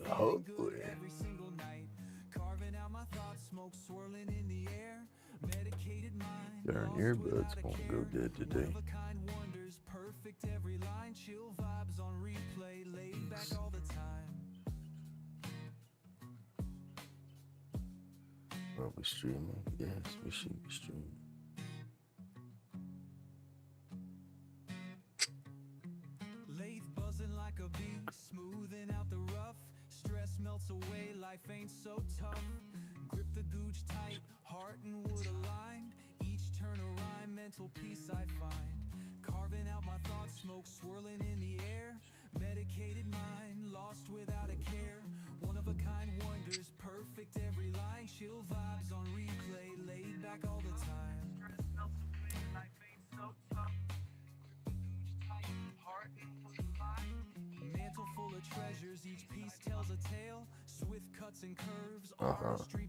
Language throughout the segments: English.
Hopefully. Darn earbuds won't go dead today. Are we streaming? Yes, we should be streaming.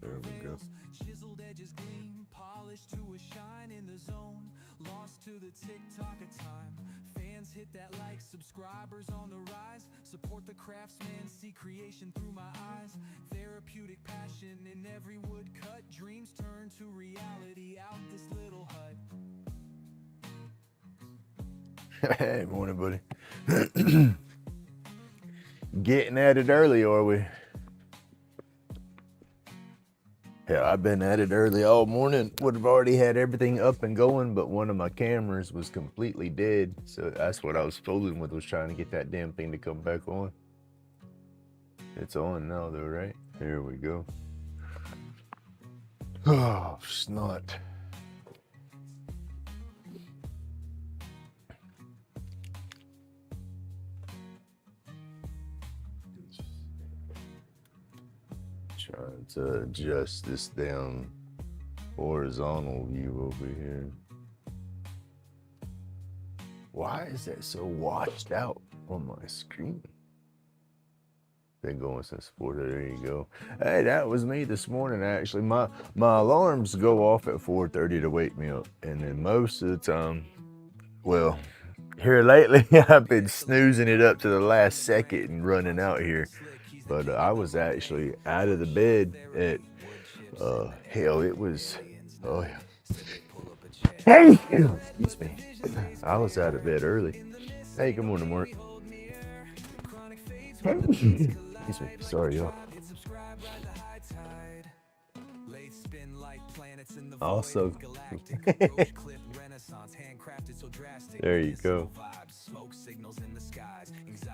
There we go. Hey, morning, buddy. Getting at it early, are we? Hell, I've been at it early all morning. Would have already had everything up and going, but one of my cameras was completely dead. So that's what I was fooling with, was trying to get that damn thing to come back on. It's on now, though, right? Here we go. Oh, snot. Trying to adjust this down horizontal view over here. Why is that so washed out on my screen? Been going since 4:30. There you go. Hey, that was me this morning. Actually, my alarms go off at 4:30 to wake me up, and then most of the time, well, here lately I've been snoozing it up to the last second and running out here. But I was actually out of the bed at, hell, it was, oh yeah. Hey! Excuse me. I was out of bed early. Hey, good morning, Mark. Excuse me. Sorry, y'all. Also, there you go.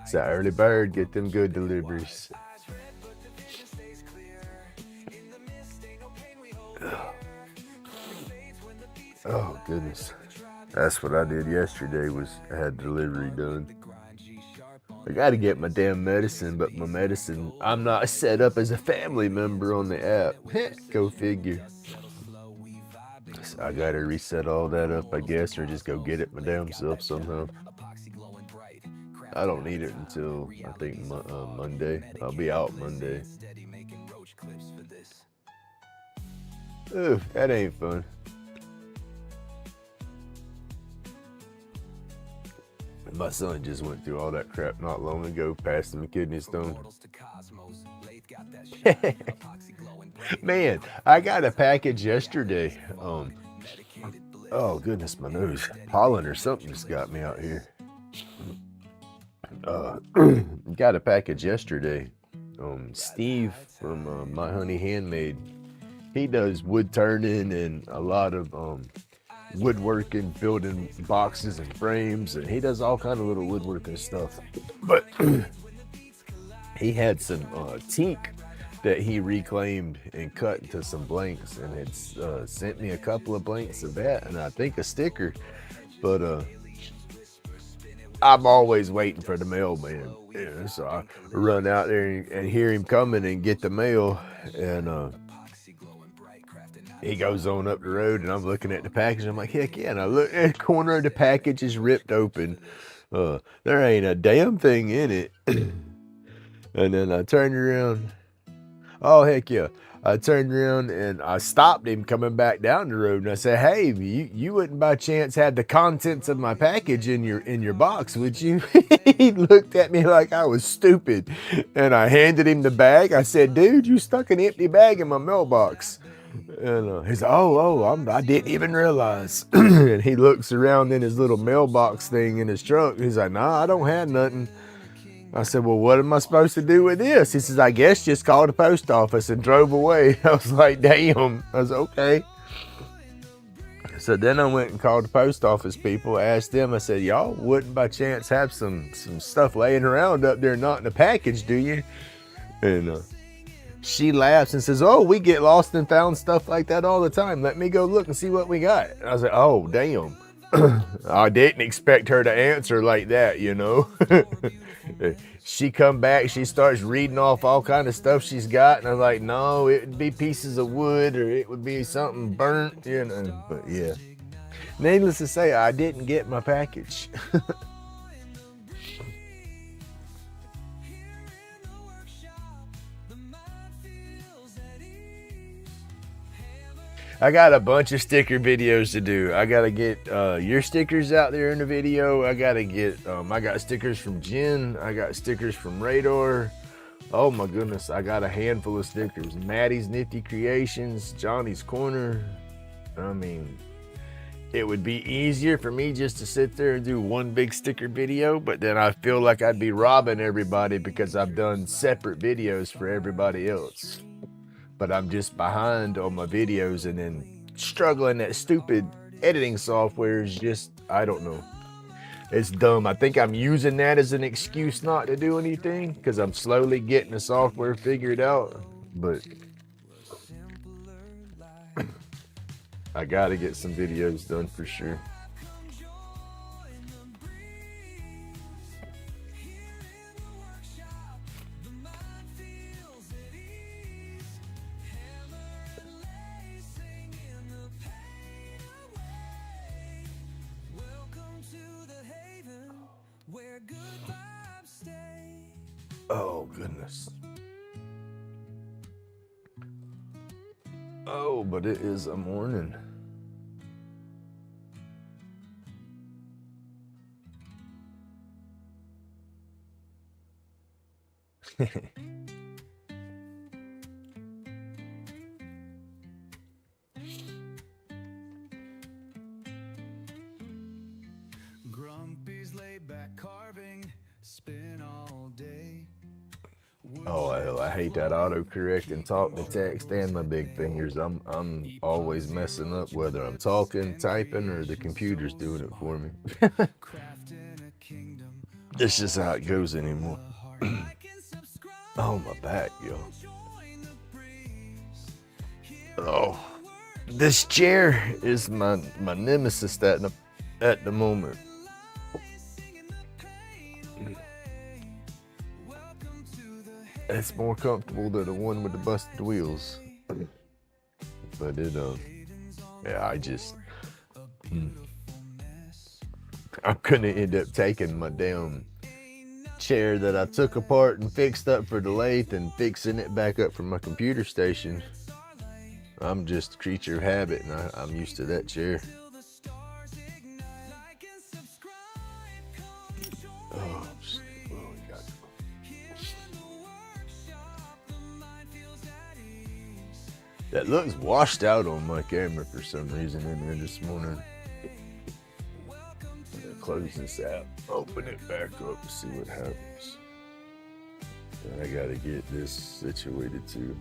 It's that early bird, get them good deliveries. Oh goodness, that's what I did yesterday, was I had delivery done. I gotta get my damn medicine, but my medicine, I'm not set up as a family member on the app. Go figure. So I gotta reset all that up, I guess, or just go get it my damn self somehow. I don't need it until, I think, Monday. I'll be out Monday. Ooh, that ain't fun. My son just went through all that crap not long ago, passed him a kidney stone. Man, I got a package yesterday. Oh goodness, my nose. Pollen or something just got me out here. Got a package yesterday. Steve from My Honey Handmade, he does wood turning and a lot of woodworking, building boxes and frames, and he does all kind of little woodworking stuff. But he had some teak that he reclaimed and cut into some blanks, and it's sent me a couple of blanks of that, and I think a sticker. But I'm always waiting for the mailman, so I run out there and hear him coming and get the mail, and he goes on up the road, and I'm looking at the package. I'm like, heck yeah. And I look at the corner of the package is ripped open. There ain't a damn thing in it. And then I turn around. Oh, heck yeah. I turned around and I stopped him coming back down the road, and I said, "Hey, you wouldn't by chance have the contents of my package in your box, would you?" He looked at me like I was stupid, and I handed him the bag. I said, "Dude, you stuck an empty bag in my mailbox." And he's like, I didn't even realize. And he looks around in his little mailbox thing in his truck. He's like, "Nah, I don't have nothing." I said, "Well, what am I supposed to do with this?" He says, "I guess just call the post office," and drove away. I was like, damn. I was okay. So then I went and called the post office people, asked them, I said, "Y'all wouldn't by chance have some stuff laying around up there not in a package, do you?" And she laughs and says, "Oh, we get lost and found stuff like that all the time. Let me go look and see what we got." And I was like, oh, damn. I didn't expect her to answer like that, you know. She come back, she starts reading off all kind of stuff she's got, and I'm like, no, it would be pieces of wood, or it would be something burnt, you know. But yeah, needless to say, I didn't get my package. I got a bunch of sticker videos to do. I gotta get your stickers out there in the video. I gotta get, I got stickers from Jen. I got stickers from Radar. Oh my goodness, I got a handful of stickers. Maddie's Nifty Creations, Johnny's Corner. I mean, it would be easier for me just to sit there and do one big sticker video, but then I feel like I'd be robbing everybody because I've done separate videos for everybody else. But I'm just behind on my videos, and then struggling. That stupid editing software is just, I don't know. It's dumb. I think I'm using that as an excuse not to do anything because I'm slowly getting the software figured out. But I gotta get some videos done for sure. Oh, goodness. Oh, but it is a morning. Grumpy's laid back carving, spin all day. Oh, I hate that autocorrect and talk to text and my big fingers. I'm always messing up whether I'm talking, typing, or the computer's doing it for me. It's just how it goes anymore. Oh, my back, yo. Oh, this chair is my nemesis at the moment. It's more comfortable than the one with the busted wheels. But it, yeah, I'm gonna end up taking my damn chair that I took apart and fixed up for the lathe and fixing it back up for my computer station. I'm just a creature of habit, and I'm used to that chair. Oh, that looks washed out on my camera for some reason in there this morning. I'm gonna close this app, open it back up and see what happens. And I gotta get this situated too.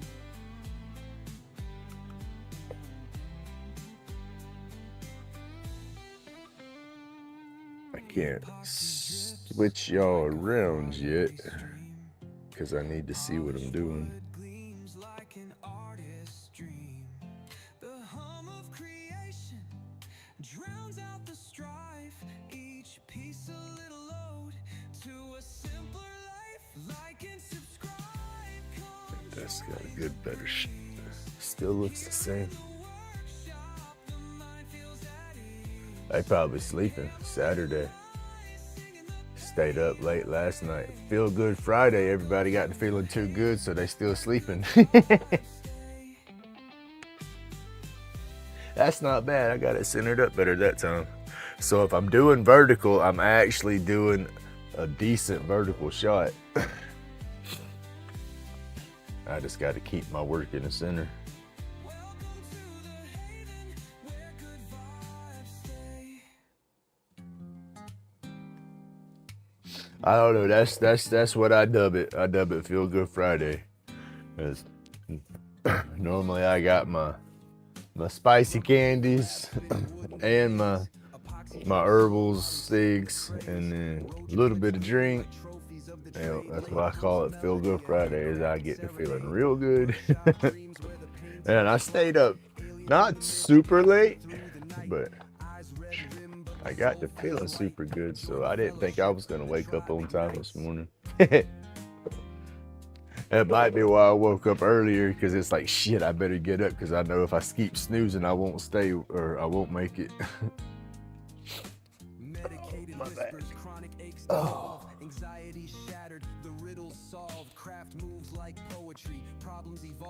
I can't switch y'all around yet because I need to see what I'm doing. That's got a good, better still looks the same. They probably sleeping. Saturday. Stayed up late last night. Feel good Friday. Everybody got to feeling too good, so they still sleeping. That's not bad. I got it centered up better that time. So if I'm doing vertical, I'm actually doing a decent vertical shot. I just got to keep my work in the center. I don't know. That's what I dub it. I dub it Feel Good Friday. Normally I got my spicy candies and my herbals, cigs, and then a little bit of drink. You know, that's why I call it Feel Good Friday, is I get to feeling real good. And I stayed up not super late, but I got to feeling super good, so I didn't think I was gonna wake up on time this morning. That might be why I woke up earlier, because it's like, shit, I better get up, because I know if I keep snoozing, I won't stay, or I won't make it. Oh, my back. Oh.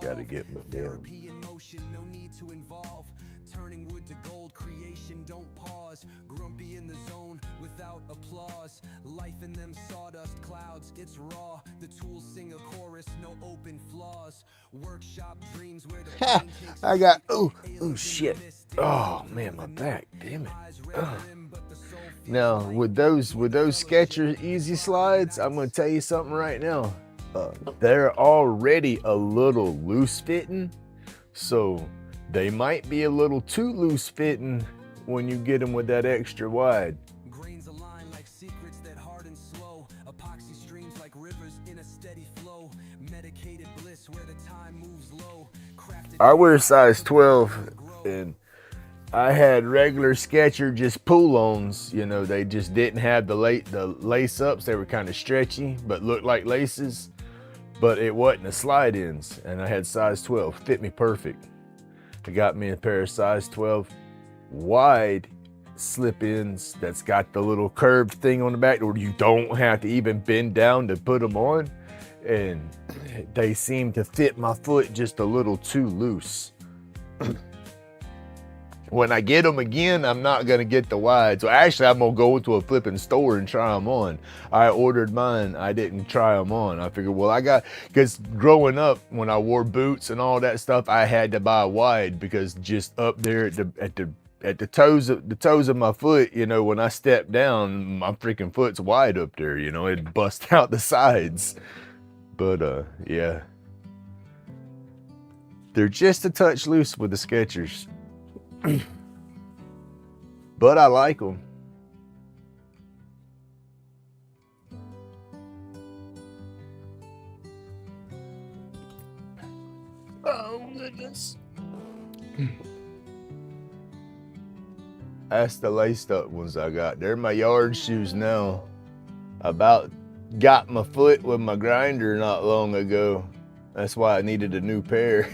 Gotta get my damn. Turning wood to gold, creation don't pause. Grumpy in the zone without applause. Life in them sawdust clouds, it's raw. The tools sing a chorus, no open flaws. Workshop dreams where the I got oh shit. Oh man, my back, damn it. Now with those Skechers Easy Slides, I'm gonna tell you something right now. They're already a little loose fitting, so they might be a little too loose fitting when you get them with that extra wide. Grains align like secrets that harden slow. Epoxy streams like rivers in a steady flow. Medicated bliss where the time moves low. I wear size 12, and I had regular Skechers just pull-ons. You know, they just didn't have the lace ups. They were kind of stretchy, but looked like laces. But it wasn't the slide ins, and I had size 12. Fit me perfect. I got me a pair of size 12 wide slip-ins that's got the little curved thing on the back where you don't have to even bend down to put them on. And they seem to fit my foot just a little too loose. When I get them again, I'm not gonna get the wide. So actually, I'm gonna go to a flipping store and try them on. I ordered mine. I didn't try them on. I figured, well, because growing up, when I wore boots and all that stuff, I had to buy wide, because just up there at the toes of my foot, you know, when I step down, my freaking foot's wide up there. You know, it bust out the sides. But yeah, they're just a touch loose with the Skechers. But I like them. Oh goodness. That's the laced up ones I got. They're my yard shoes now. About got my foot with my grinder not long ago. That's why I needed a new pair.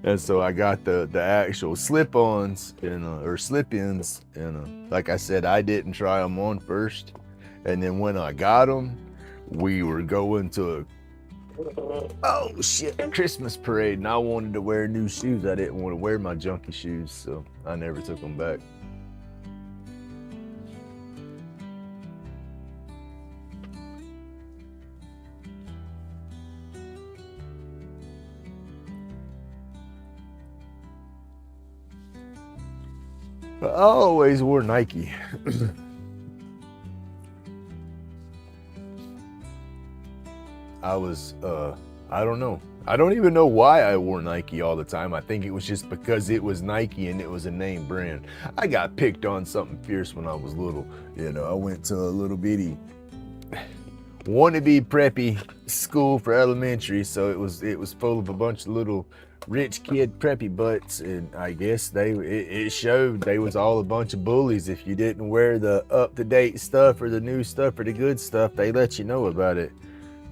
And so I got the actual slip-ons or slip-ins, and like I said, I didn't try them on first. And then when I got them, we were going to a Christmas parade, and I wanted to wear new shoes. I didn't want to wear my junky shoes, so I never took them back. I always wore Nike. I don't know. I don't even know why I wore Nike all the time. I think it was just because it was Nike and it was a name brand. I got picked on something fierce when I was little. You know, I went to a little bitty wannabe preppy school for elementary, so it was full of a bunch of little rich kid preppy butts, and I guess it showed they was all a bunch of bullies. If you didn't wear the up-to-date stuff or the new stuff or the good stuff, they let you know about it.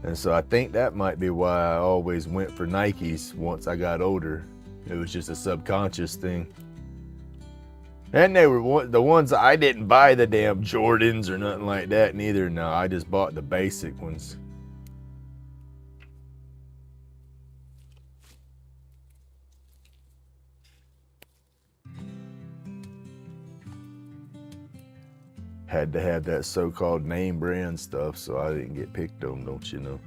And so I think that might be why I always went for Nikes once I got older. It was just a subconscious thing. And they were the ones. I didn't buy the damn Jordans or nothing like that neither. No, I just bought the basic ones. Had to have that so-called name brand stuff, so I didn't get picked on, don't you know?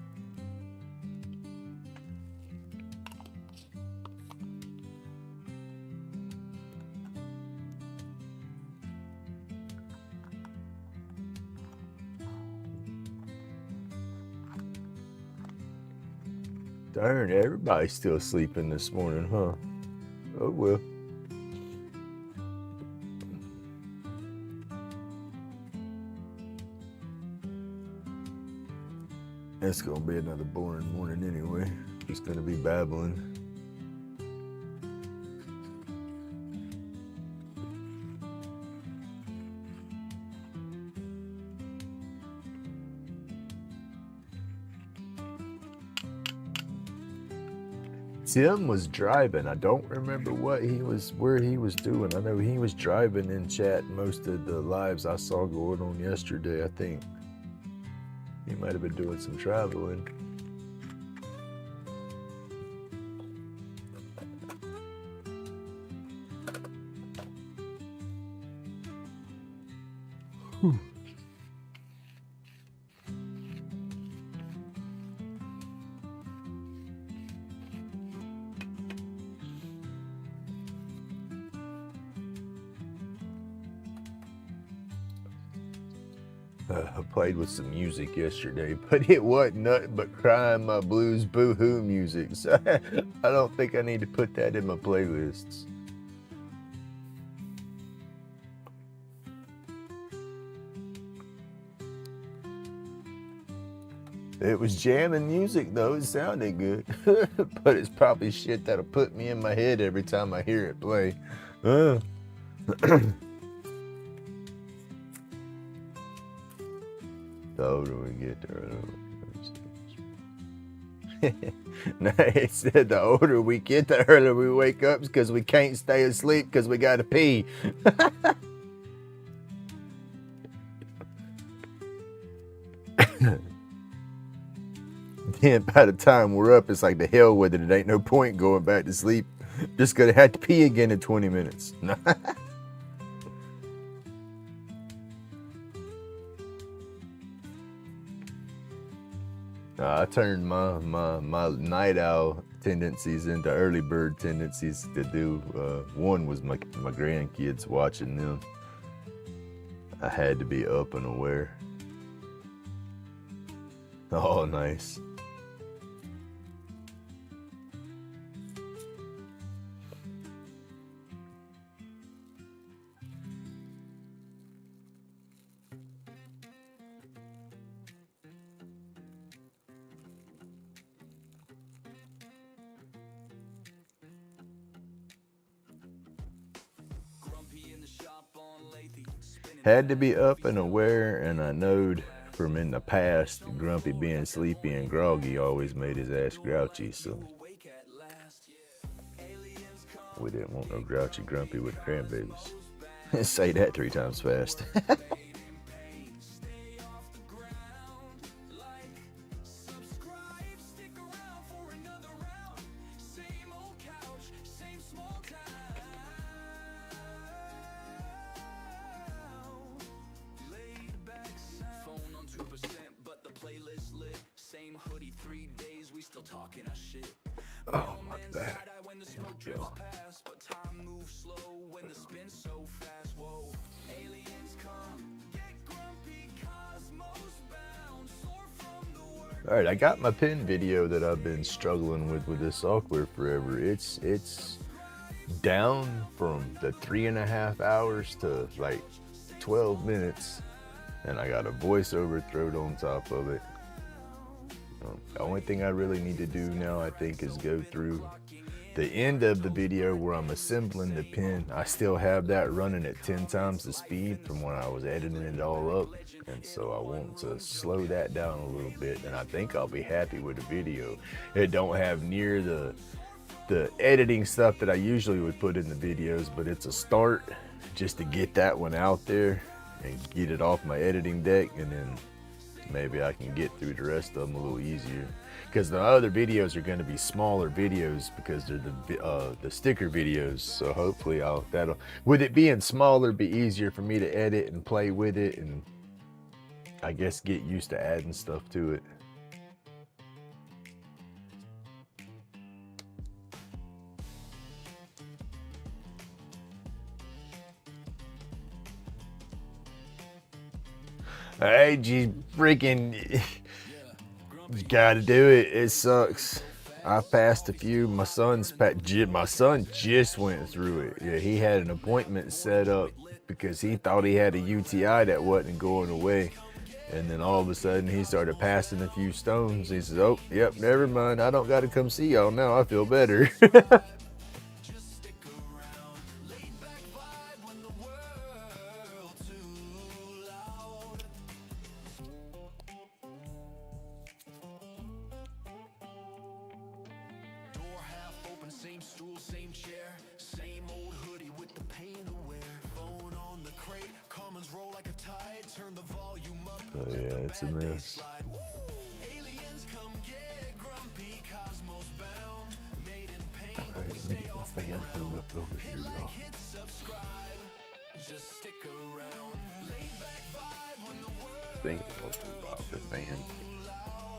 Darn, everybody's still sleeping this morning, huh? Oh well. It's gonna be another boring morning anyway. Just gonna be babbling. Tim was driving. I don't remember where he was doing. I know he was driving in chat most of the lives I saw going on yesterday, I think. He might have been doing some traveling. Whew. I played with some music yesterday, but it wasn't nothing but crying my blues boo-hoo music. So I don't think I need to put that in my playlists. It was jamming music though, it sounded good. But it's probably shit that'll put me in my head every time I hear it play. The older we get, the earlier no, it said the older we get, the earlier we wake up because we can't stay asleep because we gotta pee. Then by the time we're up, it's like the hell with it. It ain't no point going back to sleep. Just gonna have to pee again in 20 minutes. I turned my night owl tendencies into early bird tendencies to do. One was my grandkids, watching them. I had to be up and aware. Oh, nice. Had to be up and aware, and I knowed from in the past, Grumpy being sleepy and groggy always made his ass grouchy, so we didn't want no grouchy Grumpy with grandbabies. Say that 3 times fast. Oh, my back. Alright, I got my pin video that I've been struggling with this software forever. It's down from the 3.5 hours to like 12 minutes, and I got a voiceover thrown on top of it. The only thing I really need to do now, I think, is go through the end of the video where I'm assembling the pin. I still have that running at 10 times the speed from when I was editing it all up, and so I want to slow that down a little bit, and I think I'll be happy with the video. It don't have near the editing stuff that I usually would put in the videos, but it's a start just to get that one out there and get it off my editing deck, and then maybe I can get through the rest of them a little easier. Because the other videos are going to be smaller videos because they're the sticker videos. So hopefully that'll, with it being smaller, be easier for me to edit and play with it, and I guess get used to adding stuff to it. Hey, geez, freaking, you gotta do it. It sucks. I passed a few. My son just went through it. Yeah, he had an appointment set up because he thought he had a UTI that wasn't going away. And then all of a sudden he started passing a few stones. He says, oh, yep, never mind. I don't got to come see y'all now. I feel better. Same stool, same chair, same old hoodie with the pain to wear. Phone on the crate, comments roll like a tide. Turn the volume up. Oh yeah, it's a mess. Aliens come get grumpy, cosmos bound. Made in pain. Hit subscribe. Just stick around. Laid back vibe when the world. Thinking about the fan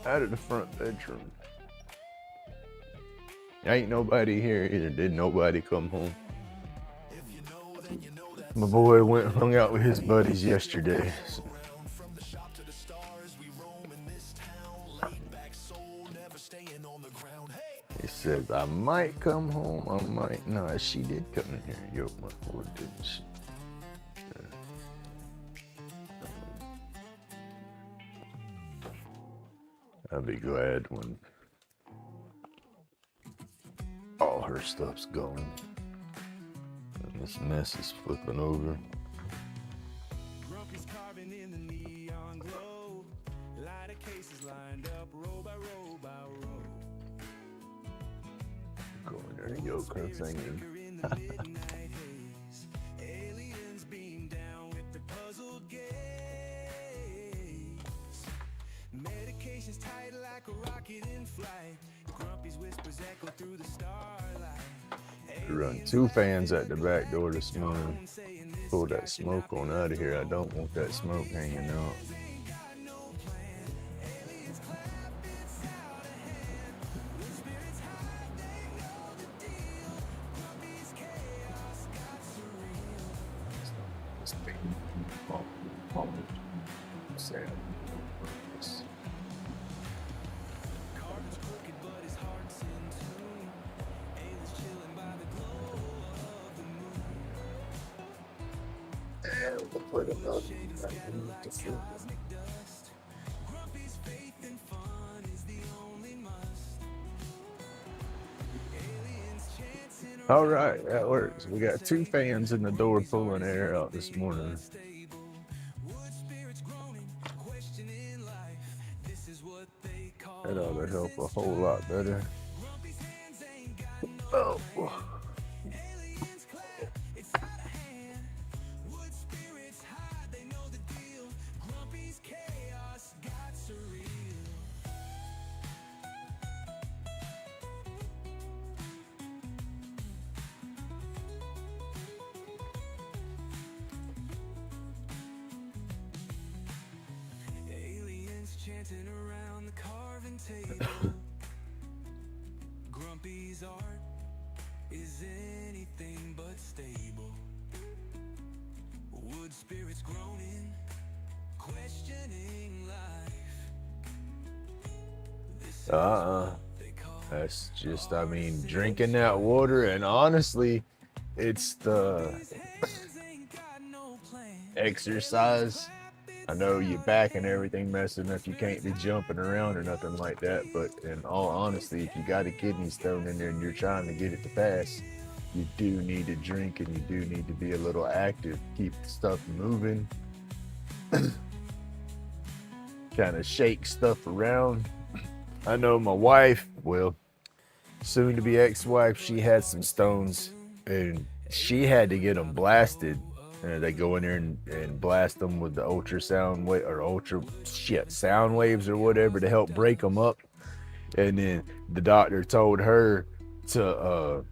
out of the front bedroom. Ain't nobody here either. Did nobody come home? My boy went and hung out with his buddies yesterday. So. He said, I might come home, I might not. She did come in here. Yo, my boy, didn't she? I'll be glad when all her stuff's gone and this mess is flipping over. Grumpy's carving in the neon glow. Light of cases lined up row by row by row. Go in there and yoke her singing. Aliens beam down with the puzzled gaze. Medication's tight like a rocket in flight. Grumpy's whispers echo through the starlight. Run 2 fans at the back door this morning. Pull that smoke on out of here. I don't want that smoke hanging out. All right, that works. We got 2 fans in the door pulling air out this morning. That ought to help a whole lot better. Oh. Chanting around the carving table. Grumpy's art is anything but stable. Wood spirits groaning, questioning life. That's just, I mean, drinking that water, and honestly, it's the exercise. I know your back and everything messing up. You can't be jumping around or nothing like that. But in all honesty, if you got a kidney stone in there and you're trying to get it to pass, you do need to drink and you do need to be a little active. Keep stuff moving. Kind of shake stuff around. I know my wife, well, soon to be ex-wife, she had some stones and she had to get them blasted They go in there and blast them with the ultrasound wave or sound waves or whatever to help break them up. And then the doctor told her to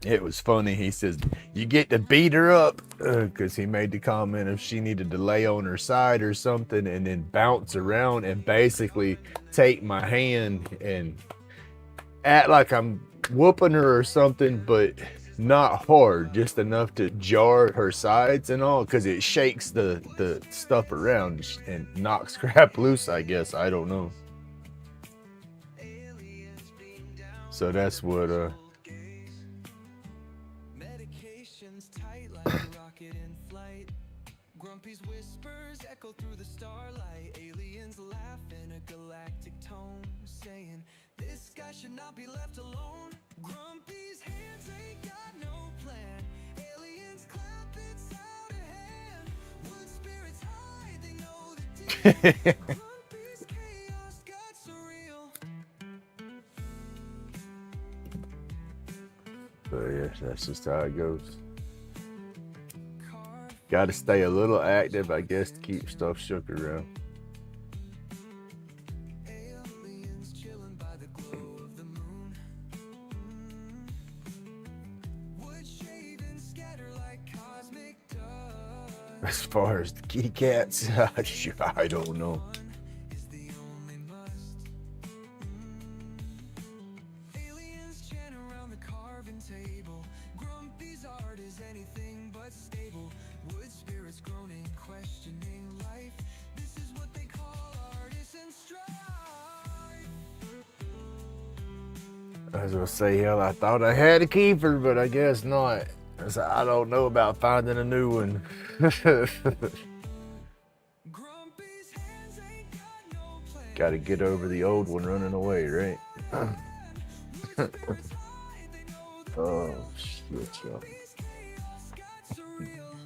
it was funny. He says, you get to beat her up, because he made the comment if she needed to lay on her side or something and then bounce around and basically take my hand and act like I'm whooping her or something, but not hard, just enough to jar her sides and all, because it shakes the stuff around and knocks crap loose, I guess. I don't know. So that's what medications tight like a rocket in flight. Grumpy's whispers echo through the starlight. Aliens laugh in a galactic tone, saying this guy should not be left alone. Grumpy's hands ain't got no plan. Aliens clap, it's out of hand. Wood spirits hide, they know the deal. Grumpy's chaos got surreal. So yeah, that's just how it goes. Got to stay a little active, I guess, to keep stuff shook around. Aliens chilling by the glow of the moon. Wood shavings scatter like cosmic dust. As far as the kitty cats, I don't know. Is the only must. Aliens chant around the carving table. Grumpy's art is anything but stable. Wood spirits groaning, questioning life. This is what they call artisan strife. I was gonna say, hell, I thought I had a keeper, but I guess not. I don't know about finding a new one. Grumpy's hands ain't got no plan. Got to get over the old one running away, right? Oh shit, y'all. Grumpy's chaos got surreal.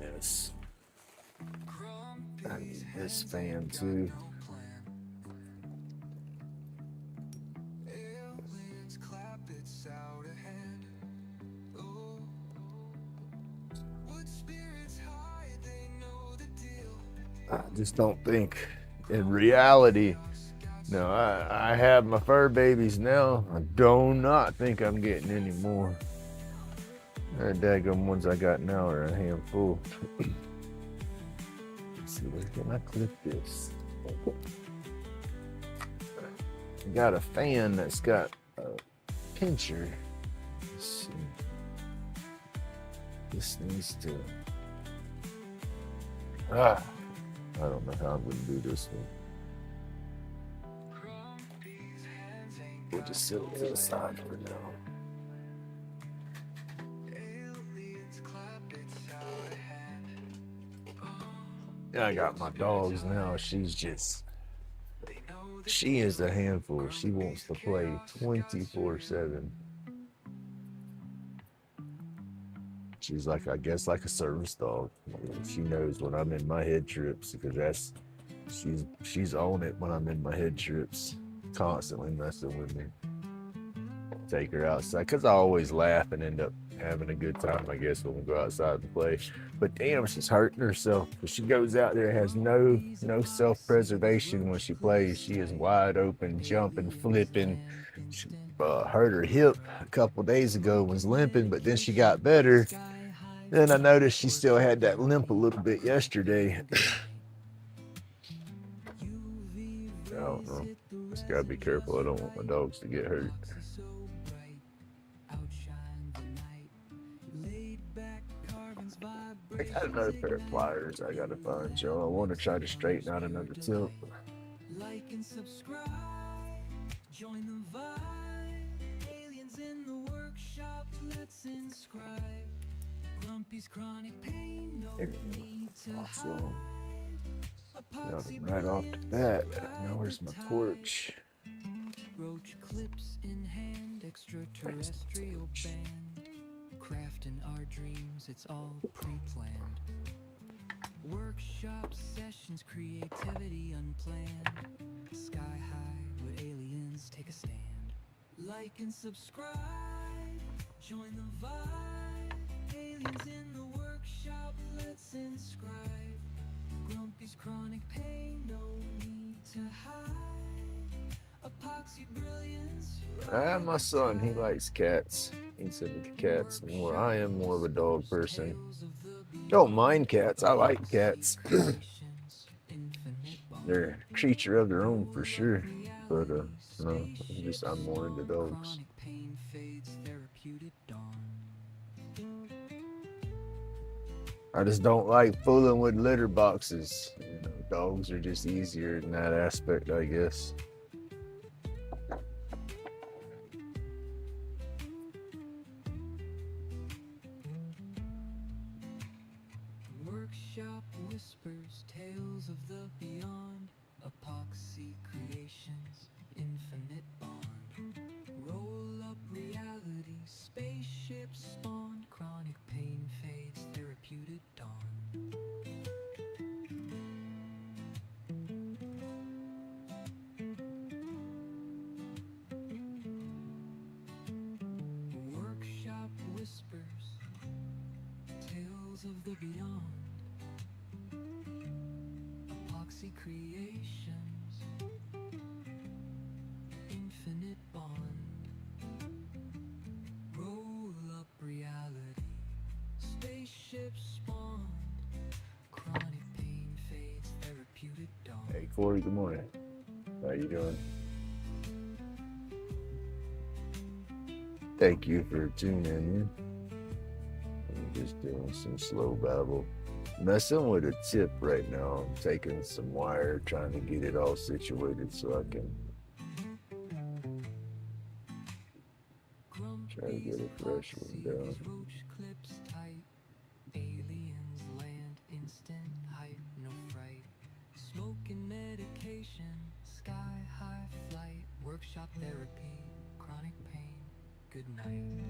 Yes. I Grumpy's need this hands fan ain't got too. no plan. Aliens clap, it's out of hand. Oh. Wood spirits hide, they know the deal. I just don't think, in reality, no, I have my fur babies now. I do not think I'm getting any more. The daggum ones I got now are a handful. Let's see, where can I clip this? I got a fan that's got a pincher. Let's see. This needs to. I don't know how I'm gonna do this one. Grumpy's hands ain't We'll got just sit it to the side for now. aliens clap, it's out of hand. Yeah, I got my dogs now. She's just. They know the She is a handful. She wants to play 24/7. She's like, I guess, like a service dog. She knows when I'm in my head trips because she's on it when I'm in my head trips, constantly messing with me. Take her outside because I always laugh and end up having a good time, I guess, when we go outside and play. But damn, she's hurting herself because she goes out there, has no self-preservation when she plays. She is wide open, jumping, flipping. She hurt her hip a couple days ago, was limping, but then she got better. Then I noticed she still had that limp a little bit yesterday. I don't know. Just gotta be careful. I don't want my dogs to get hurt. I got another pair of pliers I gotta find, y'all. I want to try to straighten out another tip. like and subscribe. Join the vibe. Aliens in the workshop. Let's inscribe. Grumpy's chronic pain. No need to Awesome. hide. Epoxy Right off the bat. Now where's my torch? Roach clips in hand. Extraterrestrial band. Crafting our dreams. It's all pre-planned. Workshop sessions, creativity unplanned. Sky high, would aliens take a stand? Like and subscribe, join the vibe. Aliens in the workshop, let's inscribe. Grumpy's chronic pain, no need to hide. Epoxy brilliance. My son, he likes cats. He said with the cats more. I am more of a dog person. Don't mind cats. I like cats. They're a creature of their own for sure. But no, I'm more into dogs. I just don't like fooling with litter boxes. You know, dogs are just easier in that aspect, I guess. Workshop whispers, tales of the beyond. Epoxy creations, infinite bond. Roll up reality, spaceships spawn. Chronic pain fades, therapeutic dawn. Workshop whispers, tales of the beyond. Epoxy creations, infinite bond. Roll up reality, spaceships spawn. Chronic pain fades, therapeutic dawn. Hey Corey, good morning. How you doing? Thank you for tuning in. I'm just doing some slow babble. Messing with a tip right now. I'm taking some wire, trying to get it all situated so I can try to get a fresh one down. Roach clips tight. Aliens land instant hype, no fright. Smoke and medication, sky high flight. Workshop therapy, chronic pain. Good night.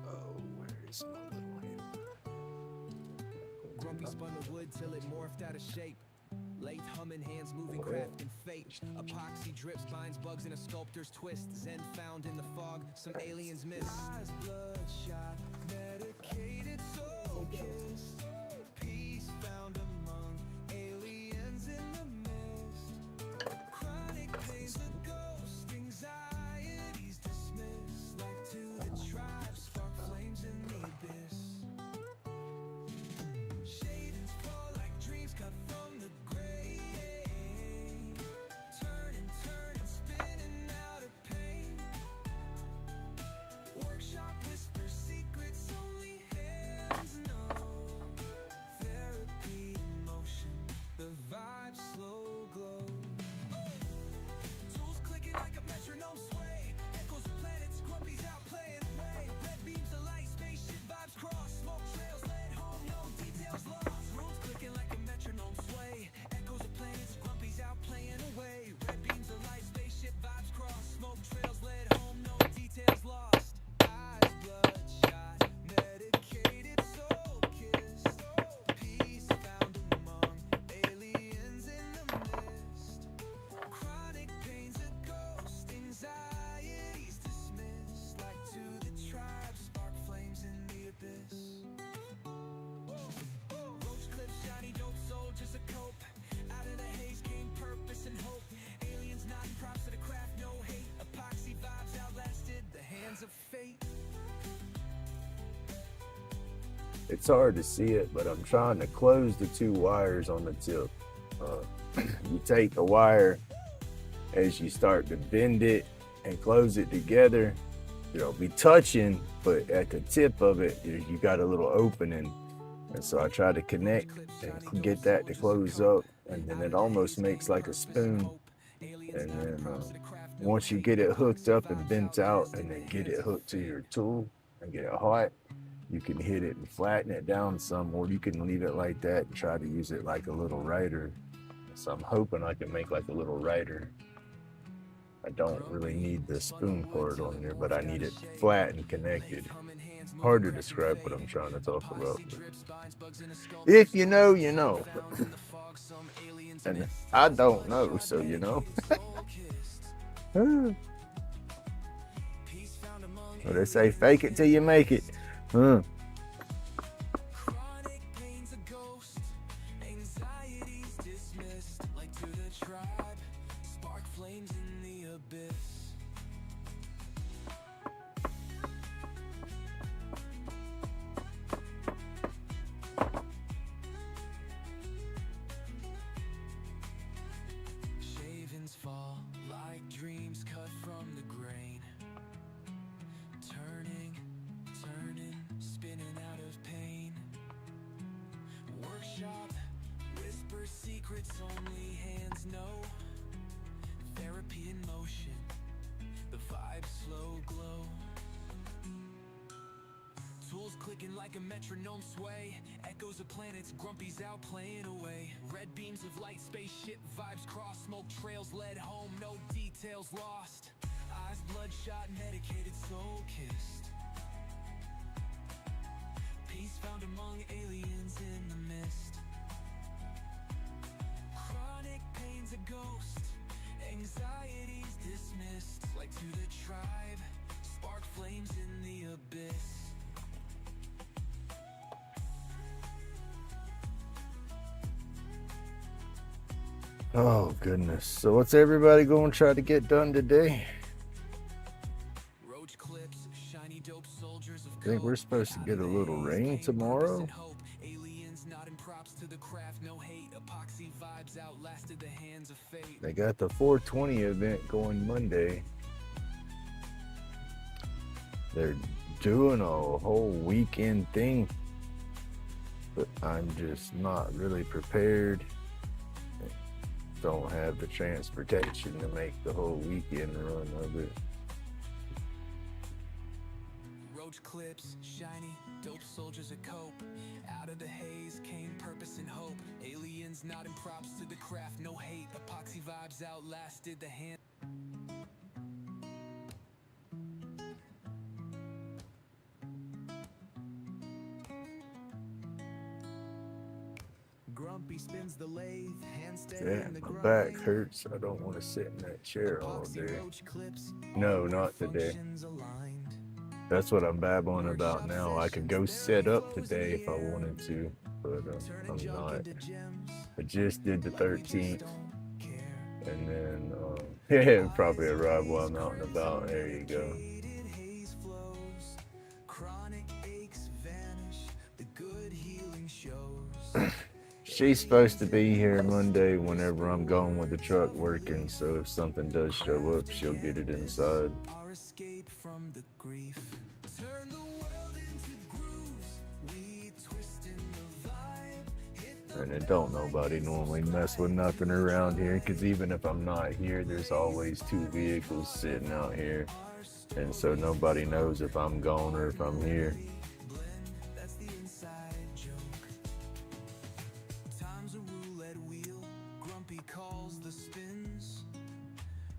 Oh, where's my little hammer? Grumpy spun the wood till it morphed out of shape. Lathe humming, hands moving, craft and fate. Epoxy drips, binds bugs in a sculptor's twist. Zen found in the fog, some aliens miss. Eyes bloodshot, medicated, soul kissed. Peace found among aliens in the mist. Chronic pains, a ghost, anxieties dismissed. Like to the tribe, spark flames in the abyss. Shades fall like dreams cut from the grave. Turning, spinning out of pain. Workshop whispers, secrets only hands know. Therapy in motion, the vibe slow glow. Tools clicking like a metronome sway. Echoes of planets, Grumpy's out playing away. Red beams of light, spaceship vibes cross. Smoke trails led home, no details lost. Rules clicking like a metronome sway. Echoes of planets, Grumpy's out playing away. Red beams of light, spaceship vibes cross. Smoke trails led home, no details lost. Eyes bloodshot, medicated, soul kissed. Peace found among aliens in the mist. Chronic pains, a ghost, anxieties dismissed. Like to the tribe, spark flames in the abyss. Roach clips, shiny dope, soldiers a cope. Out of the haze came purpose and hope. Aliens nodding props to the craft, no hate. Epoxy vibes outlasted the hands of fate. It's hard to see it, but I'm trying to close the two wires on the tip. You take the wire as you start to bend it and close it together. It'll be touching, but at the tip of it, you got a little opening. And so I try to connect and get that to close up, and then it almost makes like a spoon. And then once you get it hooked up and bent out, and then get it hooked to your tool and get it hot, you can hit it and flatten it down some, or you can leave it like that and try to use it like a little writer So I'm hoping I can make like a little rider. I don't really need the spoon part on there, but I need it flat and connected. Hard to describe what I'm trying to talk about. If you know, you know. And I don't know, so you know. Well, they say fake it till you make it. Huh. Fall like dreams cut from the grain, turning, spinning out of pain. Workshop, whisper secrets only hands know. Therapy in motion, the vibe slow glow. Tools clicking like a metronome sway. Echoes of planets, grumpies out playing away. Red beams of light, spaceship vibes cross. Smoke trails led home, no details lost. Eyes bloodshot, medicated, soul kissed. Peace found among aliens in the mist. Chronic pain's a ghost, anxiety's dismissed. Like to the tribe, spark flames in the abyss. Oh goodness. So what's everybody going to try to get done today? Roach clips, shiny dope soldiers of I think we're supposed to get a little rain tomorrow. Aliens nodding props to the craft, no hate. Epoxy vibes outlasted the hands of fate. They got the 420 event going Monday. They're doing a whole weekend thing, but I'm just not really prepared. Don't have the transportation to make the whole weekend run of it. Roach clips, shiny, dope soldiers of cope. Out of the haze came purpose and hope. Aliens nodding props to the craft, no hate. Epoxy vibes outlasted the hand. Grumpy spins the lathe, handstand Yeah, in the my grind. back hurts. I don't want to sit in that chair all day. No, not today. That's what I'm babbling about now. I could go set up today if I wanted to, but I'm not. I just did the 13th, and then yeah, probably arrive while I'm out and about. There you go. She's supposed to be here Monday whenever I'm gone with the truck working, so if something does show up, she'll get it inside. And then don't nobody normally mess with nothing around here, because even if I'm not here, there's always 2 vehicles sitting out here. And so nobody knows if I'm gone or if I'm here.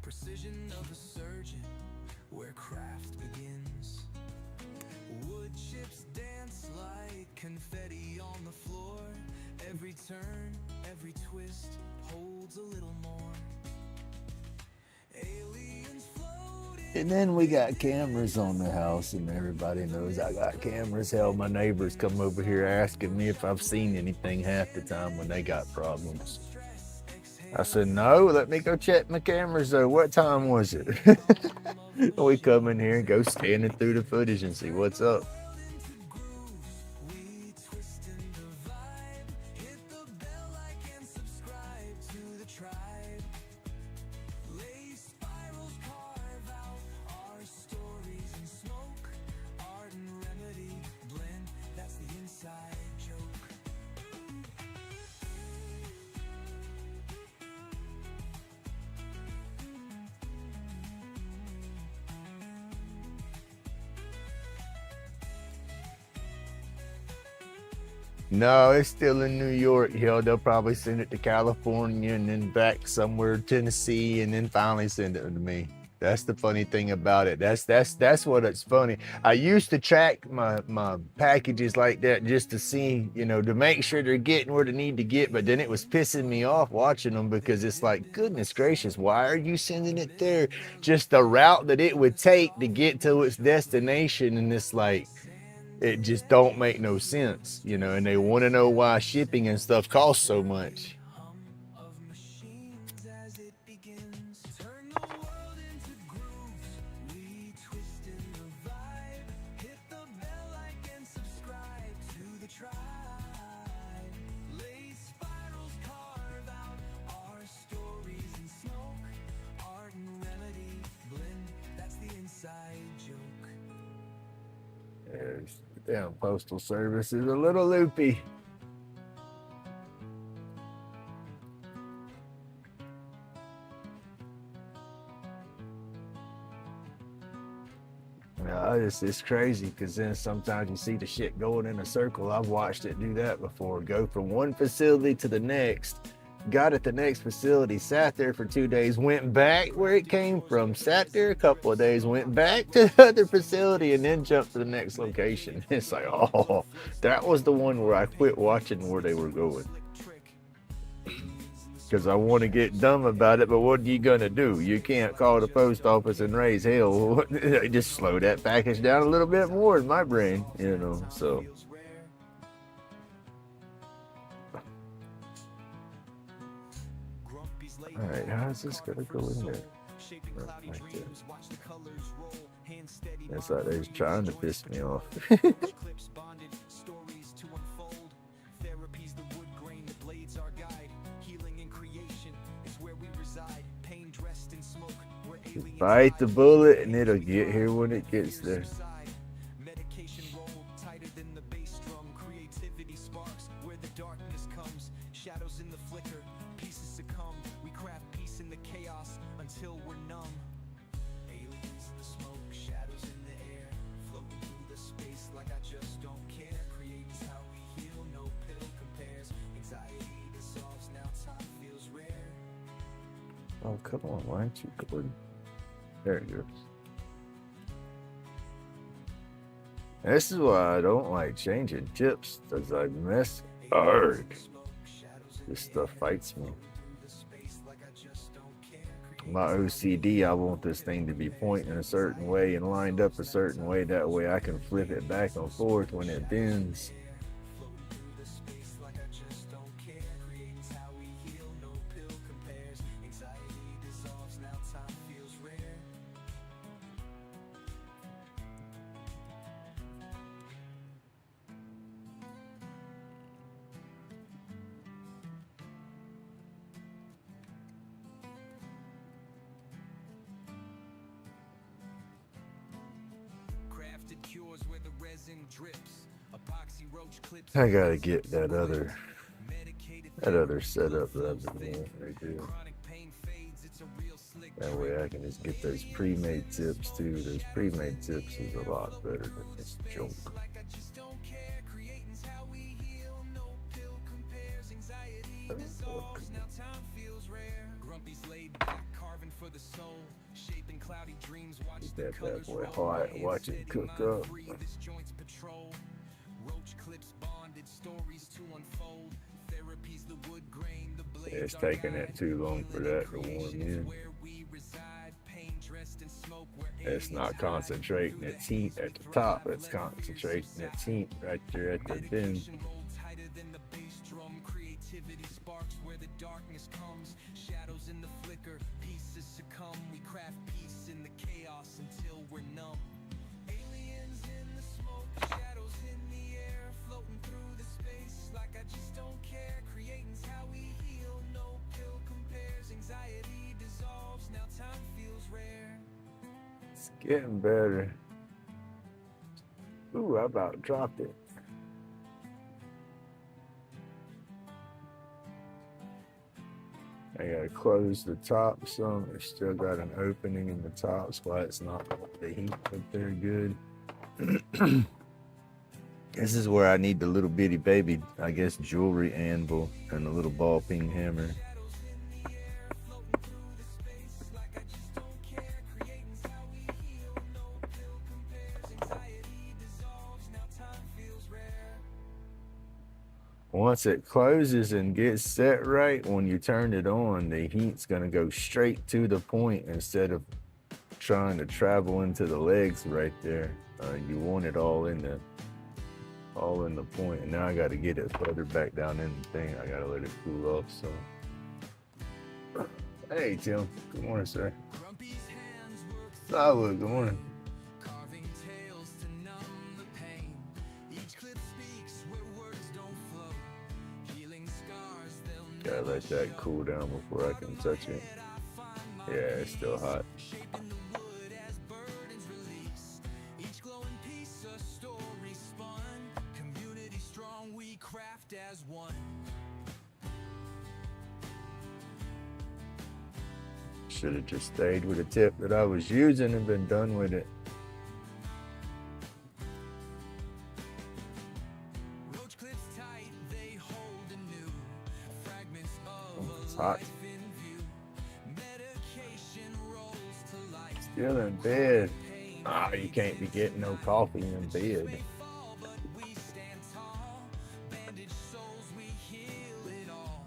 Precision of a surgeon, where craft begins. Wood chips dance like confetti on the floor. Every turn, every twist holds a little more. Aliens floating. And then we got cameras on the house, and everybody knows I got cameras. Hell, my neighbors come over here asking me if I've seen anything half the time when they got problems. I said, no, let me go check my cameras though. What time was it? We come in here and go scanning through the footage and see what's up. No, it's still in New York. Hell, they'll probably send it to California and then back somewhere, Tennessee, and then finally send it to me. That's the funny thing about it. That's what it's funny. I used to track my packages like that just to see, you know, to make sure they're getting where they need to get. But then it was pissing me off watching them because it's like, goodness gracious, why are you sending it there? Just the route that it would take to get to its destination, and it's like, it just don't make no sense, you know. And they want to know why shipping and stuff costs so much. There's the damn postal service is a little loopy. Yeah, it's crazy because then sometimes you see the shit going in a circle. I've watched it do that before. Go from one facility to the next, got at the next facility, sat there for 2 days, went back where it came from, sat there a couple of days, went back to the other facility, and then jumped to the next location. It's like, oh, that was the one where I quit watching where they were going. Because I want to get dumb about it, but what are you gonna do? You can't call the post office and raise hell. Just slow that package down a little bit more in my brain, you know. So all right, how's this gonna go in there? Right there. That's like they're trying to piss me off. Bite the bullet and it'll get here when it gets there. Medication roll tighter than the bass drum. Creativity sparks where the darkness comes. Shadows in the flicker, pieces succumb. We craft peace in the chaos until we're numb. Aliens in the smoke, shadows in the air, floating through the space like I just don't care. Creating's how we heal, no pill compares. Anxiety dissolves, now time feels rare. Oh, come on, why aren't you going? There it goes. This is why I don't like changing tips, because I mess. Arg. This stuff fights me. My OCD, I want this thing to be pointing a certain way and lined up a certain way. That way I can flip it back and forth when it bends. I gotta get that other setup that I've been doing right there. That way I can just get those pre-made tips too. Those pre-made tips is a lot better than this junk. Keep that bad boy hot, watch it cook up. Yeah, it's taking that too long for that to warm in. It's not concentrating its heat at the top, it's concentrating its heat right there at the bend. Creativity sparks where the darkness comes. Shadows in the flicker, pieces succumb. We craft peace in the chaos until we're numb. Aliens in the smoke, shadows in the air, floating through the space like I just don't care. Creating's how we heal, no pill compares. Anxiety dissolves, now time feels rare. It's getting better. Ooh, I about dropped it. I gotta close the top some. It's still got an opening in the top, so why it's not the heat up there good. This is where I need the little bitty baby, I guess, jewelry anvil and a little ball peen hammer. Once it closes and gets set right, when you turn it on, the heat's gonna go straight to the point instead of trying to travel into the legs right there. You want it all in the point. And now I got to get it further back down in the thing. I got to let it cool off. So, hey Tim, good morning, sir. Good morning. Carving tales to numb the pain. Each clip speaks where words don't flow. Healing scars they'll Gotta let that cool down before I can touch it. Yeah, it's still hot. shaping the wood as burdens release. Each glowing piece a story spun. Community strong, we craft as one. Should have just stayed with the tip that I was using and been done with it. Roach clips tight, they hold anew. Fragments of It's a hot. life in view. Medication rolls to light. Still in bed. You can't be getting no coffee in bed. Fall, but we stand tall. Bandaged souls, we heal it all.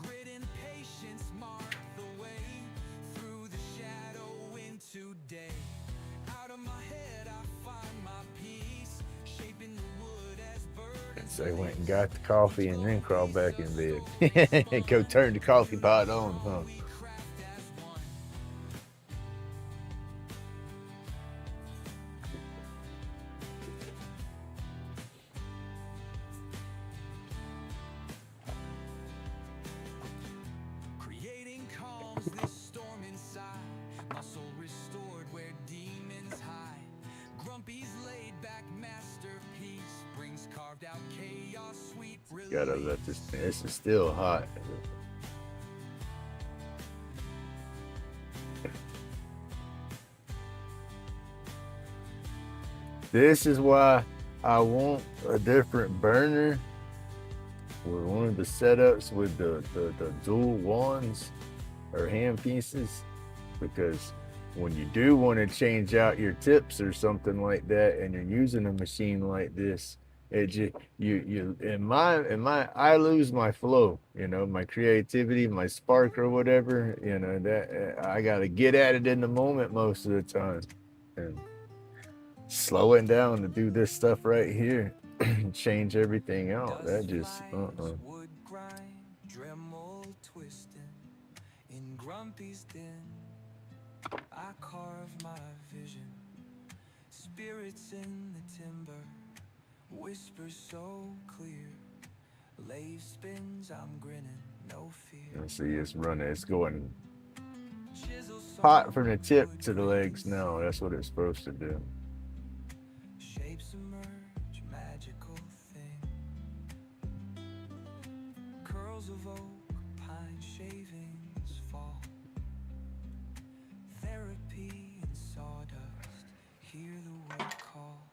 Grit and patience mark the way through the shadow into day. Out of my head, I find my peace, shaping the wood as burdens. So they went and got the coffee and then crawled back in bed. Go turn the coffee pot on, huh? We craft as one. Creating calms this storm inside. My soul restored where demons hide. Grumpy's laid back masterpiece brings carved out chaos, sweet release. Gotta let this is still hot. This is why I want a different burner with one of the setups with the dual wands or hand pieces, because when you do want to change out your tips or something like that and you're using a machine like this, it just I lose my flow, my creativity, my spark or whatever, that I got to get at it in the moment most of the time, and slowing down to do this stuff right here change everything out. That just Wood grind, Dremel twisting in Grumpy's den. I carve my vision, spirits in the timber, whispers so clear. Lave spins, I'm grinning, no fear. let's see, it's running, it's going Chisel hot from the tip to the legs now. That's what it's supposed to do. shapes emerge, magical thing. Curls of oak, pine shavings fall. Therapy in sawdust, hear the wood call.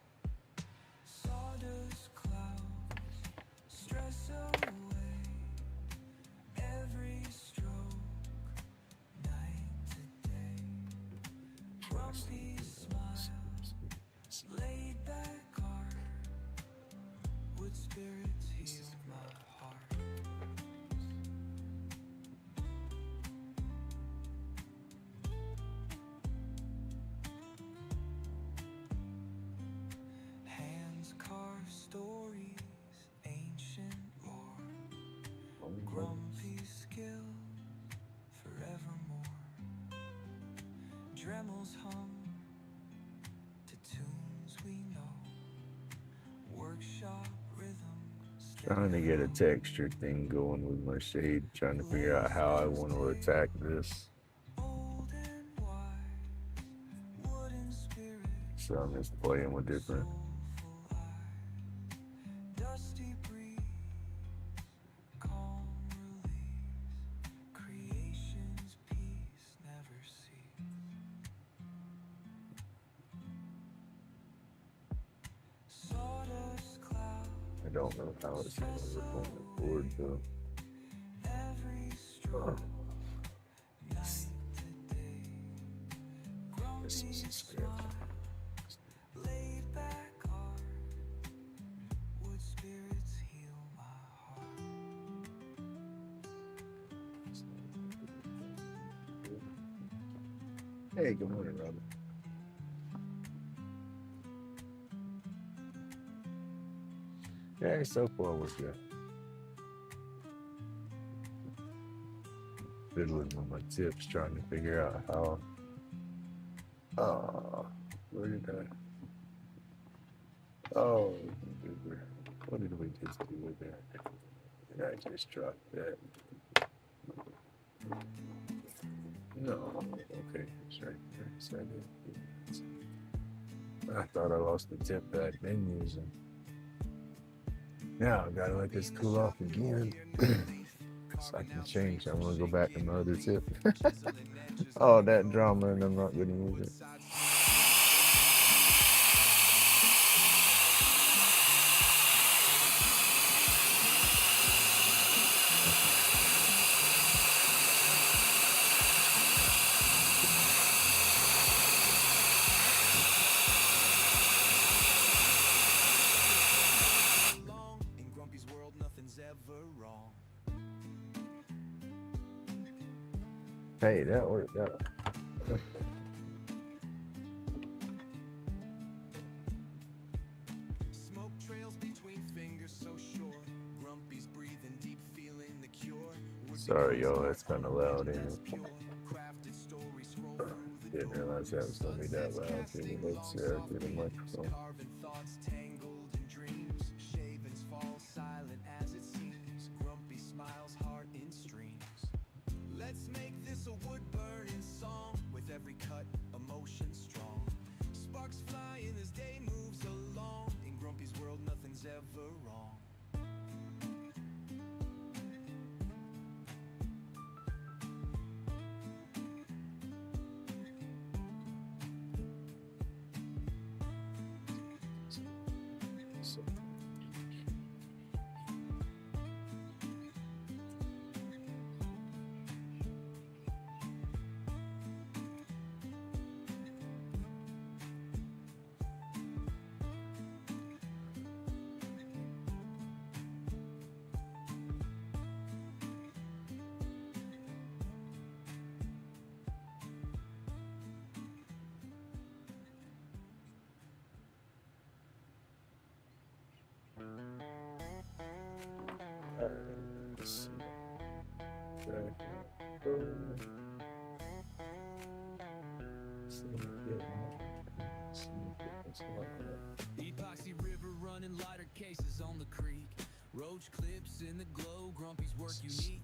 Sawdust clouds, stress away. Every stroke, night to day. Grumpy smile, laid back art. Wood spirits heal my heart. Hands carve stories, ancient lore. Grumpy skill forevermore. Dremels hum to tunes we know. Workshop rhythm. Trying to get a texture thing going with my shade, trying to figure out how I want to attack this. Old and wise, wooden spirits. So I'm just playing with different. Soulful eyes, dusty breeze, calm release, creation's peace never cease. Sawdust clouds. don't know how it's gonna work on the board though. This is a script. Hey, good morning, Robert. Yeah, so far was good. Fiddling with my tips, trying to figure out how. Where did I? Oh, what did we just do with that? Did I just drop that? No, okay, it's right there. So I thought I lost the tip that I'd been using. Now I gotta let this cool off again. So I can change. I want to go back to my other tip. Oh, that drama, and I'm not gonna use it. In Grumpy's world, nothing's ever wrong. Hey, that worked out. Smoke trails between fingers so short. Grumpy's breathing deep, feeling the cure. Sorry, y'all, that's kind of loud. Crafted stories scroll through the Didn't realize that was gonna be that loud through the microphone. carving thoughts tangled in dreams. Shavings fall silent as it seems. Grumpy smiles, heart in streams. Let's make this a wood burning song. With every cut, emotion strong. Sparks flying as day moves along. In Grumpy's world, nothing's ever wrong. So, let's see. Epoxy river running, lighter cases on the creek. Roach clips in the glow, Grumpy's work unique.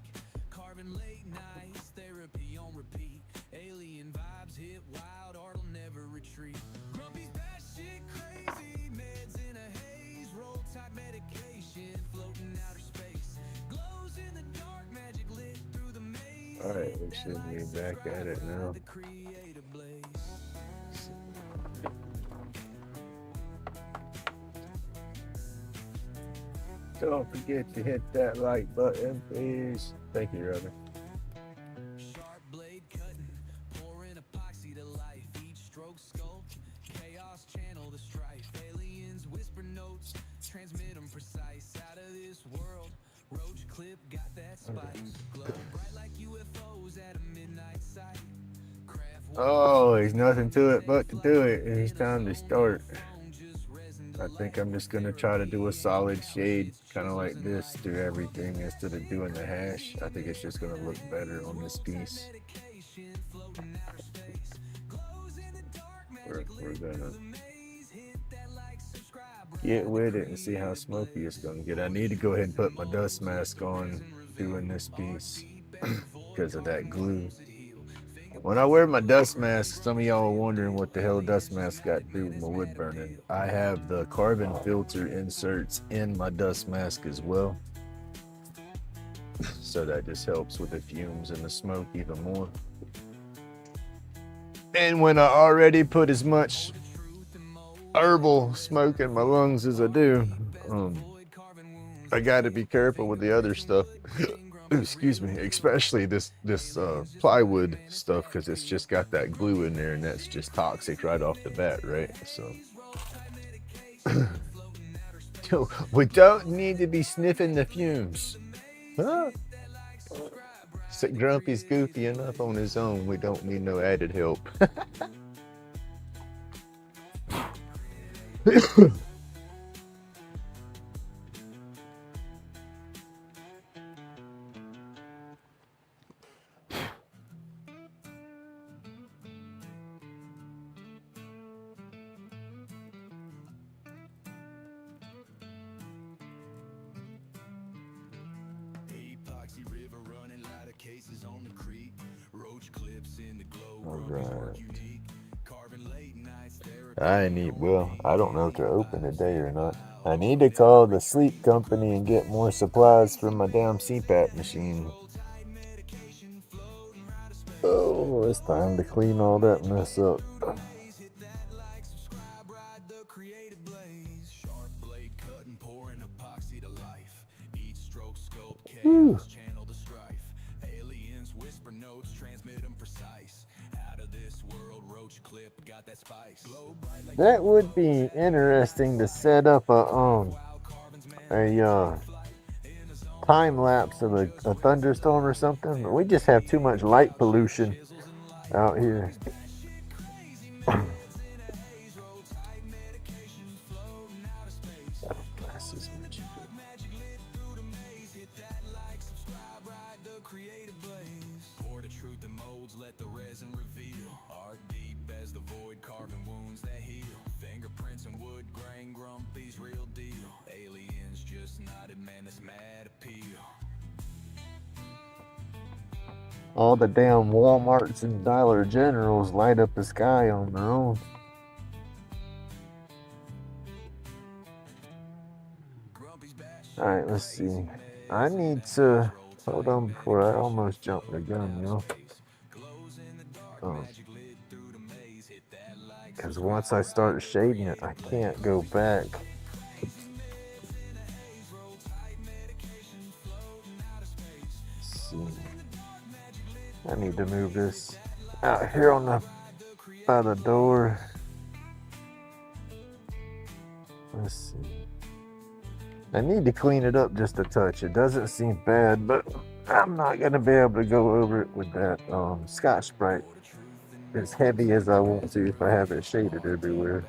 Carving late nights, therapy on repeat. Alien vibes hit wild, art'll never retreat. Grumpy's batshit crazy, meds in a haze. Roll type medication, floating outer space. Glows in the dark, magic lit through the maze. Alright, we should be back at it now. The creative blaze. Don't forget to hit that like button, please. Thank you, Robert. Sharp blade cutting, pouring epoxy to life. Each stroke sculpt, chaos channel the strife. Aliens whisper notes, transmit them precise. Out of this world, roach clip got that spice. Glow bright like UFOs at a midnight sight. Craft Oh, there's nothing to it but to do it. It's time to start. I think I'm just gonna try to do a solid shade, kind of like this, through everything instead of doing the hash. I think it's just gonna look better on this piece. We're gonna get with it and see how smoky it's gonna get. I need to go ahead and put my dust mask on doing this piece because of that glue. When I wear my dust mask, some of y'all are wondering what the hell dust mask got to do with my wood burning. I have the carbon filter inserts in my dust mask as well. So that just helps with the fumes and the smoke even more. And when I already put as much herbal smoke in my lungs as I do, I gotta be careful with the other stuff. Excuse me, especially this plywood stuff, because it's just got that glue in there, and that's just toxic right off the bat, right? So we don't need to be sniffing the fumes. Huh? Grumpy's goofy enough on his own. We don't need no added help. Alright. I need, well, I don't know if they're open today or not. I need to call the sleep company and get more supplies for my damn CPAP machine. Oh, it's time to clean all that mess up. Whew. That would be interesting to set up a time lapse of a thunderstorm or something, but we just have too much light pollution out here. All the damn Walmarts and Dollar Generals light up the sky on their own. Alright, let's see. I need to hold on before I almost jumped the gun, you know. Because once I start shading it, I can't go back. Let's see. I need to move this out here on the by the door. Let's see. I need to clean it up just a touch. It doesn't seem bad, but I'm not gonna be able to go over it with that Scotch-Brite as heavy as I want to if I have it shaded everywhere.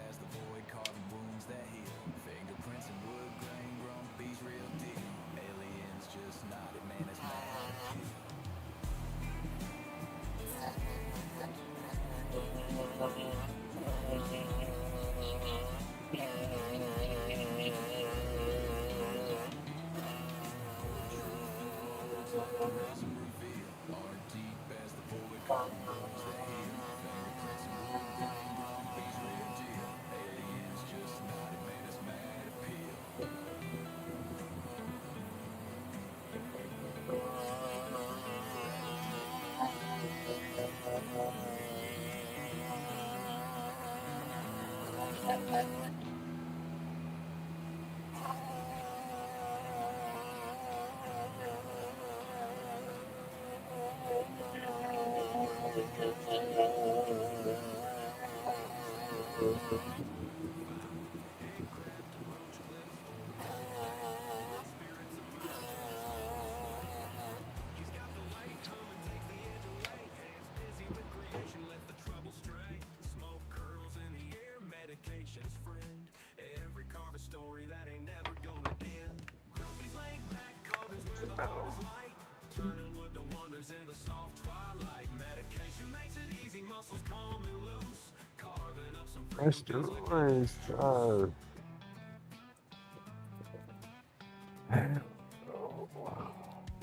I still always try.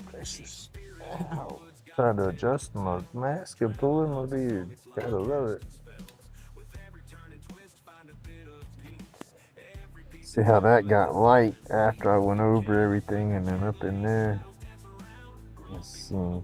Precious. Ow. Trying to adjust my mask and pulling my beard. Gotta love it. See how that got light after I went over everything and then up in there. Let's see.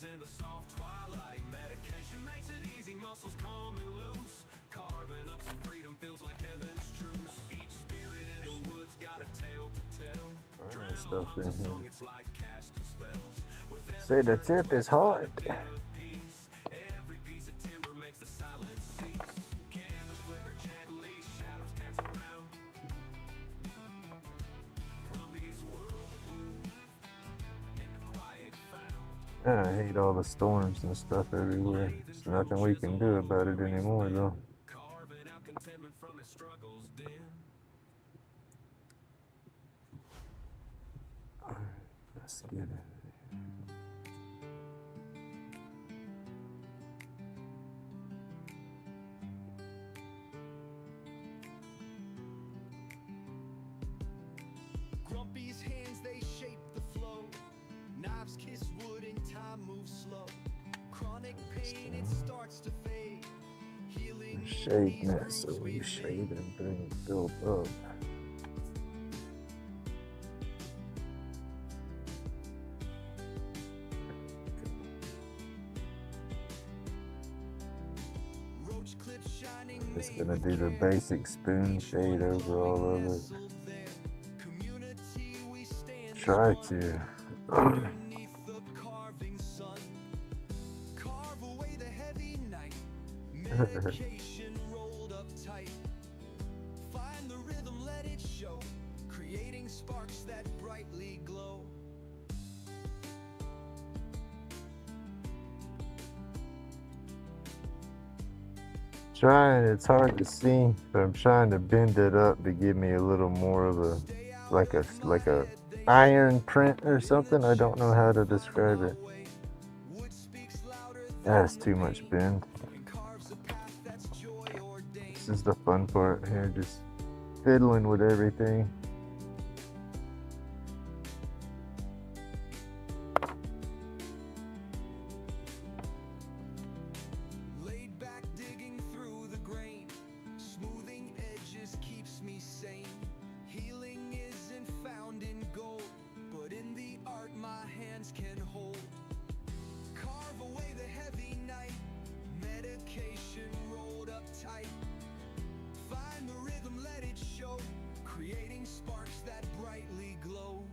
dreams in the soft twilight. Medication makes it easy, muscles calm and loose. Carving up some freedom feels like heaven's truce. Each spirit in the woods got a tale to tell. Alright, stuff in here. Song, it's like casting spells. With Say the tip is hard. peace, every piece of timber makes the silence cease. Candles flicker gently, shadows dance around. Grumpy's world in the quiet found. I hate all the storms and stuff everywhere. There's nothing we can do about it anymore, though. Carving out contentment from his struggles dim. Let's get it. Grumpy's hands, they shape the flow. Knives kiss wood and time moves slow. Chronic pain, it starts to fade. Healing Shade net, so we shade and bring it built up. roach clips shining. Just gonna do the basic spoon shade over all of it. Community, we stand Try to. beneath the carving sun. Carve away the heavy night. Medication rolled up tight. Find the rhythm, let it show. Creating sparks that brightly glow. Trying, it's hard to see, but I'm trying to bend it up to give me a little more of a, like a iron print or something. I don't know how to describe it. Wood speaks louder That's too much bend. than carves a path that's joy ordained. This is the fun part here, just fiddling with everything. Laid back, digging through the grain. Smoothing edges keeps me sane. Healing isn't found in gold, but in the art my hands can hold. Carve away the heavy night. Medication rolled up tight. Find the rhythm, let it show. Creating sparks that brightly glow.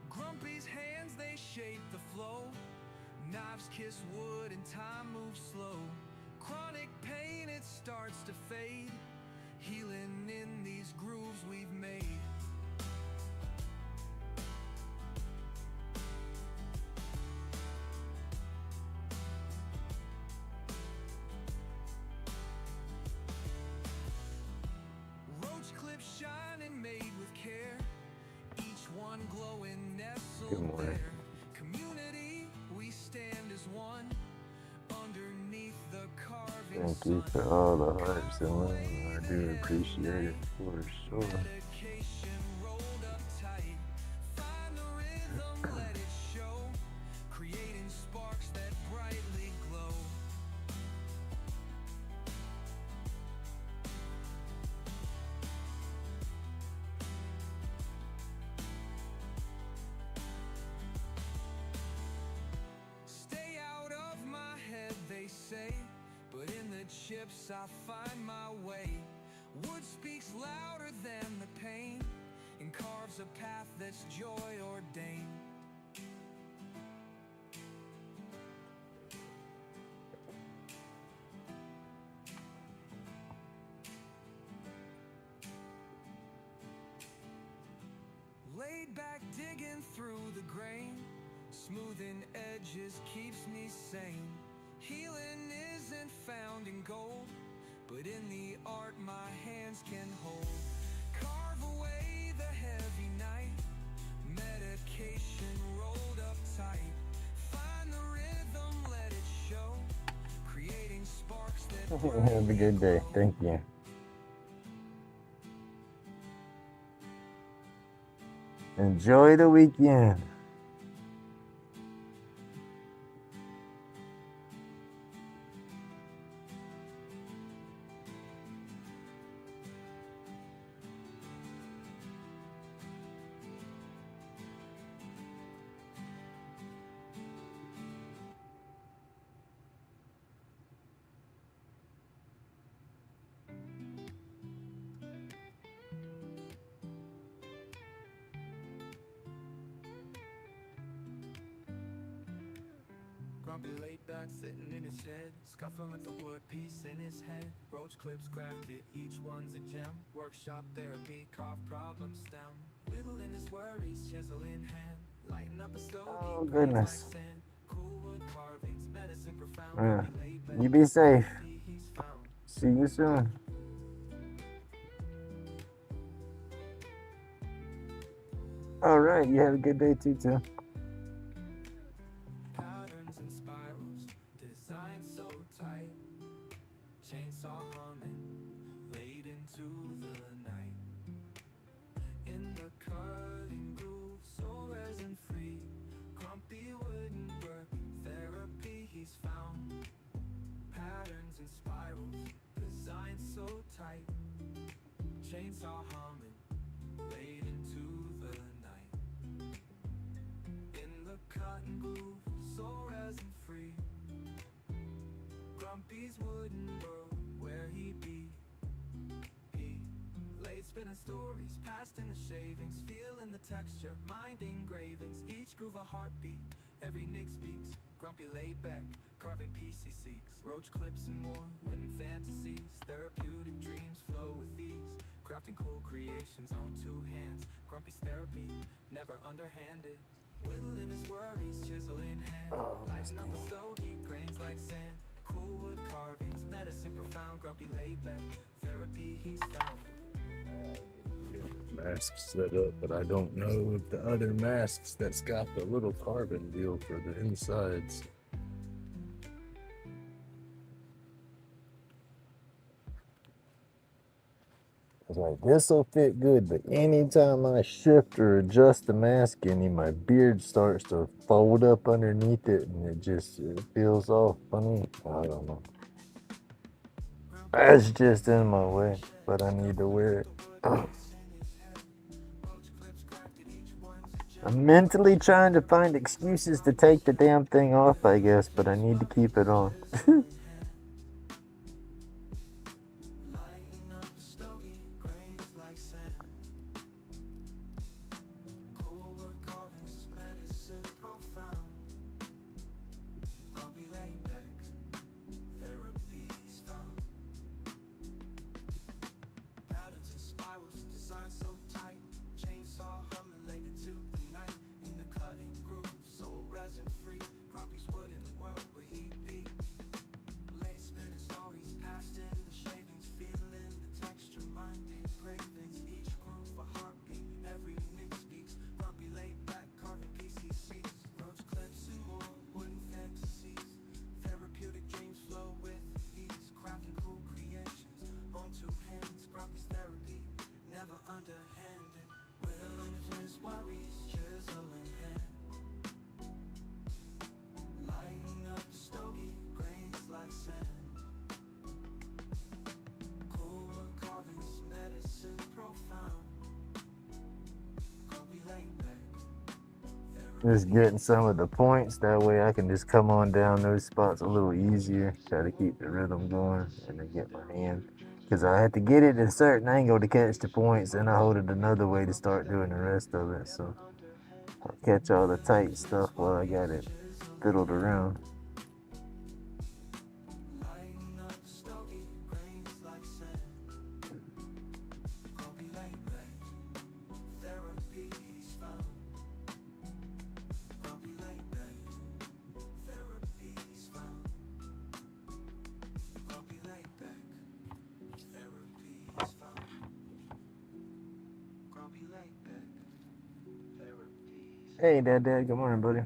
Grumpy's hands, they shape the flow. Knives kiss wood and time moves slow. Chronic pain, it starts to fade. Healing in these grooves we've made. Roach clips shining, made with care. Each one glowing, nestled Good morning. there. Community, we stand as one. Underneath the carving Thank you for all the hearts and love. I do appreciate it for sure. medication rolled up tight. Find the rhythm, let it show. Creating sparks that brightly glow. Stay out of my head, they say, but in the chips I find my way. Wood speaks louder than the pain and carves a path that's joy ordained. Laid back, digging through the grain. Smoothing edges keeps me sane. Healing isn't found in gold, but in the art my hands can hold. Carve away the heavy night. Medication rolled up tight. Find the rhythm, let it show. Creating sparks that Have a good day. Thank you. Enjoy the weekend. Grumpy laid back, sitting in his shed, scuffling with the wood piece in his head. Roach clips crafted, each one's a gem. Workshop therapy, carve problem stem. Whittling his worries, chisel in hand. Lighten up a stogie, Oh, grains like goodness. sand. Cool wood carvings, medicine profound. Yeah. Grumpy laid back, You be safe. therapy he's found. See you soon. All right. You have a good day too, Tim. Patterns and spirals, designed so tight. Chainsaw humming, laid into the night. In the cutting groove, so resin free. Grumpy wooden work, therapy he's found. Patterns and spirals, designed so tight. Chainsaw humming, laid into the night. In the cutting groove, so resin free. Grumpy's wooden world, where he be. He laid spinning stories, past in the shavings, feeling the texture, mind engravings, each groove a heartbeat, every nick speaks. Grumpy laid back, carving peace he seeks. Roach clips and more, winning fantasies, therapeutic dreams flow with ease. Crafting cool creations on two hands. Grumpy's therapy, never underhanded. Whittling his worries, chisel in hand. Lighten up a stogie, grains like sand. Cool wood carvings, medicine profound. Grumpy laid back, therapy he's found. Mask set up, but I don't know if the other masks that's got the little carbon deal for the insides. I was like, this'll fit good, but anytime I shift or adjust the mask any, my beard starts to fold up underneath it and it feels all funny. I don't know. It's just in my way, but I need to wear it. I'm mentally trying to find excuses to take the damn thing off, I guess, but I need to keep it on. Just getting some of the points, that way I can just come on down those spots a little easier. Try to keep the rhythm going and then get my hand. Because I have to get it in a certain angle to catch the points, and I hold it another way to start doing the rest of it. So I'll catch all the tight stuff while I got it fiddled around. Hey, Dad, good morning, buddy.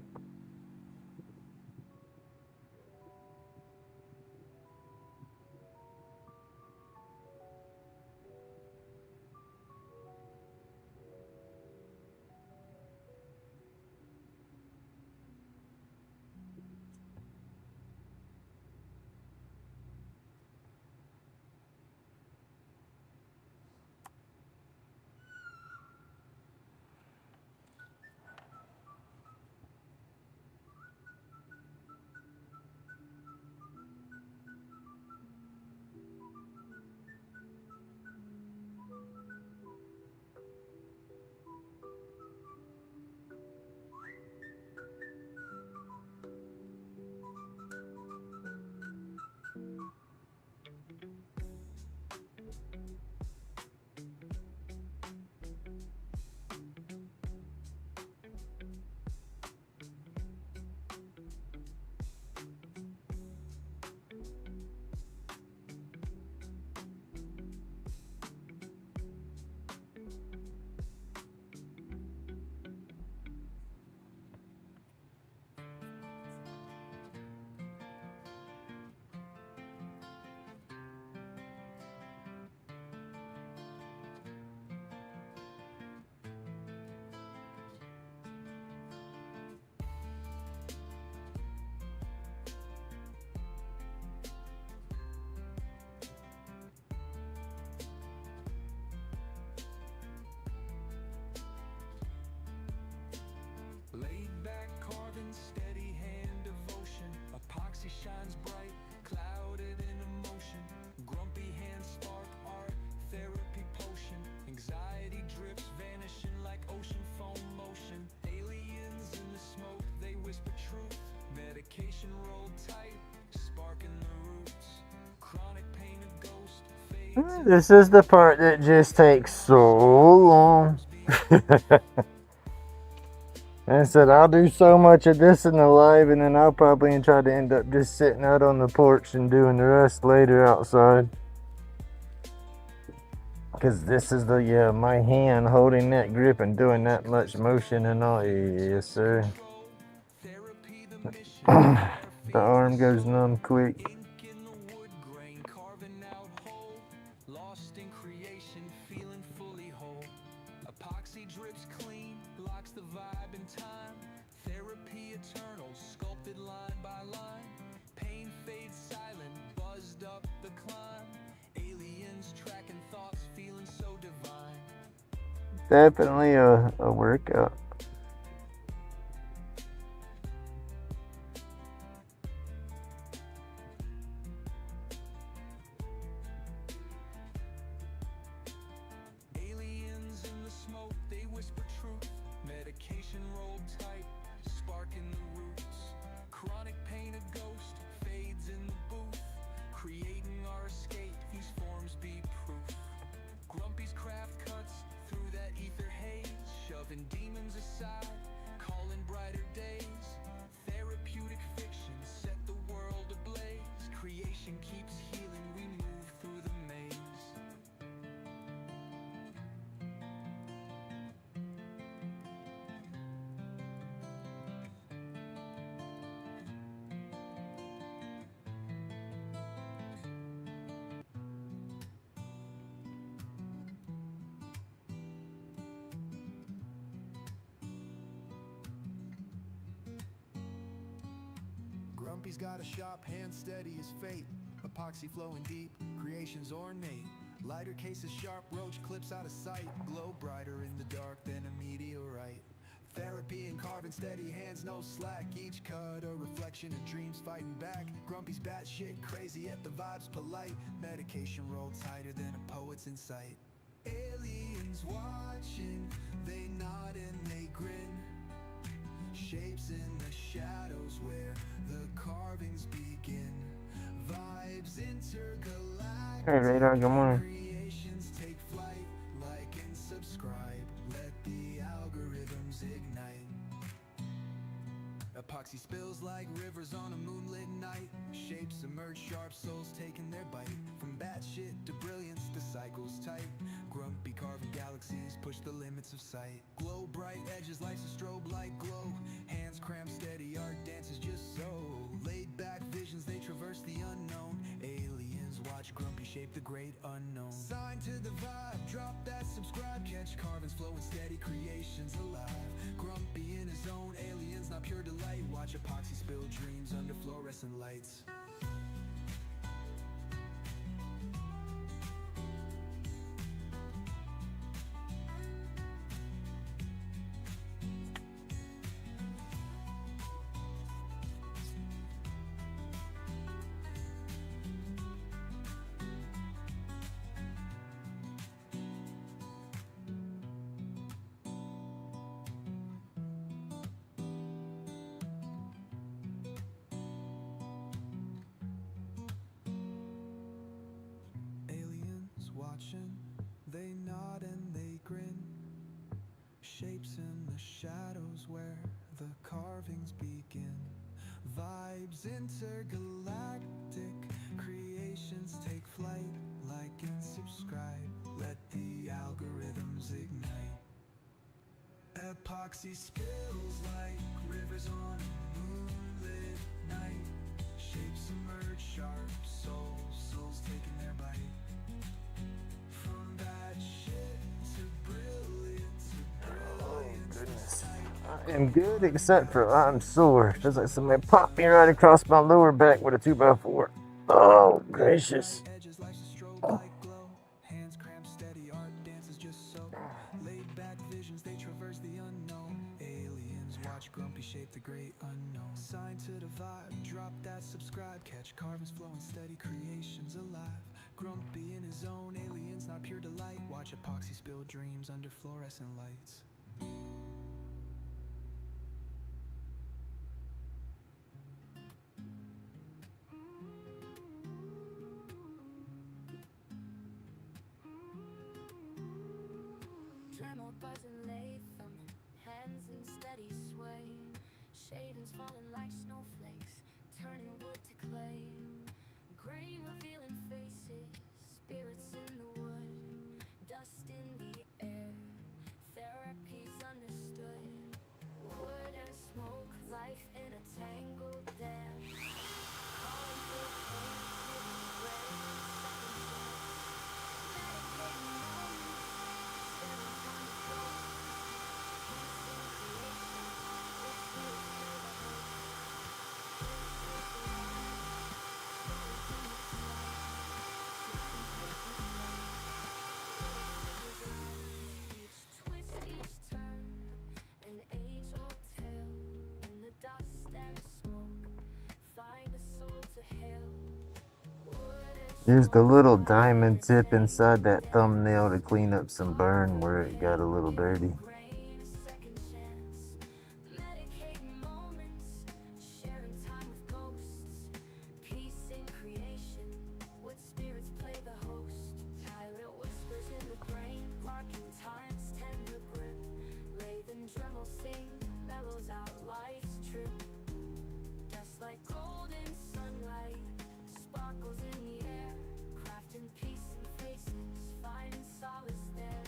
epoxy shines bright, clouded in emotion. Grumpy hands spark art, therapy potion. Anxiety drips, vanishing like ocean foam motion. Aliens in the smoke, they whisper truth. Medication rolled tight, sparking the roots. Chronic pain of ghost fades. This is the part that just takes so long. I said I'll do so much of this in the live, and then I'll probably try to end up just sitting out on the porch and doing the rest later outside. Because this is the, my hand holding that grip and doing that much motion and all. Yes, sir. The arm goes numb quick. Lost in creation, feeling fully whole. Epoxy drips clean, locks the vibe in time. Therapy eternal, sculpted line by line. Pain fades silent, buzzed up the climb. Aliens tracking thoughts, feeling so divine. Definitely a workout. Aliens in the smoke, they whisper truth. Medication rolled tight, sparking the roots. Chronic pain a ghost, fades in the booth. Creating our escape, these forms be proof. Grumpy's craft cuts through that ether haze, shoving demons aside, calling brighter days. Therapeutic fiction set the world ablaze. Creation keeps healing, we move through the maze. Grumpy's got a shop, hand steady as fate. Epoxy flowing deep, creation's ornate. Lighter cases sharp, roach clips out of sight. Glow brighter in the dark than a meteorite. Therapy and carving steady hands, no slack. Each cut a reflection of dreams fighting back. Grumpy's batshit crazy, yet the vibe's polite. Medication rolled tighter than a poet's insight. Aliens watching, they nod and they grin. Shapes in the shadows where the carvings begin. Vibes intergalactic. Hey, Radar, good morning. Creations take flight. Like and subscribe. Let the algorithms ignite. Epoxy spills like rivers on a moonlit night. Shapes emerge, sharp souls taking their bite. From batshit to brilliance, the cycle's tight. Grumpy carving galaxies push the limits of sight. Glow bright edges, life's a strobe light glow. Hands crammed steady, art dances just so. Laid back visions, they traverse the unknown. Aliens watch Grumpy shape the great unknown. Sign to the vibe, drop that subscribe. Catch carvings flowing steady, creations alive. Grumpy in his own, aliens not pure delight. Watch epoxy spill dreams under fluorescent lights. Watching, they nod and they grin. Shapes in the shadows where the carvings begin. Vibes intergalactic, creations take flight. Like and subscribe, let the algorithms ignite. Epoxy spills like rivers on a moonlit night. Shapes emerge sharp, souls taking their bite. I am good except for I'm sore. Feels like somebody popped me right across my lower back with a 2x4. Oh, gracious. Hands crammed steady, art dances just so. Laid back visions, they traverse the unknown. Aliens watch Grumpy shape the great unknown. Sign to the vibe, drop that subscribe. Catch carvings flowing steady, creations alive. Grumpy in his own, aliens not pure delight. Watch epoxy spill dreams under fluorescent lights. Dremel buzzing Latham, hands in steady sway. Shavings falling like snowflakes, turning wood to clay. Grain revealing faces, spirits in the wood. Dust in the air, therapy's understood. Wood and smoke, life in a tangled dance. Calling for pain, giving grain, second chance. Medicating moments, sharing time with ghosts. Peace in creation, with spirits play the host. Stories in the light, chasing patience light. Each twist, each turn, an age-old tale. In the dust and smoke, find a soul to hail. Use the little diamond tip inside that thumbnail to clean up some burn where it got a little dirty. Grain, a second chance. Medicating moments, sharing time with ghosts. Peace in creation, with spirits play the host. Pilot whispers in the brain, marking time's tender grip. Lathe and Dremel sing, mellows out life's trip. Dust like golden sunlight, sparkles in the air. Crafting peace in faces, finding solace there.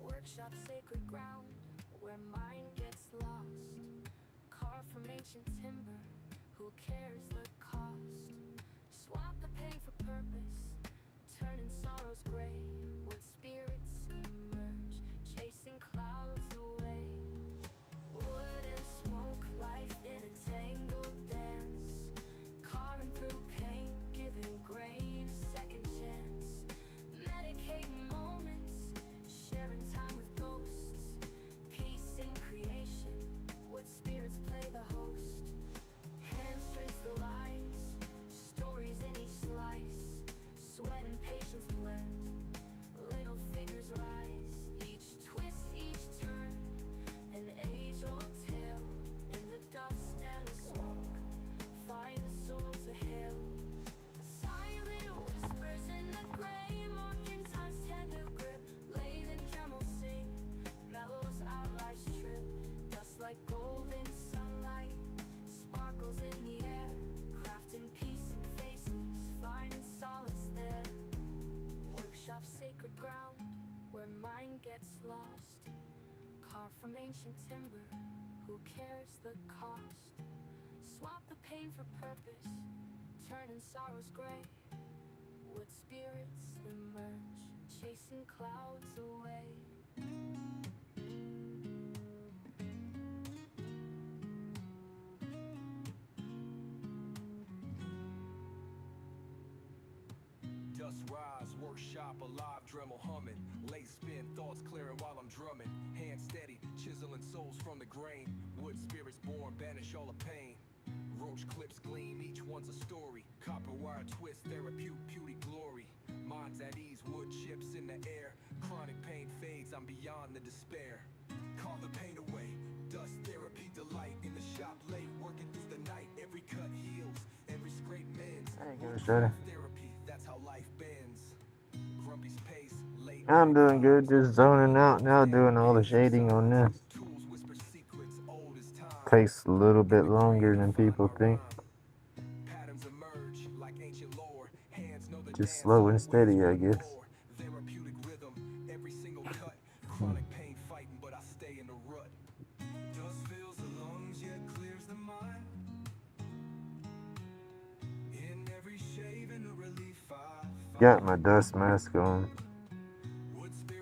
Workshop sacred ground, where mind gets lost. Carved from ancient timber, who cares the cost? Swap the pain for purpose, turning sorrows gray. With spirits emerge, chasing clouds away. Wood and smoke, life in a tangled dance. Carving through pain, giving grain a second chance. Medicating moments, sharing time with ghosts. Peace in creation, with spirits play the host. Hands trace the lines, stories in each slice. Sweat and patience blend, little fingers rise. Each twist, each turn, an age-old tale. In the dust and the smoke, find the soul to hail. Silent whispers in the gray, marking time's tender grip. Lathe and Dremel sing, mellows out life's trip. Dust like golden sunlight, sparkles in the air. Crafting peace in faces, finding solace there. Workshop sacred ground, where mind gets lost. Carved from ancient timber, who cares the cost? Swap the pain for purpose, turning sorrows gray. Wood spirits emerge, chasing clouds away. Dust rise, workshop alive, Dremel humming. Late spin, thoughts clearing while I'm drumming. Hands steady, chiseling souls from the grain. Wood spirits born, banish all the pain. Roach clips gleam, each one's a story. Copper wire twist, therapeutic beauty glory. Minds at ease, wood chips in the air. Chronic pain fades, I'm beyond the despair. Call the pain away, dust therapy delight. In the shop late, working through the night. Every cut heals, every scrape mends. There you go, Shredder. Therapy, that's how life bends. Grumpy's pace, late. I'm doing good, just zoning out now, doing all the shading on this. Tools whisper secrets old as time. Takes a little bit longer than people think. Patterns emerge like ancient lore. Hands know the Just dance, slow and ways steady, to I guess. roar. Therapeutic rhythm, every single cut. Chronic pain fighting, but I stay in the rut. Dust fills the lungs, yet clears the mind. In every shave and a relief I Got my dust mask on.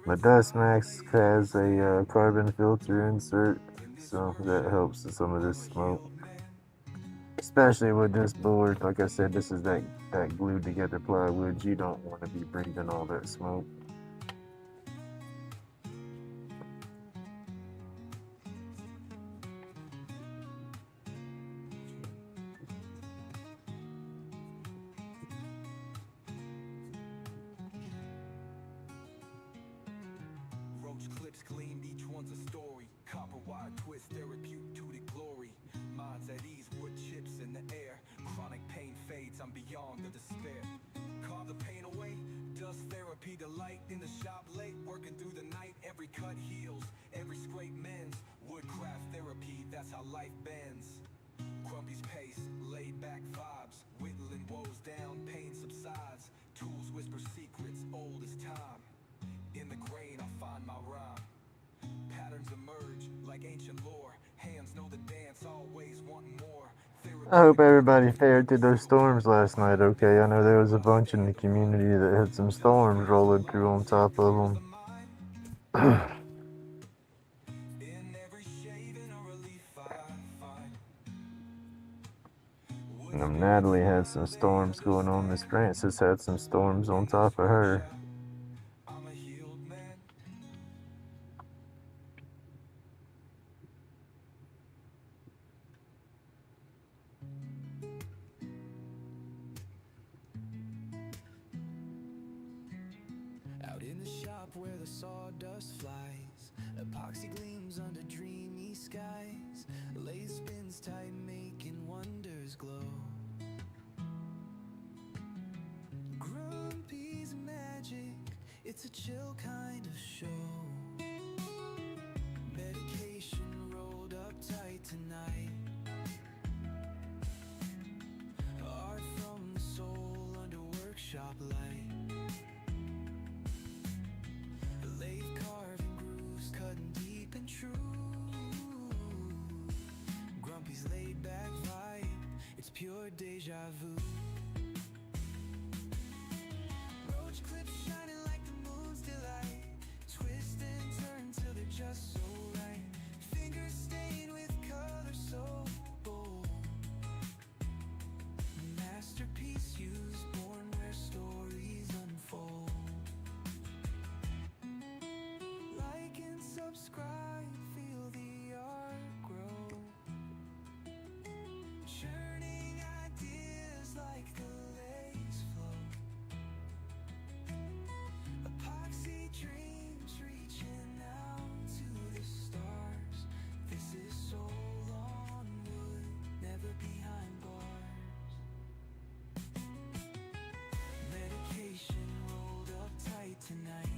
My dust mask has a carbon filter insert, so that helps with some of this smoke. Especially with this board, like I said, this is that glued together plywood. You don't want to be breathing all that smoke. I twist therapeutic to the glory. Minds at ease, wood chips in the air. Chronic pain fades, I'm beyond the despair. Carve the pain away, does therapy delight. In the shop late, working through the night. Every cut heals, every scrape mends. Woodcraft therapy, that's how life bends. Grumpy's pace, laid back vibes. Whittling woes down, pain subsides. Tools whisper secrets, old as time. In the grain, I find my rhyme. Patterns emerge like ancient lore. Hands know the dance, always wanting more. I hope everybody fared through those storms last night okay. I know there was a bunch in the community that had some storms rolling through on top of them. In every shaving or relief I find. Natalie had some storms going on. Miss Frances had some storms on top of her. I'm a healed man. Out in the shop where the sawdust flies, epoxy gleams under dreamy skies. Lathe spins tight, making wonders glow. Grumpy's magic, it's a chill kind of show. Medication rolled up tight tonight. Art from the soul under workshop light. Lathe carving grooves, cutting deep and true. Grumpy's laid back vibe, it's pure deja vu. Roach clips shining like the moon's delight. Twist and turn till they're just so right. Fingers stained with color so bold. Masterpiece used, born where stories unfold. Like and subscribe, feel the art grow. Churning ideas like the lace flow. Epoxy dreams reaching out to the stars. This is soul on wood, never behind bars. Medication rolled up tight tonight.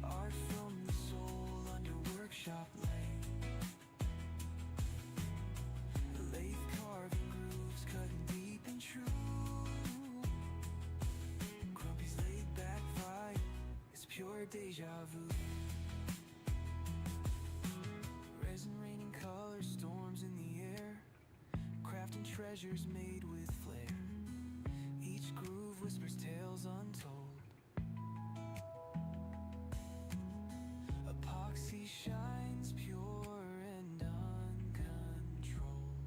Art from the soul under workshop light. Lathe carving grooves, cutting deep and true. Grumpy's laid back vibe, it's pure deja vu. Resin raining colors, storms in the air. Crafting treasures made with flair. Each groove whispers tales untold. Epoxy shines pure and uncontrolled.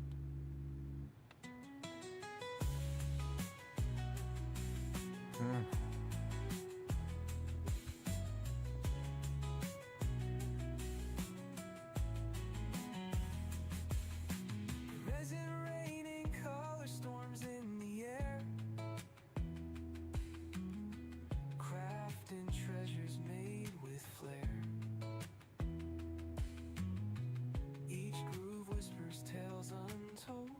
Resin raining color storms in the air. Crafting treasures made with flair. Each groove whispers tales untold.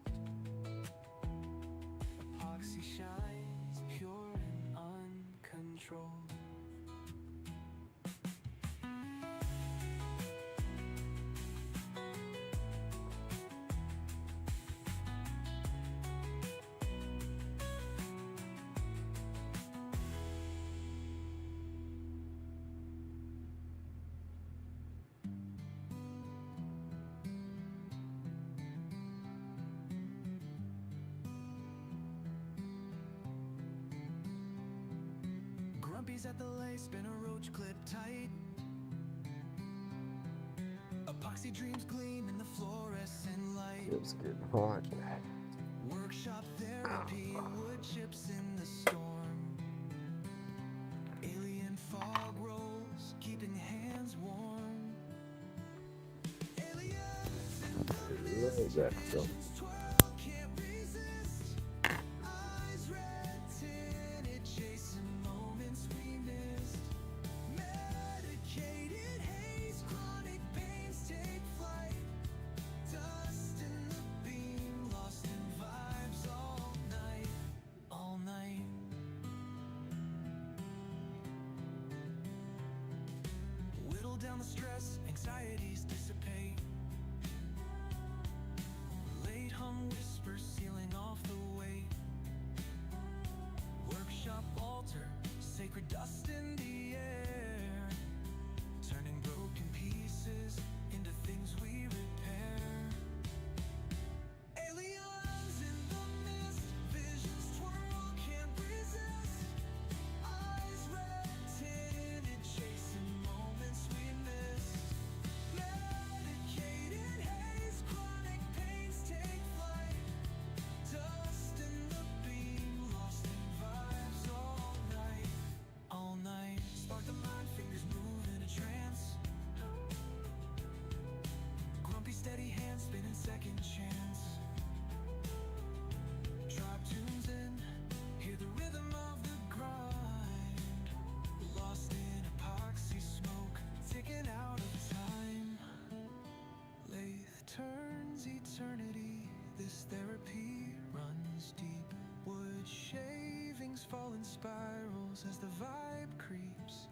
Epoxy shines pure and uncontrolled. Grumpy's at the lace, spin a roach clip tight. Epoxy dreams gleam in the fluorescent light. It's getting hot. Workshop therapy, wood chips in the storm. Alien fog rolls, keeping hands warm. Aliens in the Love that stuff. twirl, can't resist. Eyes red tinted, chasing moments we missed. Medicated haze sacred dust in the air, turning broken pieces into things we repair. Aliens in the mist, visions twirl, can't resist. Eyes red tinted, chasing moments we miss. Medicated haze, chronic pains take flight. Dust in the beam, lost in vibes all night. All night, spark the mind, fingers move in a trance. Grumpy steady hands spinning second chance. Tribe tunes in, hear the rhythm of the grind. Lost in epoxy smoke, ticking out of time. Lathe turns eternity, this therapy runs deep. Wood shavings fall in spirals as the vibe creeps.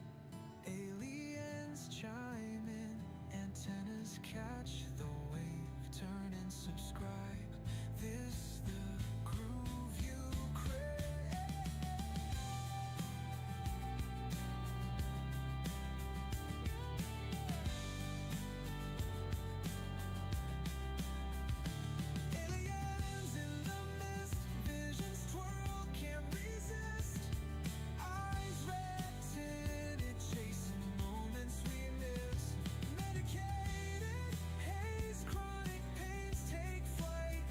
Aliens chime in, antennas catch the wave. Turn and subscribe, this the groove you crave. Aliens in the mist, visions twirl, can't resist. Eyes red tinted, chasing moments we miss. Medicated haze, chronic pains take flight.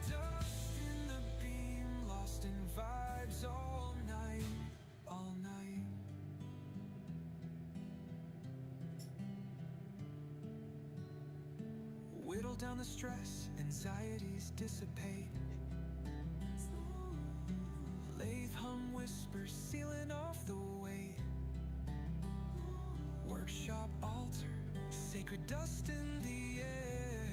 Dust in the beam, lost in vibes all night, all night. Whittle down the stress, anxieties dissipate. Lathe hum whispers, sealing off the weight. Workshop altar, sacred dust in the air,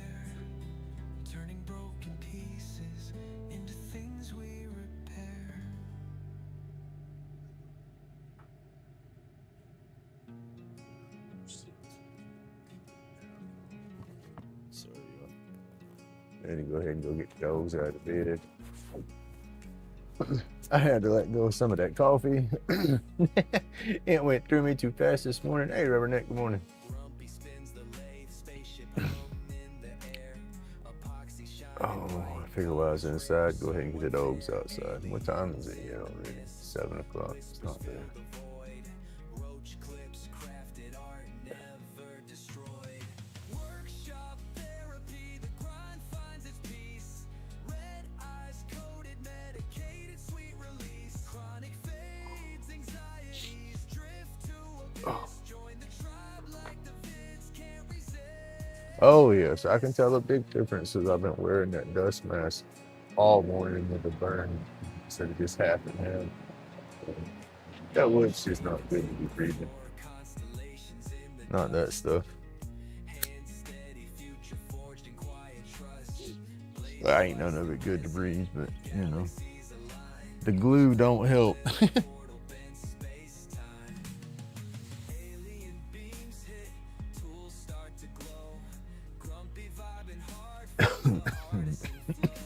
turning broken pieces into things we repair. Sorry, I had to go ahead and go get the dogs out of bed. I had to let go of some of that coffee. It went through me too fast this morning. Hey, Rubberneck, good morning. Grumpy spins the lathe, spaceship alone in the air. Epoxy shine Oh, I figured while I was inside, go ahead and get the dogs outside. What time is it yet already? 7 o'clock. It's not bad. the void. Roach clips, crafted art, never destroyed. Workshop therapy, the grind finds its peace. Red eyes coated, medicated, sweet release. Chronic fades, anxieties, drift to abyss. Join the tribe like the vids can't resist. Oh, yes, I can tell a big difference as I've been wearing that dust mask all morning with the burn instead of just half and half. That wood's just not good to be breathing. Constellations in the Not that stuff. hands steady, future forged in quiet trust. Well, ain't none of it good to breathe, but you know, the glue don't help. Portal bends space-time. Alien beams hit, tools start to glow. Grumpy vibing hard from the artisan flow.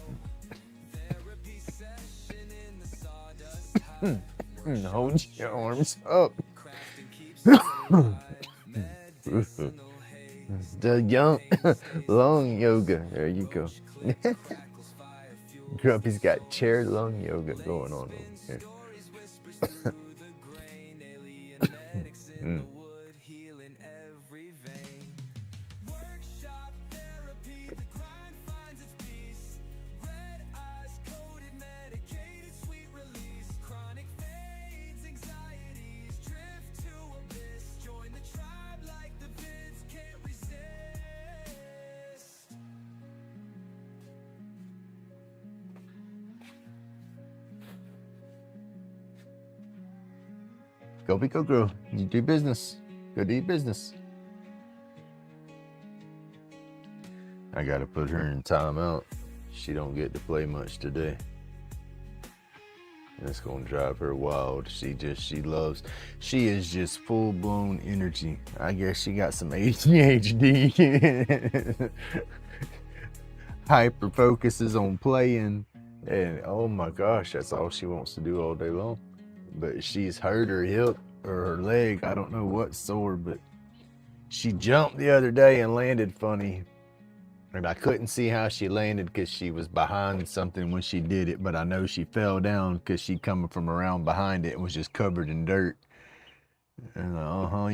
Therapy session in the sawdust hive. Hold your arms up. Crafting keeps us alive. Medicinal haze. The young lung yoga. There you go. Crackles fire fuel. Grumpy's got chair lung yoga going on over here. Stories whispers through the grain. Alien medics in the wood, healing every vein. Workshop therapy, the grind finds its peace. Red eyes coated, medicated, sweet release. Chronic fades, anxieties, drift to abyss. Join the tribe like the vids can't resist. Go big, go grow. You do business. Go do your business. I gotta put her in timeout. She don't get to play much today. That's gonna drive her wild. She is just full blown energy. I guess she got some ADHD. Hyper focuses on playing, and oh my gosh, that's all she wants to do all day long. but she's hurt her hip or her leg. I don't know what's sore, but she jumped the other day and landed funny. And I couldn't see how she landed because she was behind something when she did it, but I know she fell down because she coming from around behind it and was just covered in dirt. And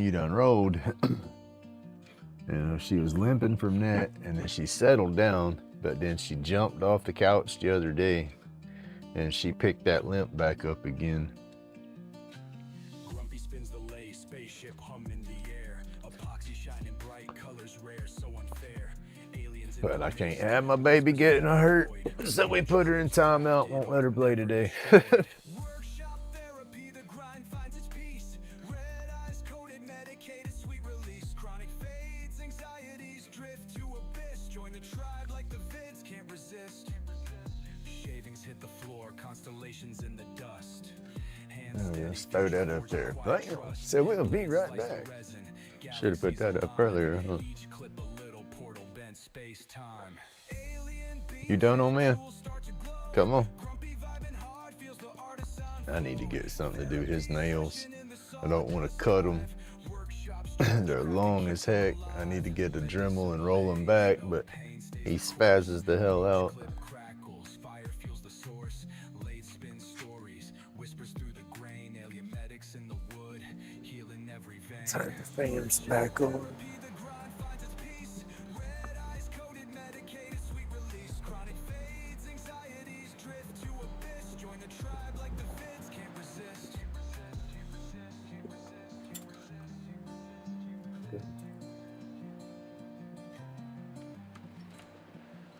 you done rolled. She was limping from that, and then she settled down, but then she jumped off the couch the other day, and she picked that limp back up again. Grumpy spins the lay, spaceship hum in the air. Epoxy shining bright, colors rare, so unfair. Aliens in But I can't have my baby getting hurt, so we put her in timeout, won't let her play today. workshop therapy, the grind finds its peace. Red eyes coated, medicated, sweet release. Chronic fades, anxieties drift to abyss. Join the tribe like the vids can't resist. Shavings hit the floor, constellations in the dust. Just throw that up there. But so we'll be right back. Should have put that up earlier, huh? You done, old man? Come on. I need to get something to do his nails. I don't want to cut them. They're long as heck. I need to get a Dremel and roll them back, but he spazzes the hell out. Turn the fans back on.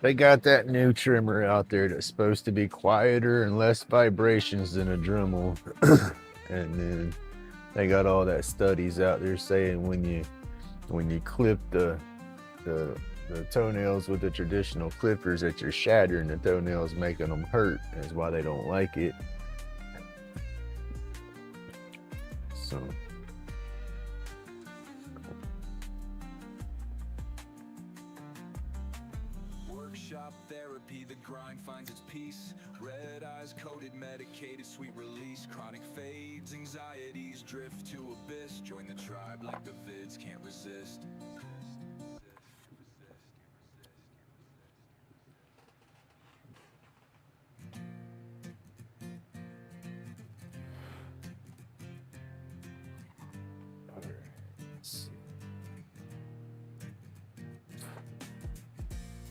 They got that new trimmer out there that's supposed to be quieter and less vibrations than a Dremel. And then they got all that studies out there saying when you clip the toenails with the traditional clippers that you're shattering the toenails, making them hurt. That's why they don't like it. So workshop therapy, the grind finds its peace. Red eyes coated, medicated, sweet release. Chronic fades, anxieties drift to abyss. Join the tribe like the vids can't resist.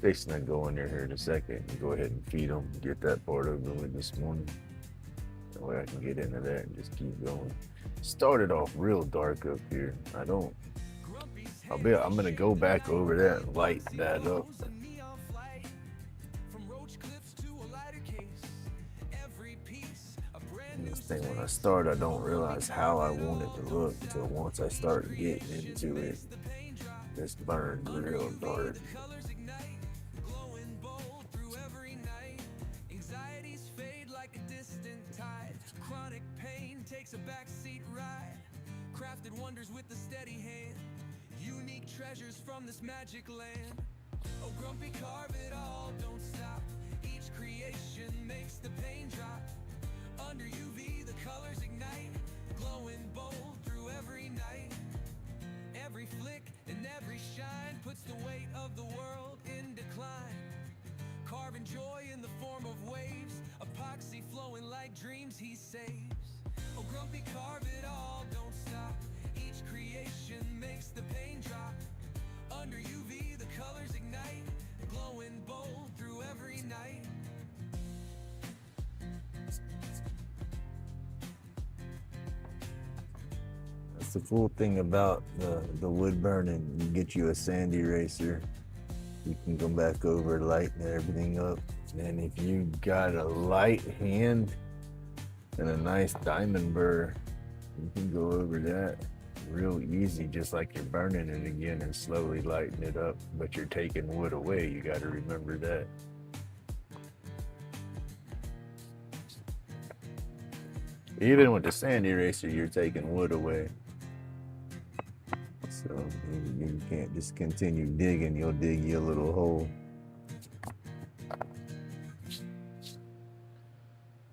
Fixing to go in there here in a second and go ahead and feed them, get that part over with this morning. That way I can get into that and just keep going. Started off real dark up here. I'm gonna go back over that and light that up. And this thing, when I start, I don't realize how I want it to look until once I start getting into it. It's burned real dark. Takes a backseat ride, crafted wonders with a steady hand, unique treasures from this magic land. Oh, Grumpy, carve it all, don't stop. Each creation makes the pain drop. Under UV, the colors ignite, glowing bold through every night. Every flick and every shine puts the weight of the world in decline. Carving joy in the form of waves, epoxy flowing like dreams he saves. Oh, Grumpy, carve it all, don't stop. Each creation makes the pain drop. Under UV, the colors ignite, glowing bold through every night. That's the cool thing about the wood burning. You get you a sand eraser, you can go back over, lighten everything up. And if you got a light hand and a nice diamond burr, you can go over that real easy, just like you're burning it again, and slowly lighten it up. But you're taking wood away, you got to remember that. Even with the sand eraser, you're taking wood away. So you can't just continue digging, you'll dig you a little hole.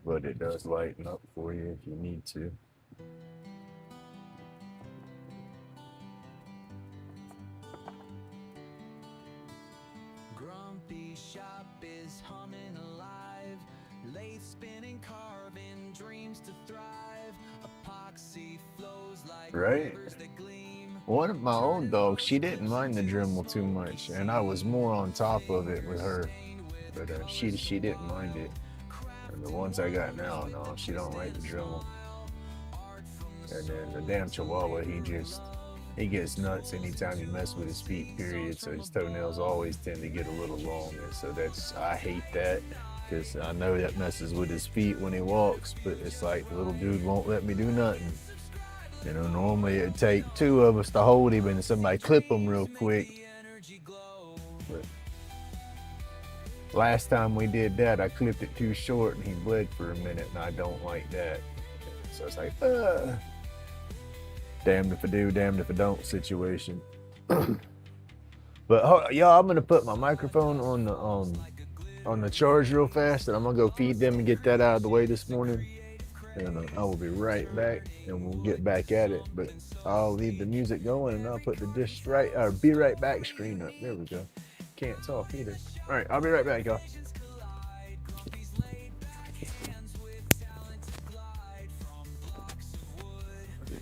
but it does lighten up for you if you need to. Grumpy shop is humming alive. Lathe spinning, carving dreams to thrive. Epoxy flows like Right? rivers that gleam. One of my own dogs, she didn't mind the Dremel too much, and I was more on top of it with her, but she didn't mind it. And the ones I got now, no, she don't like the Dremel. And then the damn Chihuahua, he gets nuts anytime you mess with his feet, period. So his toenails always tend to get a little long, and so I hate that, because I know that messes with his feet when he walks, but it's like the little dude won't let me do nothing. You know, normally it'd take two of us to hold him and somebody clip him real quick. But last time we did that, I clipped it too short and he bled for a minute, and I don't like that. So it's like, damned if I do, damned if I don't situation. But y'all, I'm gonna put my microphone on the charge real fast, and I'm gonna go feed them and get that out of the way this morning. And I will be right back, and we'll get back at it. But I'll leave the music going, and I'll put the be right back screen up. There we go. Can't talk either. All right, I'll be right back, y'all.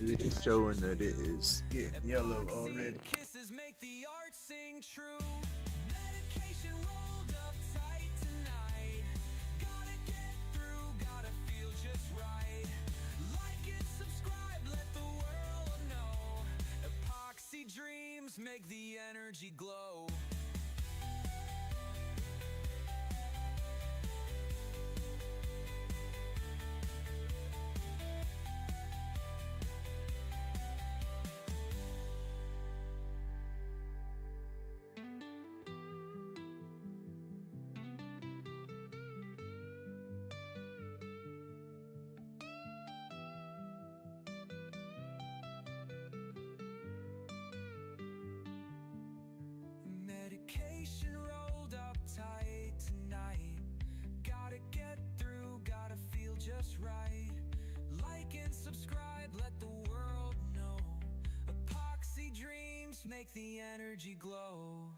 It's showing that it is getting yellow already. Kisses make the art sing true. Medication rolled up tight tonight. Gotta get through, gotta feel just right. Like and subscribe, let the world know. Epoxy dreams make the energy glow. Medication rolled up tight tonight. Gotta get through, gotta feel just right. Like and subscribe, let the world know. Epoxy dreams make the energy glow.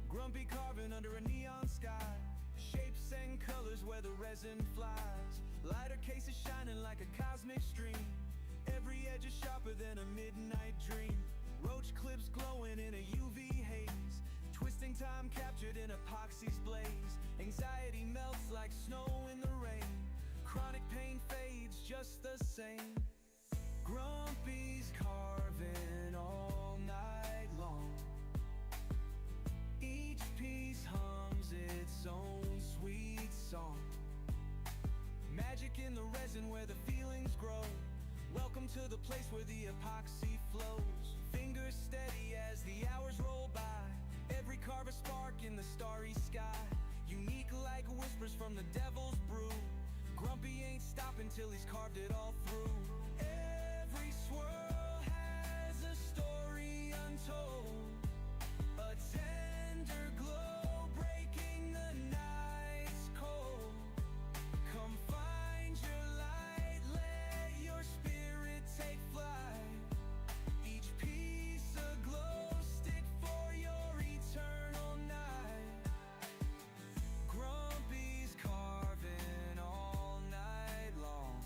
Grumpy carving under a neon sky. Shapes and colors where the resin flies. Lighter cases shining like a cosmic stream. Every edge is sharper than a midnight dream. Roach clips glowing in a UV haze. Twisting time captured in epoxy's blaze. Anxiety melts like snow in the rain. Chronic pain fades just the same. Grumpy's carving all night long. Each piece hums its own sweet song. Magic in the resin where the feelings grow. Welcome to the place where the epoxy flows. Fingers steady as the hours roll by. Every carve a spark in the starry sky. Unique like whispers from the devil's brew. Grumpy ain't stopping till he's carved it all through. Every swirl has a story untold. A tender glow breaking the night's cold. Come find your light, let your spirit take flight. Each piece a glow stick for your eternal night. Grumpy's carving all night long.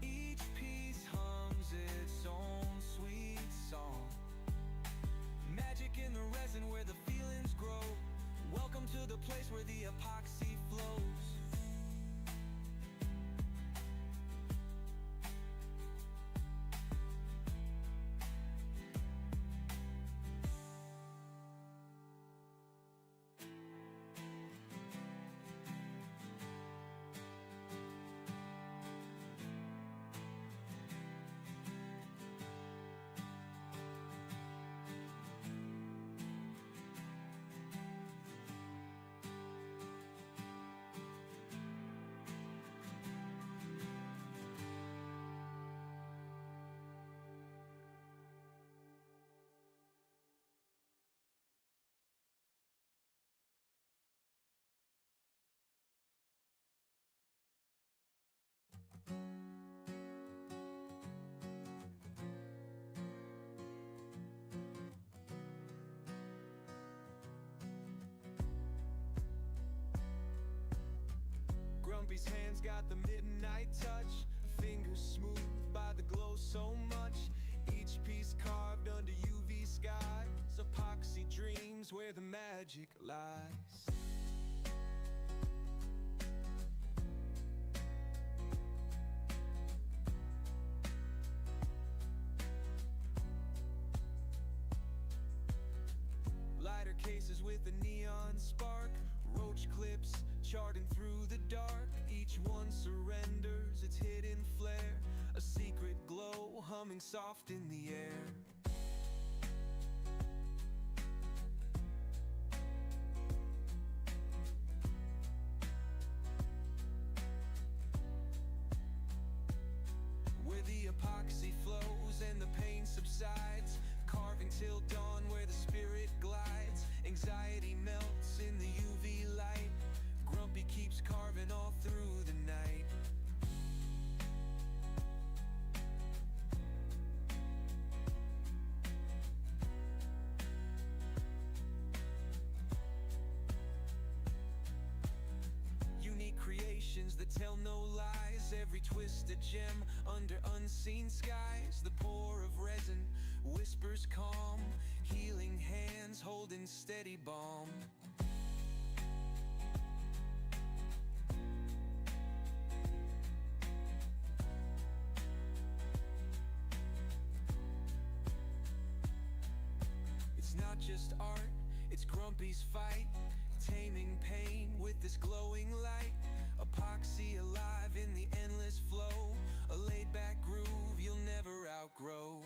Each piece hums its own sweet song. Grumpy's hands got the midnight touch, fingers smooth by the glow so much. Each piece carved under UV skies, epoxy dreams where the magic lies. Lighter cases with a neon spark, roach clips charting through the dark. Each one surrenders its hidden flare, a secret glow humming soft in the air. Where the epoxy flows and the pain subsides, carving till dawn where the spirit glides. Anxiety melts in the UV light, Grumpy keeps carving all through the night. Unique creations that tell no lies, every twist a gem under unseen skies. The pour of resin whispers calm, healing hands holding steady balm. It's not just art, it's Grumpy's fight, taming pain with this glowing light. Epoxy alive in the endless flow, a laid-back groove you'll never outgrow.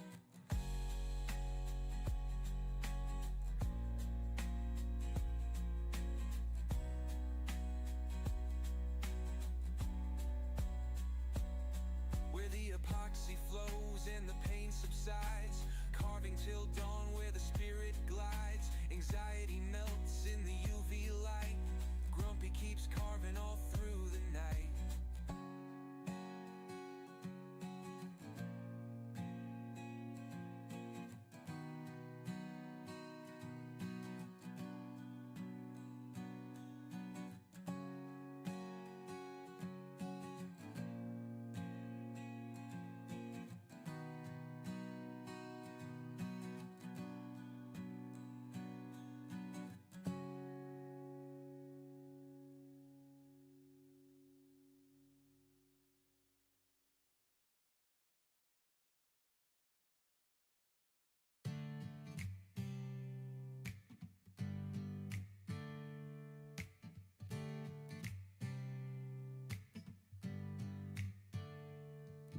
Where the epoxy flows and the pain subsides, carving till dawn where the spirit glides. Anxiety melts in the UV light, Grumpy keeps carving all through the night.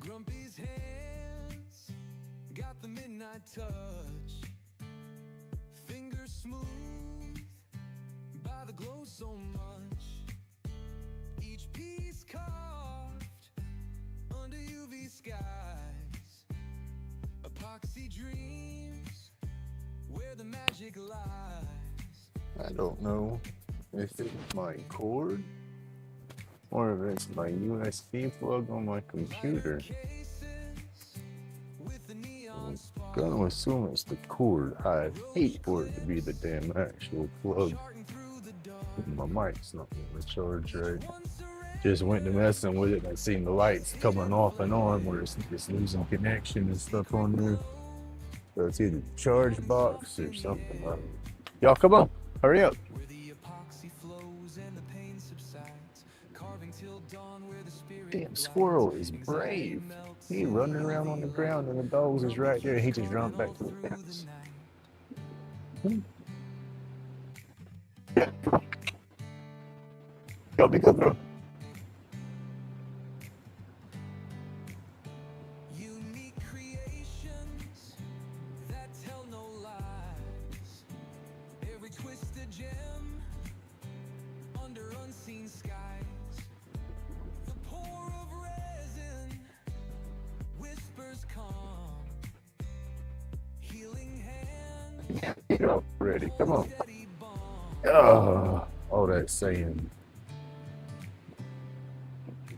Grumpy's hands got the midnight touch, fingers smooth by the glow so much. Each piece carved under UV skies, epoxy dreams where the magic lies. I don't know if it's my cord or if it's my USB plug on my computer. I'm gonna assume it's the cord. I hate for it to be the damn actual plug. My mic's not gonna charge right. Just went to messing with it and I seen the lights coming off and on where it's just losing connection and stuff on there. So it's either charge box or something. Y'all come on, hurry up. Damn squirrel is brave. He running around on the ground and the dogs is right there. He just jumped back to the fence. Go, big girl. Unique creations that tell no lies. Every twisted gem under unseen skies. The pour of resin whispers calm. Healing hands. Yeah, get up ready. Come on. Steady balm. Oh, that sand.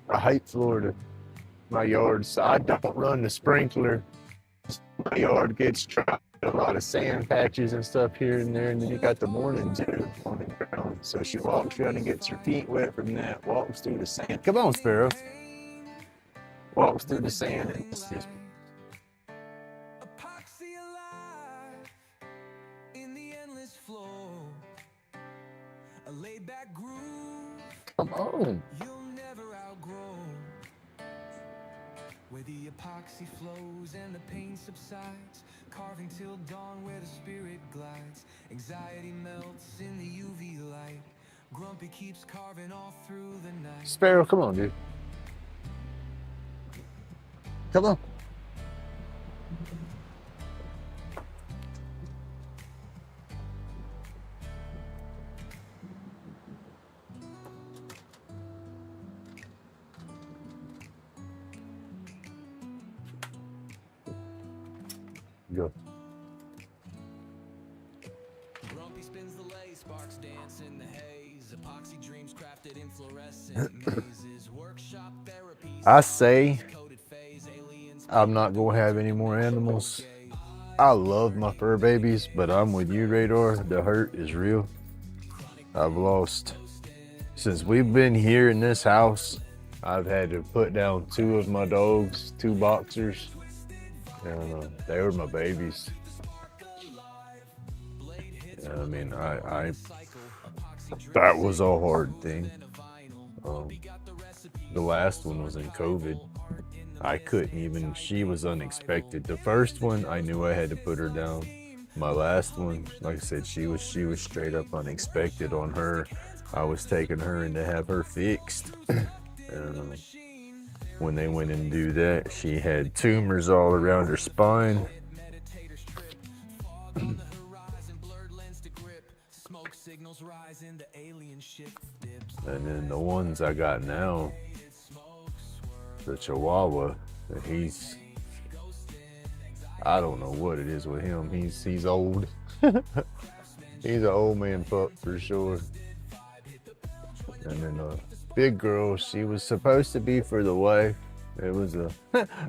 I hate Florida. My yard, so I don't run the sprinkler. My yard gets dry. A lot of sand patches and stuff here and there, and then you got the morning dew on the ground. So she walks around and gets her feet wet from that, walks through the sand. Come on, Sparrow. Walks through the sand and just Epoxy alive in the endless flow. A laid back groove come on. you'll never outgrow. Where the epoxy flows and the pain subsides, carving till dawn where the spirit glides. Anxiety melts in the UV light. Grumpy keeps carving all through the night. Sparrow, come on, dude. Come on. Go. Grumpy spins the lay, sparks dance in the haze. Epoxy dreams crafted in fluorescent mazes. Workshop therapy. I say Coded phase, aliens. I'm not going to have any more animals. I love my fur babies, but I'm with you, Radar. The hurt is real. I've lost. Since we've been here in this house, I've had to put down 2 of my dogs, 2 boxers. And they were my babies. I mean, I that was a hard thing. The last one was in COVID. I couldn't even, she was unexpected. The first one, I knew I had to put her down. My last one, like I said, she was straight up unexpected on her. I was taking her in to have her fixed. And when they went and do that, she had tumors all around her spine. And then the ones I got now, the Chihuahua, he's, I don't know what it is with him. He's old. He's an old man pup for sure. And then the big girl, she was supposed to be for the wife. It was a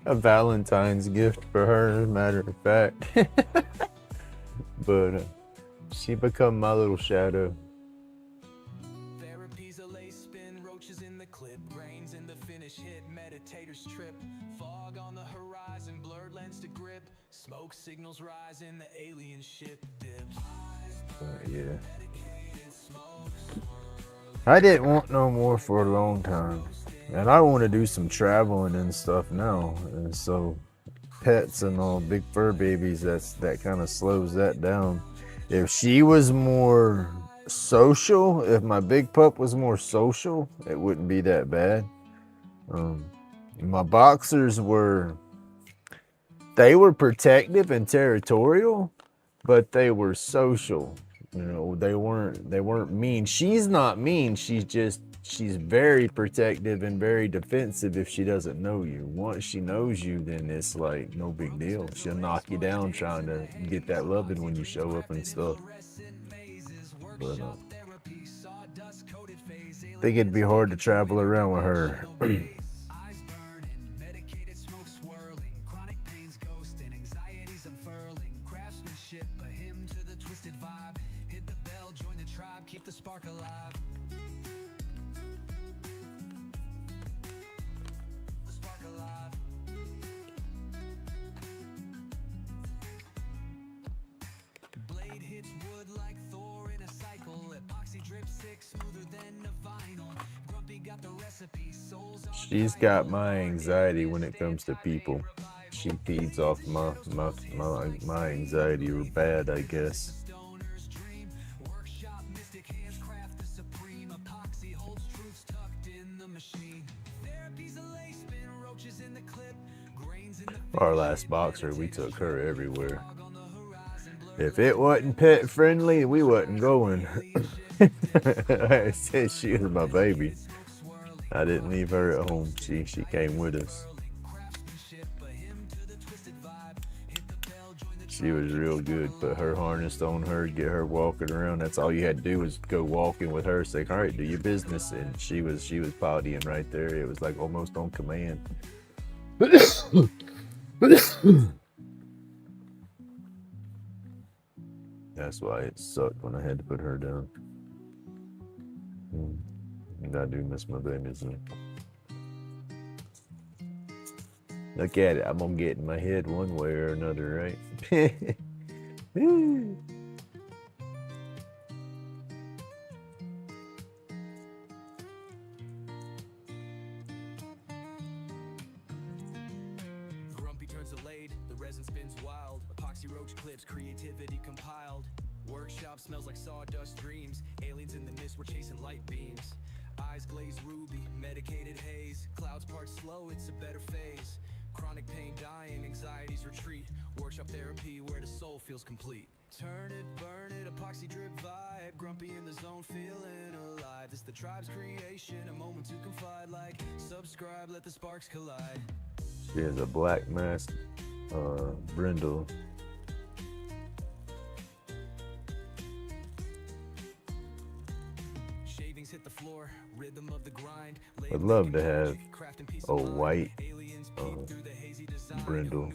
Valentine's gift for her, as a matter of fact. But she become my little shadow. Therapies a lace spin, roaches in the clip, brains in the finish hit, meditators trip, fog on the horizon, blurred lens to grip, smoke signals rise in the alien ship dips. Yeah. I didn't want no more for a long time. And I want to do some traveling and stuff now. And so pets and all, big fur babies, that kind of slows that down. If she was more social, if my big pup was more social, it wouldn't be that bad. My boxers they were protective and territorial, but they were social. You know, they weren't mean. She's not mean. She's very protective and very defensive if she doesn't know you. Once she knows you, then it's like no big deal. She'll knock you down trying to get that loving when you show up and stuff. But I think it'd be hard to travel around with her. Keep the spark alive. The spark alive. Blade hits wood like Thor in a cycle. Epoxy drip sick, smoother than a vinyl. Grumpy got the recipe. Souls on She's got my anxiety when it comes to people. She feeds off my anxiety or bad, I guess. Our last boxer, we took her everywhere. If it wasn't pet friendly, we wasn't going. I said she was my baby. I didn't leave her at home. She came with us. She was real good. Put her harness on her, get her walking around. That's all you had to do was go walking with her. Say, all right, do your business. And she was pottying right there. It was like almost on command. That's why it sucked when I had to put her down. I do miss my babies. Look at it. I'm gonna get in my head one way or another, right? Grumpy turns to laid, the resin spins wild. Epoxy roach clips, creativity compiled. Workshop smells like sawdust dreams. Aliens in the mist, we're chasing light beams. Eyes glazed ruby, medicated haze. Clouds part slow, it's a better phase. Chronic pain dying, anxieties retreat. Workshop therapy where the soul feels complete. Turn it, burn it, epoxy drip vibe. Grumpy in the zone, feeling alive. It's the tribe's creation, a moment to confide. Like, subscribe, let the sparks collide. She has a black mask, brindle. Shavings hit the floor, rhythm of the grind. I'd love to have a white brindle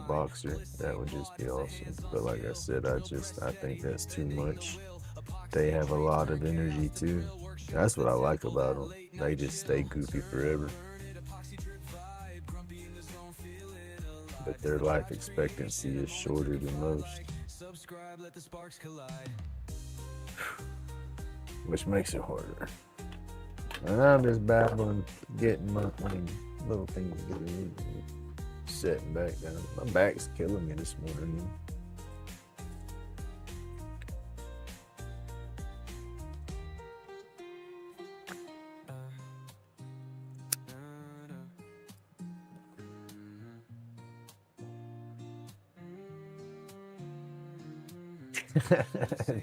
boxer. That would just be awesome. But like I said, I think that's too much. They have a lot of energy too. That's what I like about them. They just stay goofy forever. But their life expectancy is shorter than most. Subscribe, let the sparks collide. Which makes it harder. And I'm just babbling, getting my little things setting back down. My back's killing me this morning.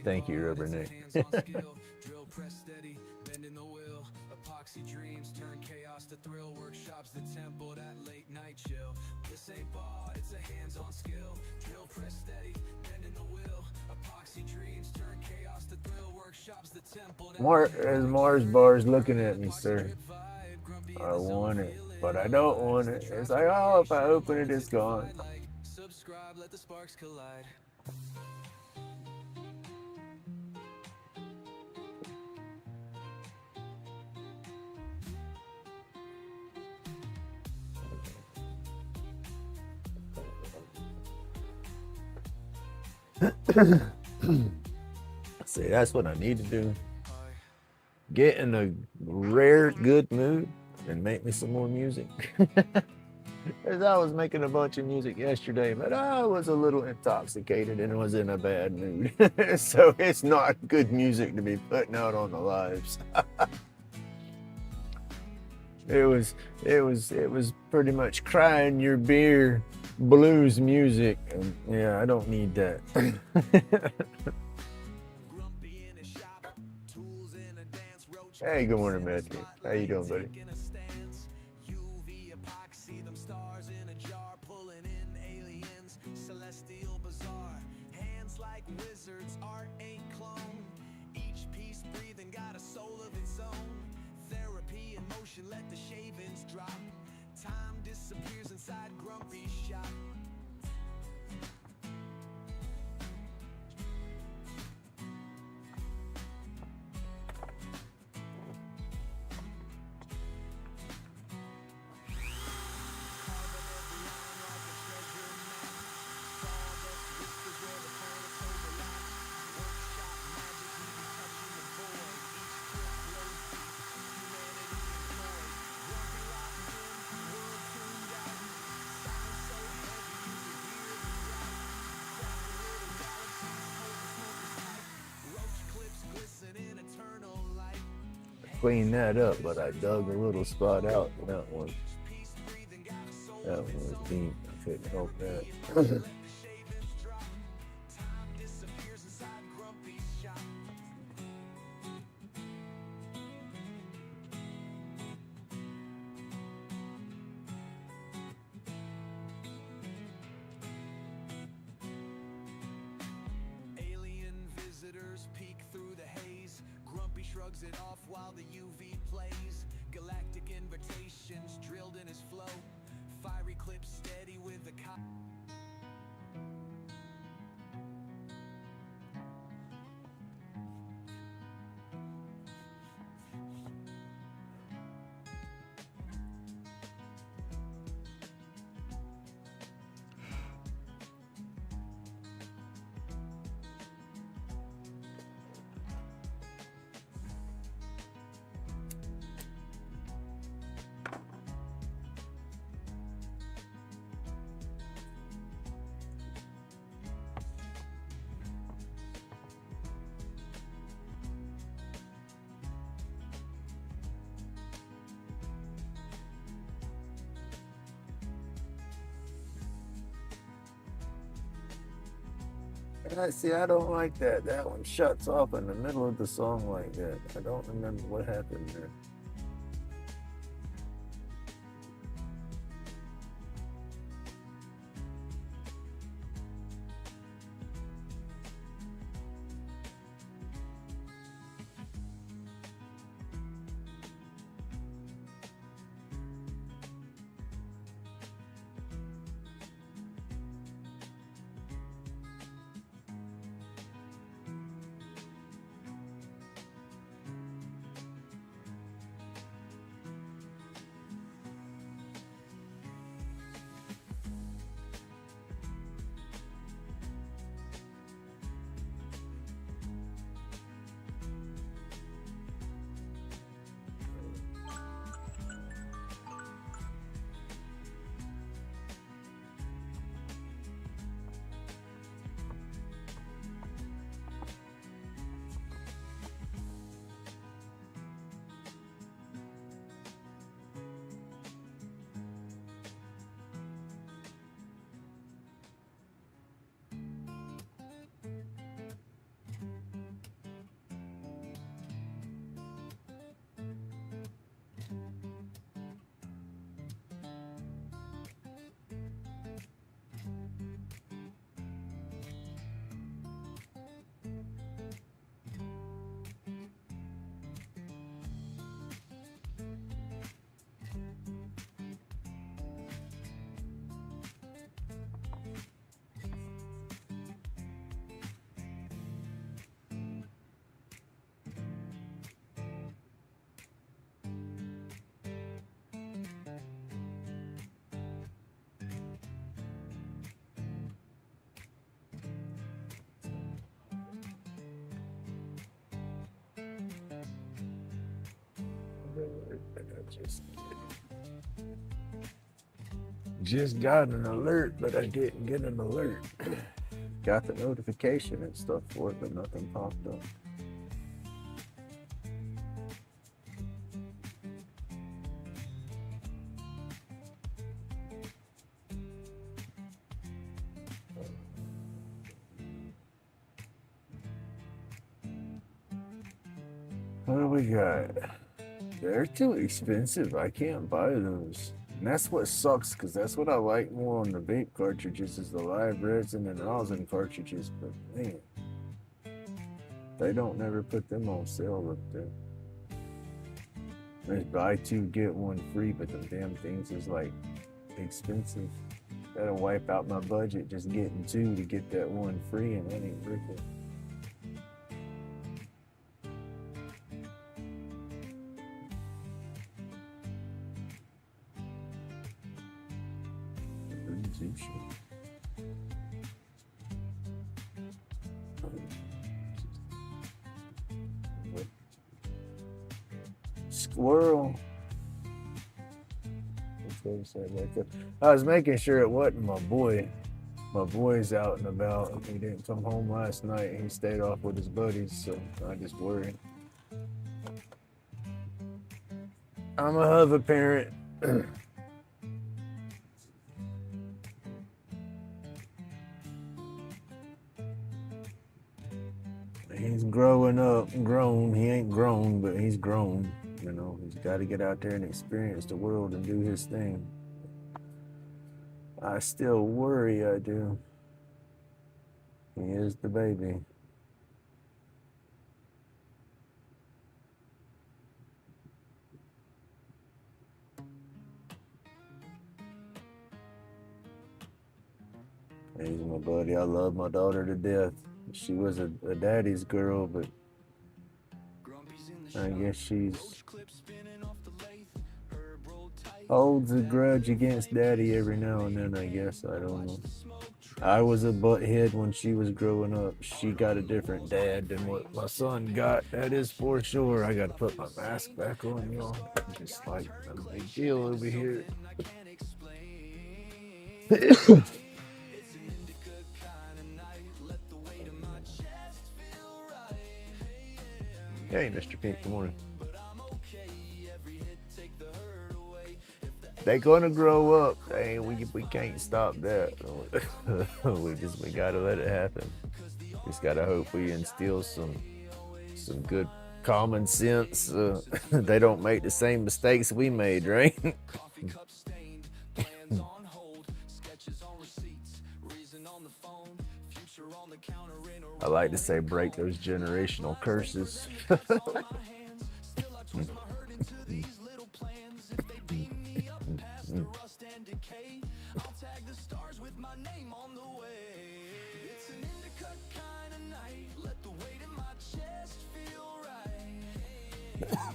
Thank you, Rubberneck. Drill press steady, bending the wheel. Epoxy dreams turn chaos to thrill. Workshops the tempo, that late night chill. This ain't ball, it's a hands-on skill. Drill press steady, bending the wheel. Epoxy dreams turn chaos to thrill. Workshops the tempo. There's Mars bars looking at me, sir. I want it, but I don't want it. It's like, oh, if I open it, it's gone. Subscribe, let the sparks collide. See, that's what I need to do. Get in a rare good mood and make me some more music. As I was making a bunch of music yesterday, but I was a little intoxicated and was in a bad mood. So it's not good music to be putting out on the lives. It was pretty much crying your beer blues music. And yeah, I don't need that. Hey, good morning, Matthew. How you doing, buddy? Wizards, art ain't clone. Each piece breathing got a soul of its own. Therapy in motion, let the shavings drop. Time disappears inside Grumpy's shop. Clean that up, but I dug a little spot out in that one. That one was deep. I couldn't help that. Peek through the haze. Grumpy shrugs it off while the UV plays. Galactic invitations drilled in his flow. Fiery clips steady with the See, I don't like that. That one shuts off in the middle of the song like that. I don't remember what happened there. Just got an alert, but I didn't get an alert. Got the notification and stuff for it, but nothing popped up. What do we got? They're too expensive. I can't buy those. And that's what sucks, because that's what I like more on the vape cartridges is the live resin and rosin cartridges. But man, they don't never put them on sale up there. There's buy two, get one free, but them damn things is like expensive. That'll wipe out my budget just getting two to get that one free, and that ain't worth it. Squirrel. I was making sure it wasn't my boy. My boy's out and about. He didn't come home last night. He stayed off with his buddies, so I just worried. I'm a hover parent. He's growing up, grown. He ain't grown, but he's grown. You know, he's got to get out there and experience the world and do his thing. I still worry, I do. He is the baby. He's my buddy. I love my daughter to death. She was a daddy's girl, but I guess she's holds a grudge against daddy every now and then, I guess. I don't know. I was a butthead when she was growing up. She got a different dad than what my son got. That is for sure. I got to put my mask back on, y'all. Just like a big deal over here. Hey, Mr. Pink, good morning. They gonna grow up. Hey, we can't stop that. We gotta let it happen. Just gotta hope we instill some good common sense. They don't make the same mistakes we made, right? Coffee cup stained, plans on hold, sketches on receipts, reason on the phone, future on the counter in a I like to say break those generational curses. all my hands. Still I twist my hurt into these little plans. If they beam me up past the rust and decay, I'll tag the stars with my name on the way. It's an indica kind of night. Let the weight in my chest feel right.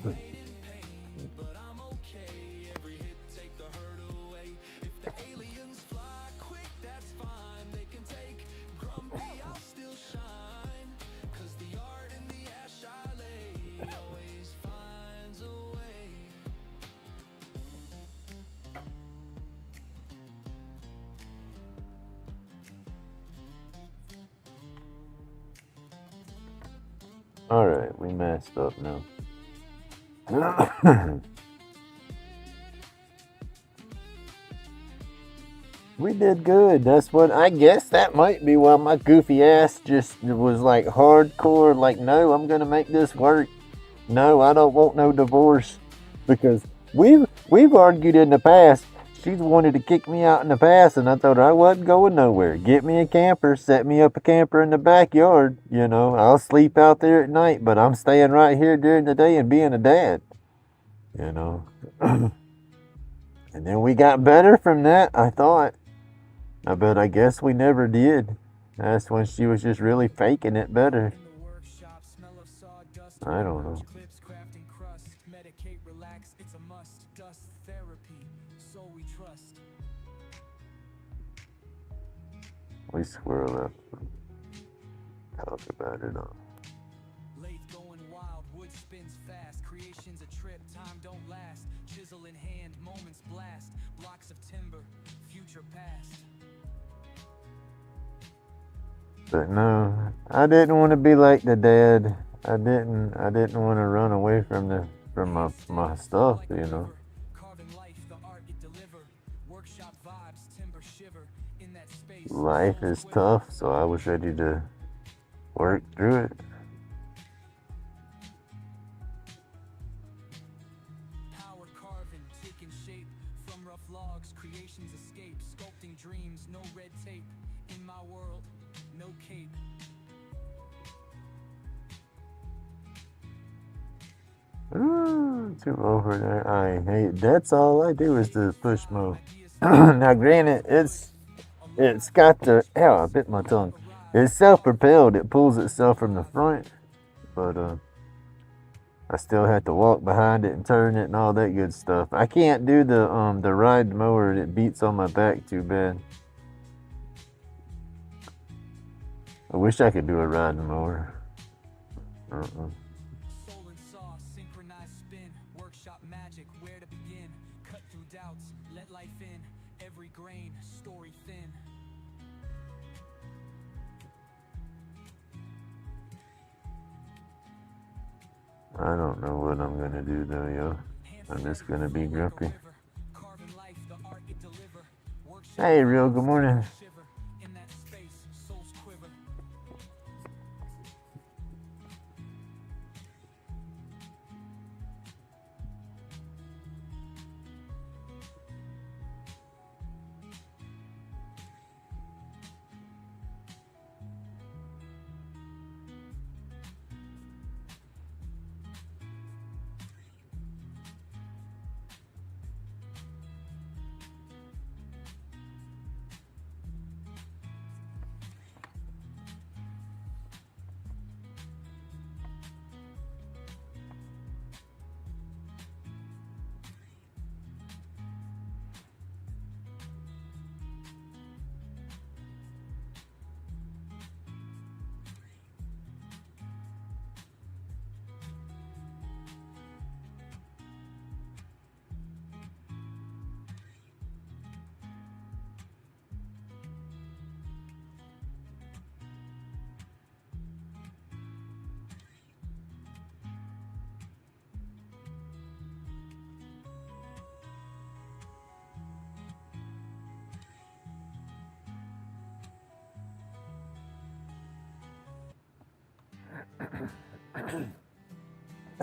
Weight in pain, but I'm okay. Every hit take the hurt away. If the aliens fly quick, that's fine. They can take grumpy, I'll still shine. 'Cause the art in the ash I lay always finds a way. All right, we messed up now. We did good. That's what I guess that might be why my goofy ass just was like hardcore. Like, no, I'm gonna make this work. No, I don't want no divorce because we've argued in the past. She's wanted to kick me out in the past, and I told her I wasn't going nowhere. Get me a camper, set me up a camper in the backyard. You know, I'll sleep out there at night, but I'm staying right here during the day and being a dad. You know, and then we got better from that. I thought. But I guess we never did. That's when she was just really faking it better. In the workshop, smell of sawdust. I don't know. Clips, crafting crust. Medicate, relax, it's a must. Dust therapy, so we trust. We squirrel up. Talk about it all. Lathe going wild, wood spins fast. Creation's a trip, time don't last. Chisel in hand, moments blast. Blocks of timber, future past. But no, I didn't want to be like the dad. I didn't want to run away from my stuff, you know. Carving life, the art it deliver. Workshop vibes, timber shiver. In that space. Life is tough, so I was ready to work through it. Power carving, taking shape from rough logs, creations escape, sculpting dreams, no red tape. In my world, no cape. Ooh, too over there. I hate. That's all I do is the push mode. Now, granted, it's got the. Ow, I bit my tongue. It's self-propelled. It pulls itself from the front, but I still have to walk behind it and turn it and all that good stuff. I can't do the ride mower. It beats on my back too bad. I wish I could do a ride mower. Soul and saw, synchronized spin, workshop magic, where to begin? Cut through doubts, let life in, every grain, story thin. I don't know what I'm gonna do though, yo. I'm just gonna be grumpy. Carving life, the art it deliver. Workshop Hey, real good morning. shiver, in that space, souls quiver.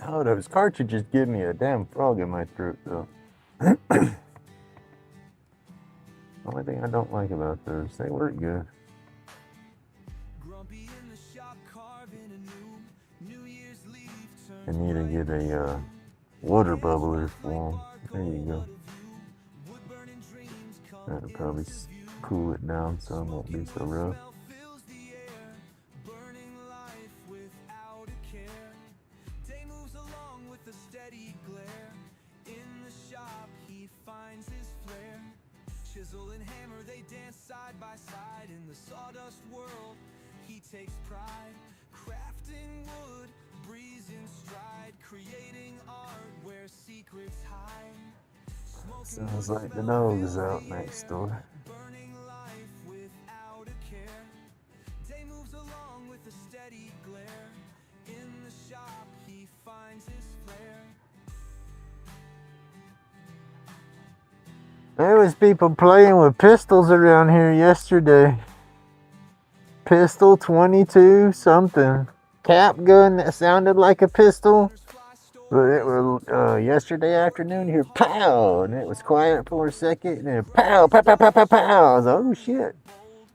Oh, those cartridges give me a damn frog in my throat, though. Only thing I don't like about those, they work good. Grumpy in the shop carving a New Year's leaf I turn need to get a water bubbler for them. There you go. wood burning dreams come That'll probably cool it down so it won't be so rough. smell fills the air, burning life without a care. Day moves along with a steady glare. In the shop he finds his flair. Chisel and hammer, they dance side by side. In the sawdust world, he takes pride. Crafting wood, breezing stride. Creating art where secrets hide. Sounds like the nose out next door. Burning life without a care. Day moves along with a steady glare. In the shop, he finds his flair. There was people playing with pistols around here yesterday. Pistol 22 something. Cap gun that sounded like a pistol. But it was yesterday afternoon here, pow, and it was quiet for a second, and then pow, pow, pow, pow, pow, pow. I was like, oh shit.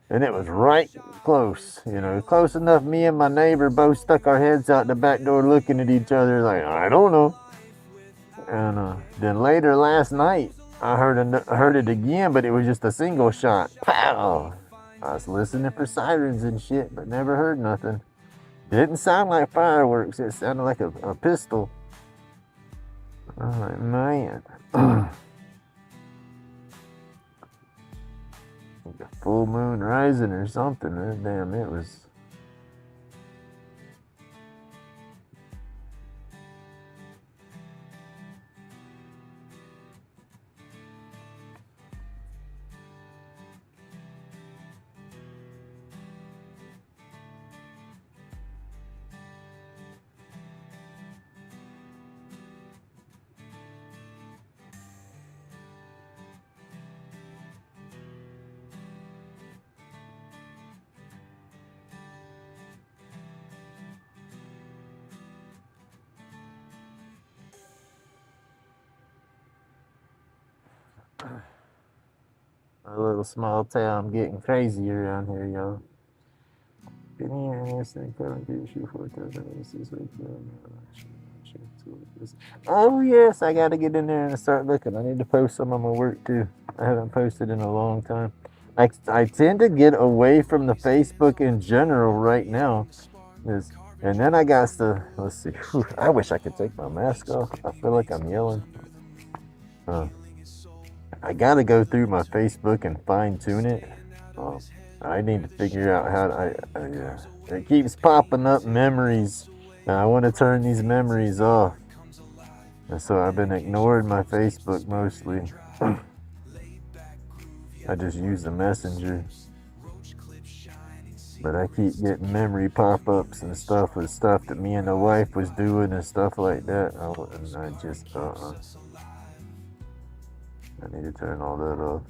And it was right close, close enough. Me and my neighbor both stuck our heads out the back door looking at each other like, I don't know. And then later last night, I heard it again, but it was just a single shot. Pow! I was listening for sirens and shit, but never heard nothing. Didn't sound like fireworks. It sounded like a pistol. I was like, man. Like a full moon rising or something. Damn, it was. A little small town getting crazy around here, y'all. Oh yes, I gotta get in there and start looking. I need to post some of my work too. I haven't posted in a long time. I tend to get away from the Facebook in general right now. And then I got to, let's see, I wish I could take my mask off. I feel like I'm yelling. I gotta go through my Facebook and fine tune it. I need to figure out how to, it keeps popping up memories. And I want to turn these memories off. And so I've been ignoring my Facebook mostly. I just use the messenger. But I keep getting memory pop-ups and stuff with stuff that me and the wife was doing and stuff like that. And I just, I need to turn all that off.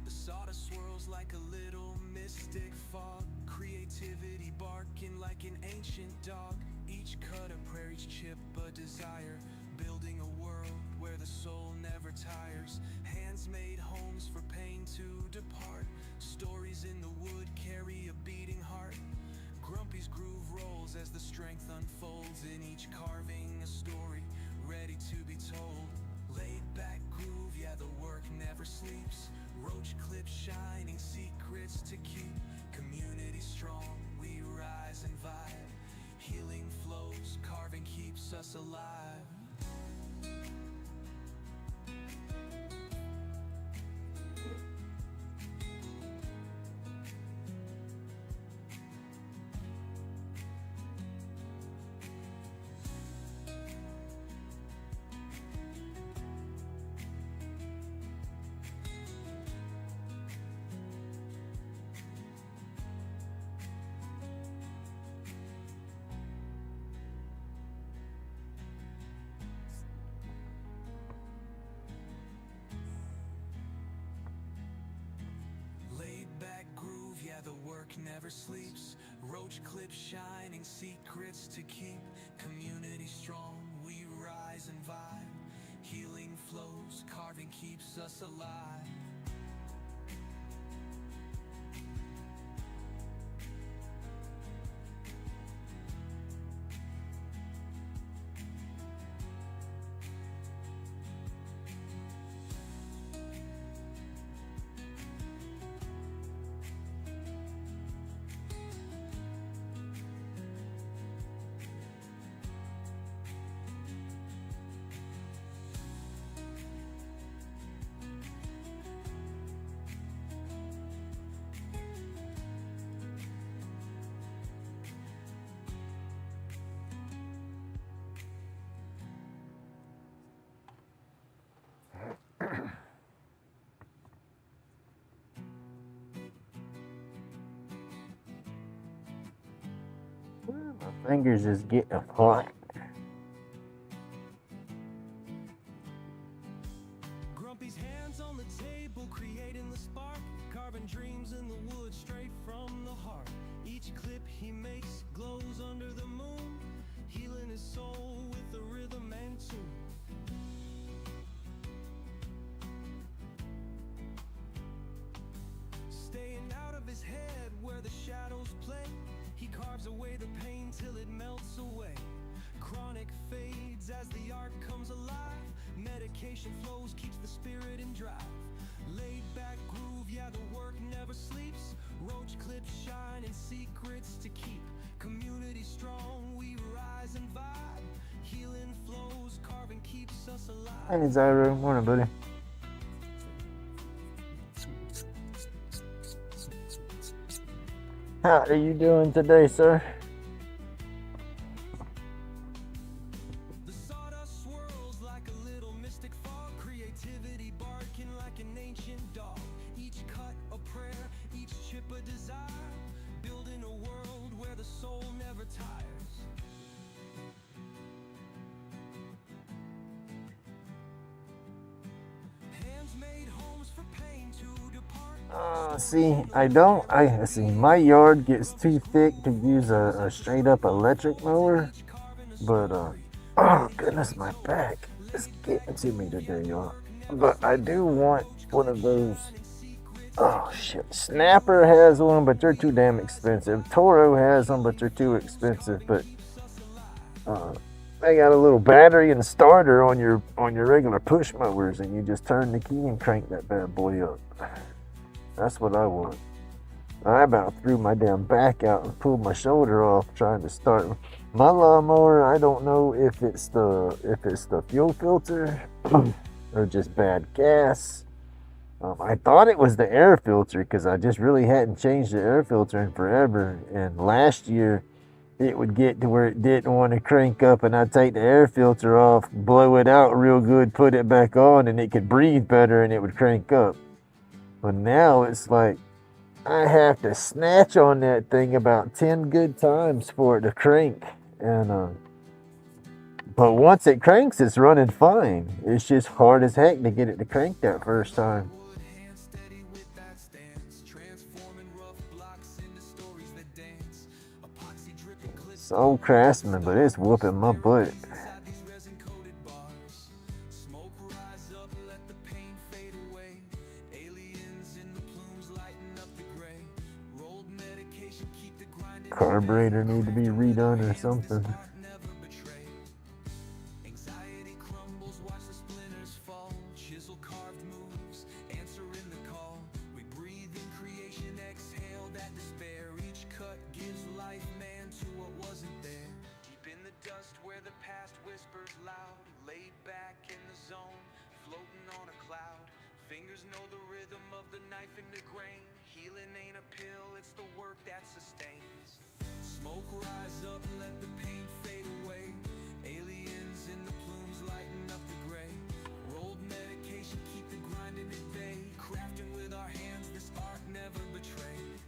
The sawdust swirls like a little mystic fog. Creativity barking like an ancient dog. Each cut a prayer, each chip a desire. Building a world where the soul never tires. Hands made homes for pain to depart. Stories in the wood carry a beating heart. Grumpy's groove rolls as the strength unfolds. In each carving a story ready to be told. Laid back groove, yeah, the work never sleeps. Roach clip shining, secrets to keep. Community strong, we rise and vibe. Healing flows, carving keeps us alive. never sleeps. Roach clips shining, secrets to keep. Community strong, we rise and vibe. Healing flows, carving keeps us alive. My fingers is getting hot. Grumpy's hands on the table, creating the spark, carving dreams in the wood straight from the heart. Each clip he makes glows under the moon, healing his soul with the rhythm and tune. Staying out of his head where the shadows play, he carves away the pain till it melts away. Chronic fades as the art comes alive. Medication flows, keeps the spirit in drive. Laid back groove, yeah, the work never sleeps. Roach clips shine and secrets to keep. Community strong, we rise and vibe. Healing flows, carving keeps us alive. Hey, Zyro. Morning, buddy. How are you doing today, sir? The sawdust swirls like a little mystic fog. Creativity barking like an ancient dog. Each cut a prayer, each chip a desire. Building a world where the soul never tires. Hands made homes for pain to depart. See, my yard gets too thick to use a straight up electric mower, but, oh goodness, my back is getting to me today, y'all. But I do want one of those, oh shit, Snapper has one, but they're too damn expensive. Toro has them, but they're too expensive, but, they got a little battery and starter on your regular push mowers, and you just turn the key and crank that bad boy up. That's what I want. I about threw my damn back out and pulled my shoulder off trying to start my lawnmower. I don't know if it's the fuel filter or just bad gas. I thought it was the air filter because I just really hadn't changed the air filter in forever. And last year it would get to where it didn't want to crank up, and I'd take the air filter off, blow it out real good, put it back on, and it could breathe better and it would crank up. But now it's like I have to snatch on that thing about 10 good times for it to crank. And but once it cranks, it's running fine. It's just hard as heck to get it to crank that first time. Wood hand steady with that stance, transforming rough blocks into stories that dance. Epoxy dripping clips It's old Craftsman, but it's whooping my butt. inside these resin-coated bars. Smoke rise up, let the pain fade away. Aliens in the plumes lighting up the gray. Rolled medication, keep the grinding. Carburetor need to be redone or something. Never betray. Anxiety crumbles, watch the splinters fall. Chisel carved moves, answering the call. We breathe in creation, exhale that despair. Each cut gives life, man, to what wasn't there. Deep in the dust where the past whispers loud. Laid back in the zone, floating on a cloud. Fingers know the rhythm of the knife in the grain. Healing ain't a pill, it's the work that sustains. Smoke rise up, let the pain fade away. Aliens in the plumes lighting up the gray. Rolled medication, keep the grinding at bay. Crafting with our hands, this art never betrayed.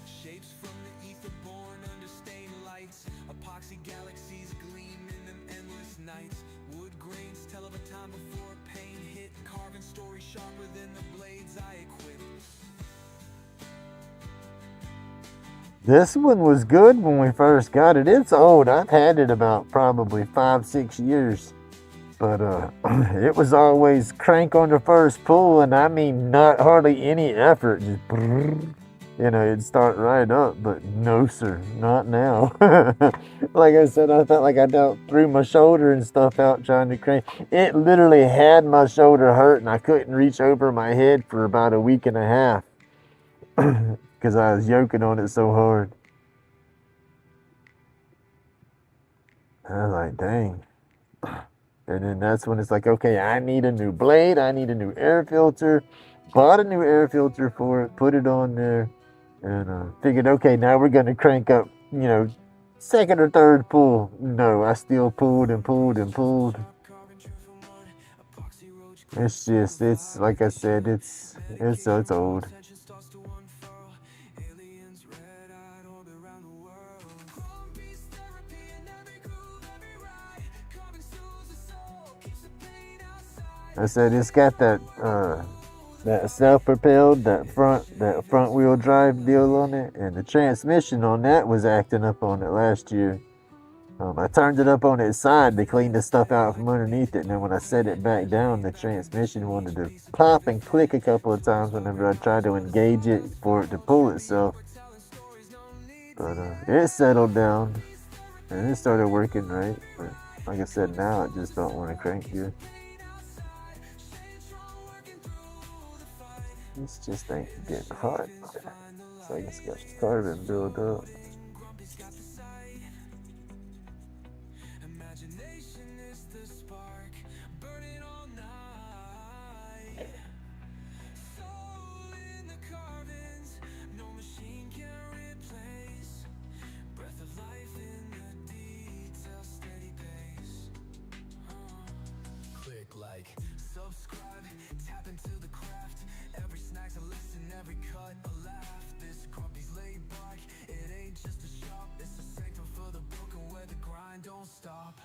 Shapes from the ether born under stained lights. Epoxy galaxies gleam in them endless nights. Wood grains tell of a time before pain hit. Carving stories sharper than the blades I equipped. This one was good when we first got it. It's old. I've had it about probably 5-6 years. But it was always crank on the first pull, and I mean not hardly any effort. Just brrr, it'd start right up. But no, sir, not now. Like I said, I felt like I threw my shoulder and stuff out trying to crank. It literally had my shoulder hurt, and I couldn't reach over my head for about a week and a half because I was yoking on it so hard. I was like, dang. And then that's when it's like, okay, I need a new blade. I need a new air filter. Bought a new air filter for it, put it on there, and figured, okay, now we're going to crank up, second or third pull. No, I still pulled and pulled and pulled. It's like I said, it's old. I said it's got that self-propelled, that front wheel drive deal on it, and the transmission on that was acting up on it last year. I turned it up on its side to clean the stuff out from underneath it, and then when I set it back down, the transmission wanted to pop and click a couple of times whenever I tried to engage it for it to pull itself. But it settled down, and it started working right. But like I said, now it just don't want to crank good. It's just ain't getting hot. So I guess got carbon build up. Subscribe, tap into the craft. Every snack's a listen, every cut a laugh. This grumpy's laid back. It ain't just a shop, it's a sanctum for the broken where the grind don't stop.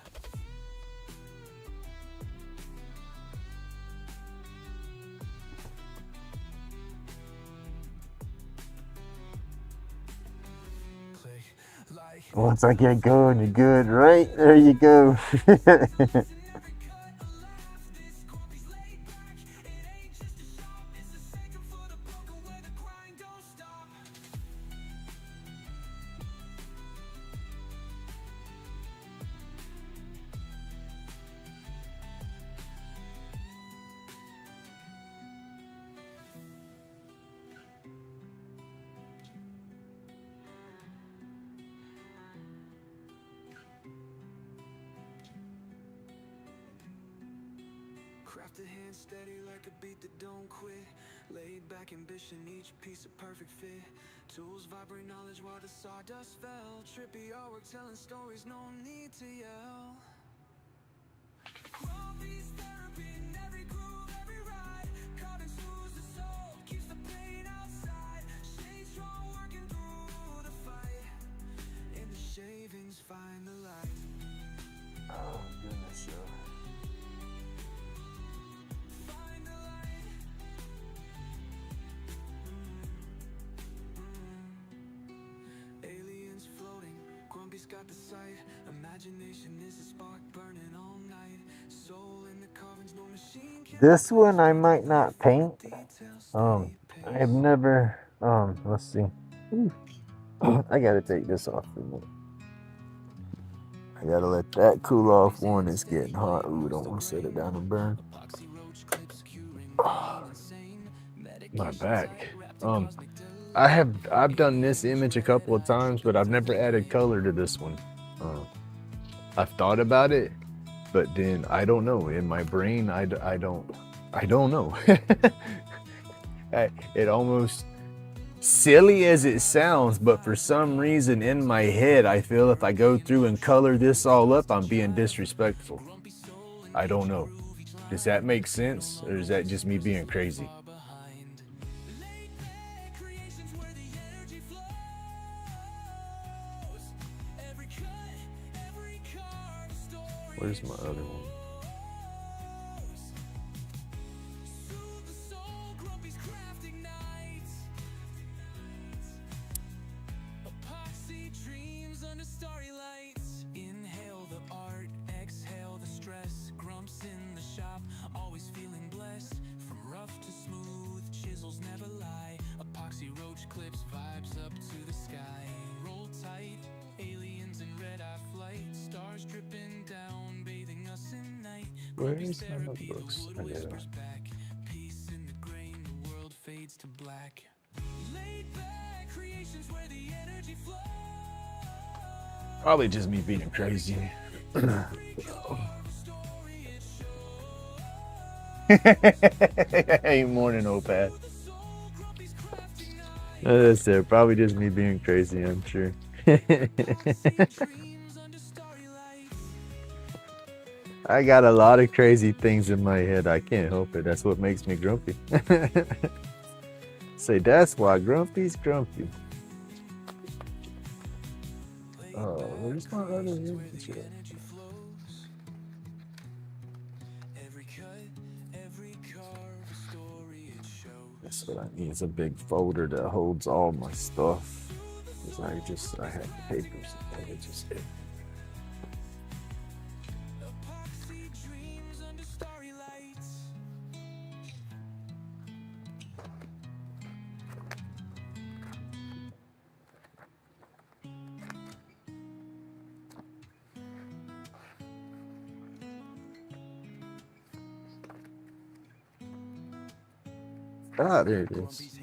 Once I get going, you're good, right? There you go. Craft a hand steady like a beat that don't quit. Laid back ambition, each piece a perfect fit. Tools vibrate knowledge while the sawdust fell. Trippy artwork telling stories, no need to yell. Grumpy's therapy in every groove, every ride. Carbon soothes the soul, keeps the pain outside. Stay strong, working through the fight. In the shavings, find the light. Oh, goodness, yo. Got the sight, imagination is a spark burning all night. Soul in the carvings, no machine can. This one I might not paint. I've never. Let's see. I gotta take this off for a minute. I gotta let that cool off. One, it's getting hot. Ooh, don't want to set it down and burn. My back. I've done this image a couple of times, but I've never added color to this one. I've thought about it, but then I don't know. In my brain, I don't know. It almost silly as it sounds, but for some reason in my head, I feel if I go through and color this all up, I'm being disrespectful. I don't know. Does that make sense, or is that just me being crazy? Where's my other one? under starry lights. Inhale the art, exhale the stress. Grumps in the shop, always feeling blessed. From rough to smooth, chisels never lie. Epoxy roach clips, vibes up to the sky. Roll tight, aliens in red-eye flight. Stars dripping down, bathing us in night. Where's my notebooks? Wood whispers back. Peace in the grain, the world fades to black. Laid back creations where the energy flows. Probably just me being crazy. Hey, morning, Opad. That's it. Probably just me being crazy, I'm sure. I got a lot of crazy things in my head. I can't help it. That's what makes me grumpy. Say, that's why Grumpy's grumpy. Oh, where's my other image at? That's what I need. It's a big folder that holds all my stuff. Because I have papers and images in. Ah, there it is.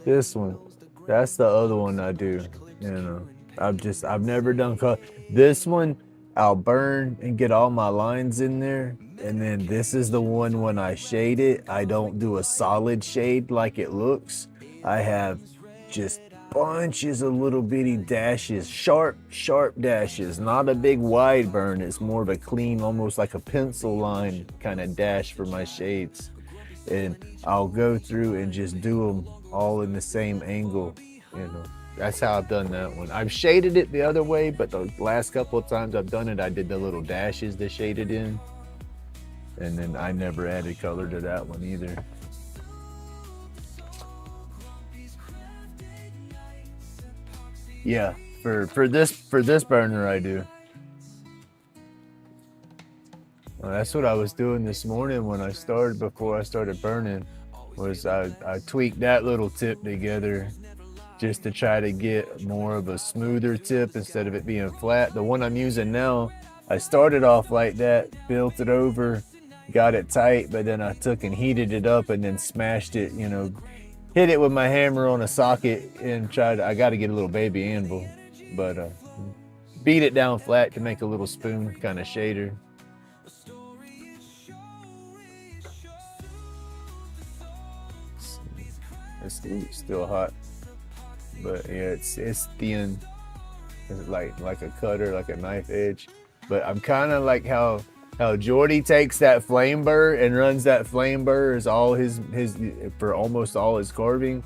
This one. That's the other one I do. You know, I've never done color. This one, I'll burn and get all my lines in there. And then this is the one when I shade it, I don't do a solid shade like it looks. I have just bunches of little bitty dashes, sharp dashes, not a big wide burn. It's more of a clean, almost like a pencil line kind of dash for my shades. And I'll go through and just do them all in the same angle. You know, that's how I've done that one. I've shaded it the other way, but the last couple of times I've done it, I did the little dashes to shade it in. And then I never added color to that one either. Yeah, for this burner I do. Well, that's what I was doing this morning when I started, before I started burning, was I tweaked that little tip together just to try to get more of a smoother tip instead of it being flat. The one I'm using now, I started off like that, built it over, got it tight, but then I took and heated it up and then smashed it, you know, hit it with my hammer on a socket and I got to get a little baby anvil, but beat it down flat to make a little spoon kind of shader. It's still hot, but yeah, it's thin. It's like a cutter, like a knife edge. But I'm kind of like how Jordy takes that flame burr and runs that flame burr as all his for almost all his carving.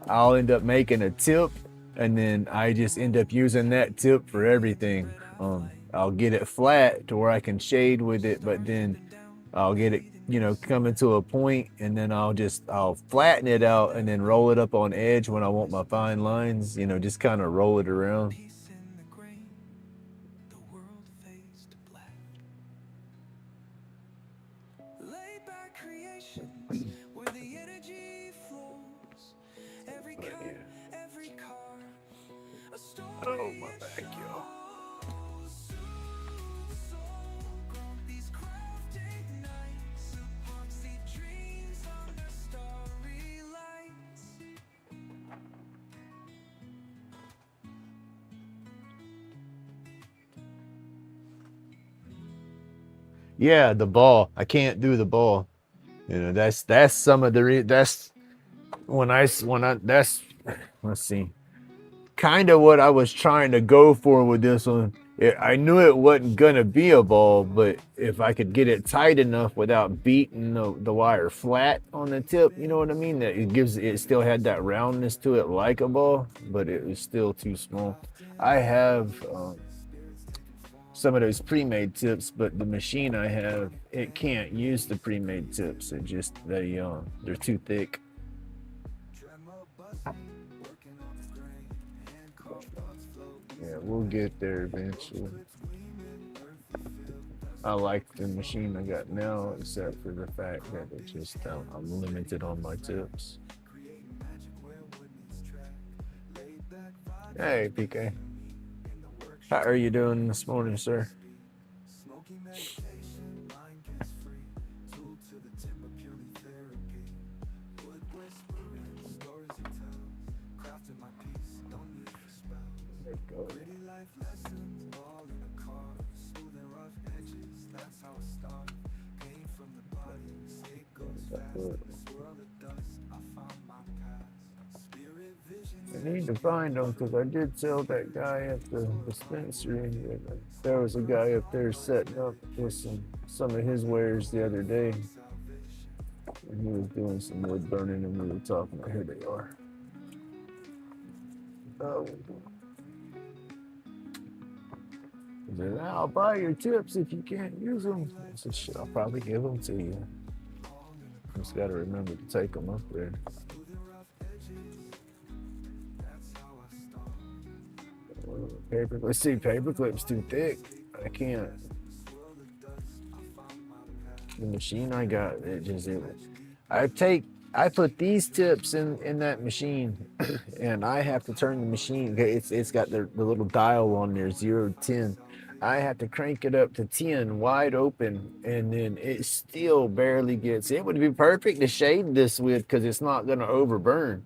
I'll end up making a tip, and then I just end up using that tip for everything. I'll get it flat to where I can shade with it, but then I'll get it, you know, coming to a point, and then I'll flatten it out and then roll it up on edge when I want my fine lines, you know, just kind of roll it around. Oh, my back, y'all. Yeah, the ball. I can't do the ball. You know, that's some of the that's let's see. Kind of what I was trying to go for with this one. I knew it wasn't gonna be a ball, but if I could get it tight enough without beating the wire flat on the tip, you know what I mean? That it still had that roundness to it like a ball, but it was still too small. I have some of those pre-made tips, but the machine I have, it can't use the pre-made tips. They're too thick. Yeah, We'll get there eventually. I like the machine I got now, except for the fact that it just I'm limited on my tips. Hey, PK. How are you doing this morning, sir? I need to find them because I did tell that guy at the dispensary. There was a guy up there setting up with some of his wares the other day. And he was doing some wood burning and we were talking about here they are. Oh. He said, I'll buy your tips if you can't use them. I said, shit, I'll probably give them to you. Just got to remember to take them up there. Let's see, paperclip's too thick. I can't. The machine I got, I put these tips in that machine, and I have to turn the machine. It's got the little dial on there, 0 to 10. I have to crank it up to 10, wide open, and then it still barely gets. It would be perfect to shade this with because it's not gonna overburn.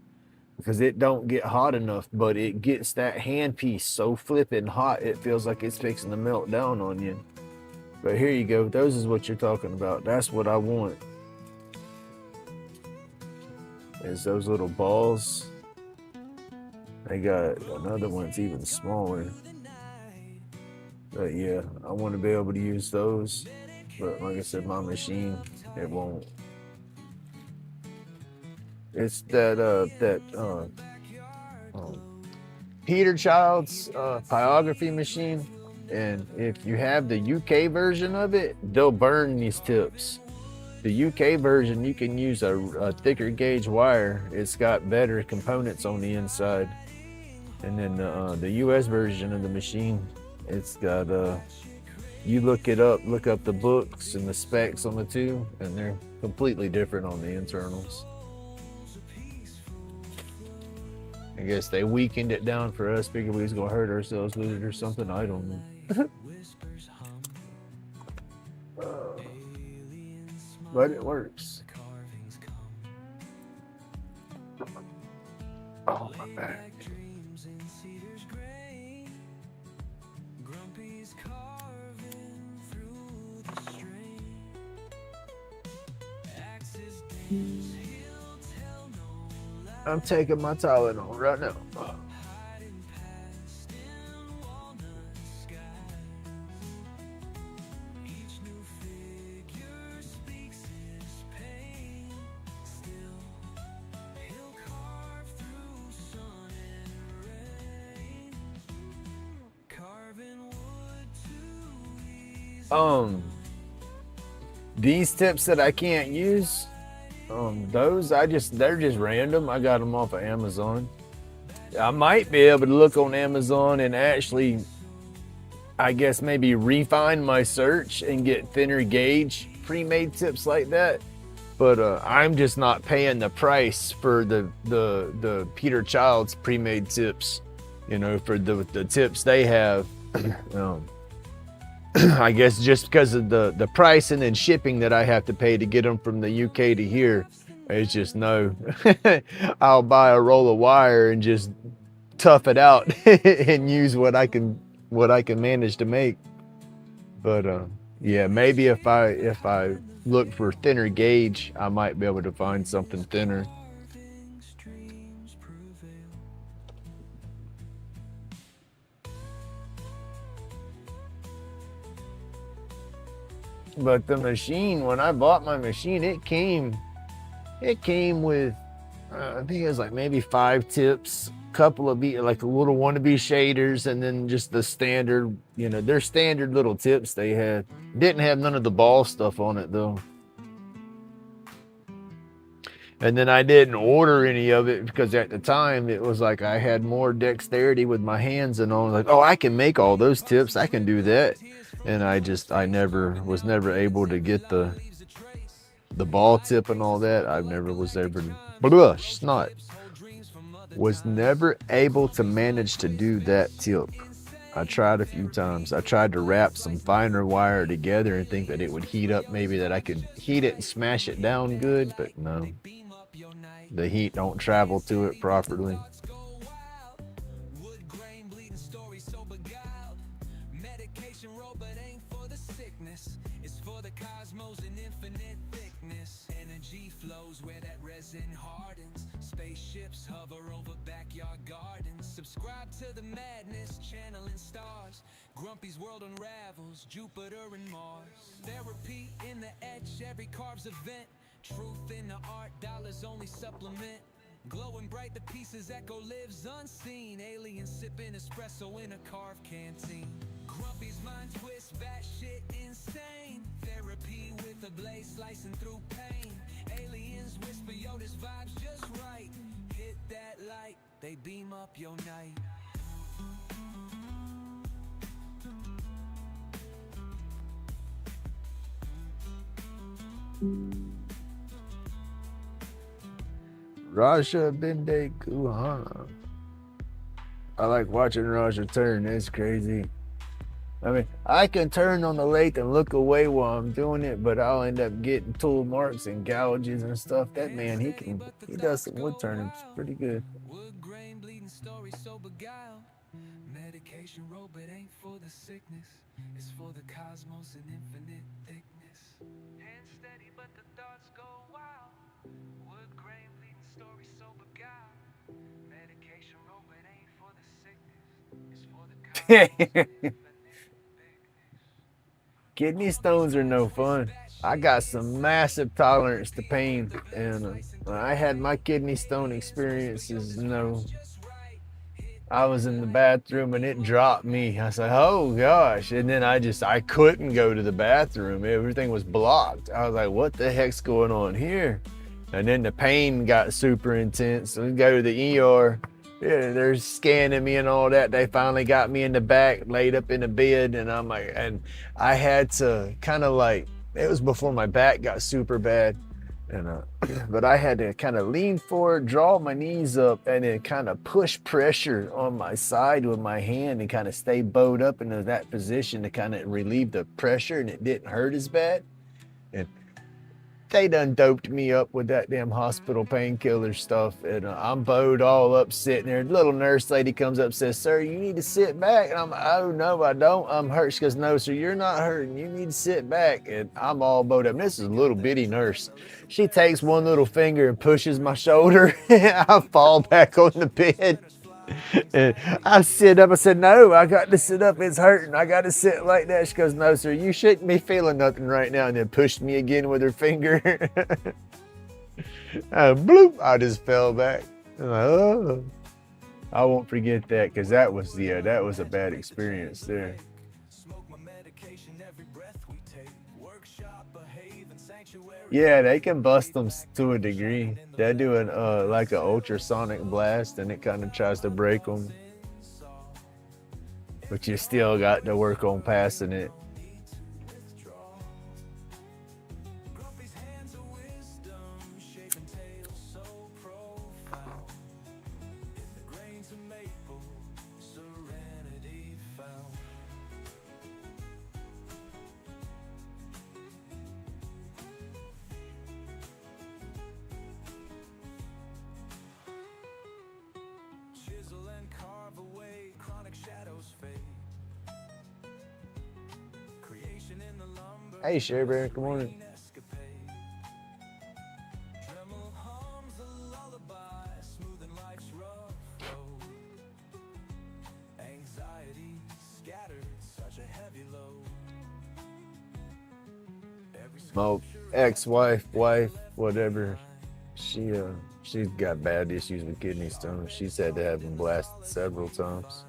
Because it don't get hot enough, but it gets that handpiece so flipping hot, it feels like it's fixing to melt down on you. But here you go. Those is what you're talking about. That's what I want. Is those little balls. I got another one's even smaller. But yeah, I want to be able to use those. But like I said, my machine, it won't. It's that Peter Child's Pyrography machine, and if you have the UK version of it, they'll burn these tips. The UK version, you can use a thicker gauge wire. It's got better components on the inside, and then the US version of the machine, it's got you look up the books and the specs on the two, and they're completely different on the internals. I guess they weakened it down for us, figured we was gonna hurt ourselves with it or something. I don't know. But it works. Oh, my back. I'm taking my Tylenol right now. These tips that I can't use, those they're just random. I got them off of Amazon. I might be able to look on Amazon and actually, I guess maybe refine my search and get thinner gauge pre-made tips like that. But I'm just not paying the price for the Peter Child's pre-made tips, you know, for the tips they have. I guess just because of the price and then shipping that I have to pay to get them from the UK to here, it's just no. I'll buy a roll of wire and just tough it out and use what I can manage to make. But yeah, maybe if I look for thinner gauge, I might be able to find something thinner. But the machine, when I bought my machine, it came with, I think it was like maybe 5 tips, couple of like a little wannabe shaders, and then just the standard, you know, their standard little tips they had. Didn't have none of the ball stuff on it though. And then I didn't order any of it because at the time it was like I had more dexterity with my hands and all. Like, oh, I can make all those tips. I can do that. And I was never able to get the ball tip and all that. I never was able to, snot. Was never able to manage to do that tip. I tried a few times. I tried to wrap some finer wire together and think that it would heat up, maybe that I could heat it and smash it down good, but no. The heat don't travel to it properly. Spaceships hover over backyard gardens. Subscribe to the madness, channeling stars. Grumpy's world unravels, Jupiter and Mars. Therapy in the etch, every carve's event. Truth in the art, dollars only supplement. Glowing bright, the pieces echo lives unseen. Aliens sipping espresso in a carved canteen. Grumpy's mind twist, batshit insane. Therapy with a blade slicing through pain. Aliens whisper, yo, this vibe's just right. Hit that light, they beam up your night. Raja Binde Kuhana. I like watching Raja turn. It's crazy. I mean, I can turn on the lathe and look away while I'm doing it, but I'll end up getting tool marks and gouges and stuff. That man, he does some wood turning. It's pretty good. Wood grain bleeding story so beguiled. Medication robot ain't for the sickness. It's for the cosmos and infinite thickness. Hand steady, but the thoughts go wild. Wood grain bleeding story so beguiled. Medication robot ain't for the sickness. It's for the cosmos and infinite. Kidney stones are no fun. I got some massive tolerance to pain, and when I had my kidney stone experiences, I was in the bathroom and it dropped me. I said, oh gosh. And then I couldn't go to the bathroom. Everything was blocked. I was like, what the heck's going on here? And then the pain got super intense. So we go to the ER. Yeah, they're scanning me and all that. They finally got me in the back, laid up in the bed, and I'm like, and I had to kind of like, it was before my back got super bad, and but I had to kind of lean forward, draw my knees up, and then kind of push pressure on my side with my hand and kind of stay bowed up into that position to kind of relieve the pressure, and it didn't hurt as bad. And they done doped me up with that damn hospital painkiller stuff, and I'm bowed all up sitting there. The little nurse lady comes up and says, sir, you need to sit back. And I'm like, oh no, I don't, I'm hurt. She goes, no sir, you're not hurting, you need to sit back. And I'm all bowed up, and this is a little bitty nurse. She takes one little finger and pushes my shoulder. I fall back on the bed. And I sit up. I said, no, I got to sit up. It's hurting. I got to sit like that. She goes, no, sir, you shouldn't be feeling nothing right now. And then pushed me again with her finger. Bloop, I just fell back. I'm like, oh. I won't forget that, because that was a bad experience there. Yeah, they can bust them to a degree. They're doing like an ultrasonic blast, and it kind of tries to break them. But you still got to work on passing it. Hey, Sherry Bear, good morning. My ex-wife, whatever, she's got bad issues with kidney stones. She's had to have them blasted several times.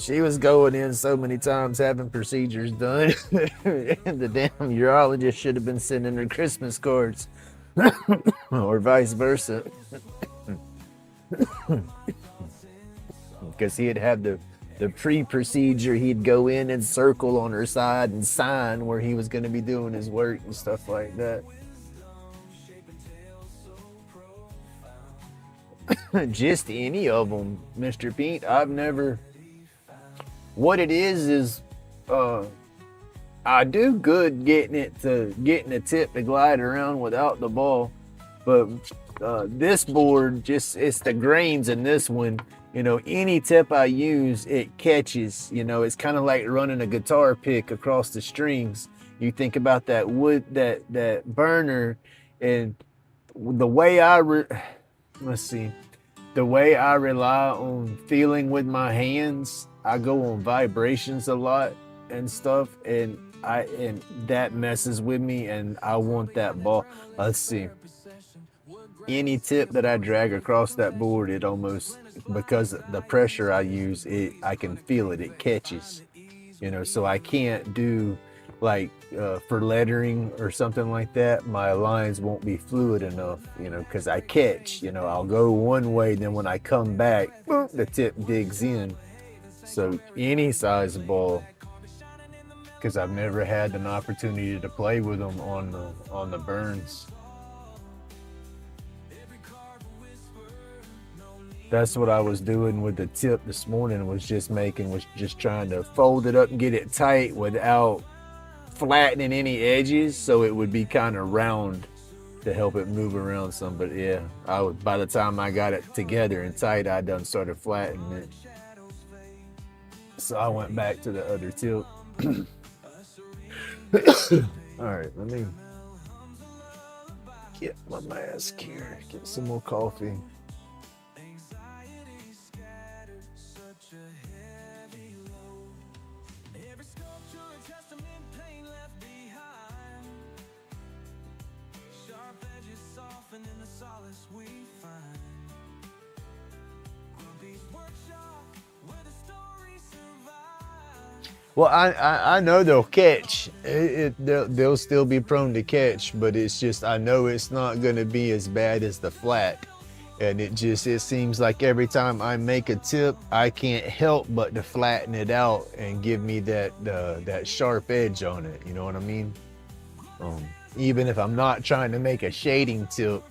She was going in so many times having procedures done. The damn urologist should have been sending her Christmas cards. Or vice versa. Because he'd have the pre-procedure, he'd go in and circle on her side and sign where he was going to be doing his work and stuff like that. Just any of them, Mr. Pete. I've never... What it is I do good getting the tip to glide around without the ball, but this board, just it's the grains in this one. You know, any tip I use, it catches. You know, it's kind of like running a guitar pick across the strings. You think about that wood, that burner, and the way the way I rely on feeling with my hands, I go on vibrations a lot and stuff, and that messes with me, and I want that ball. Let's see. Any tip that I drag across that board, it almost, because of the pressure I use, I can feel it. It catches, you know. So I can't do like for lettering or something like that. My lines won't be fluid enough, you know, because I catch. You know, I'll go one way, then when I come back, boop, the tip digs in. So any size ball, because I've never had an opportunity to play with them on the burns. That's what I was doing with the tip this morning, was just trying to fold it up and get it tight without flattening any edges, so it would be kind of round to help it move around some. But yeah, by the time I got it together and tight, I done started flattening it. So I went back to the other tip. All right, let me get my mask here, get some more coffee. Well, I know they'll catch. They'll still be prone to catch, but it's just, I know it's not going to be as bad as the flat. And it seems like every time I make a tip, I can't help but to flatten it out and give me that sharp edge on it. You know what I mean? Even if I'm not trying to make a shading tip,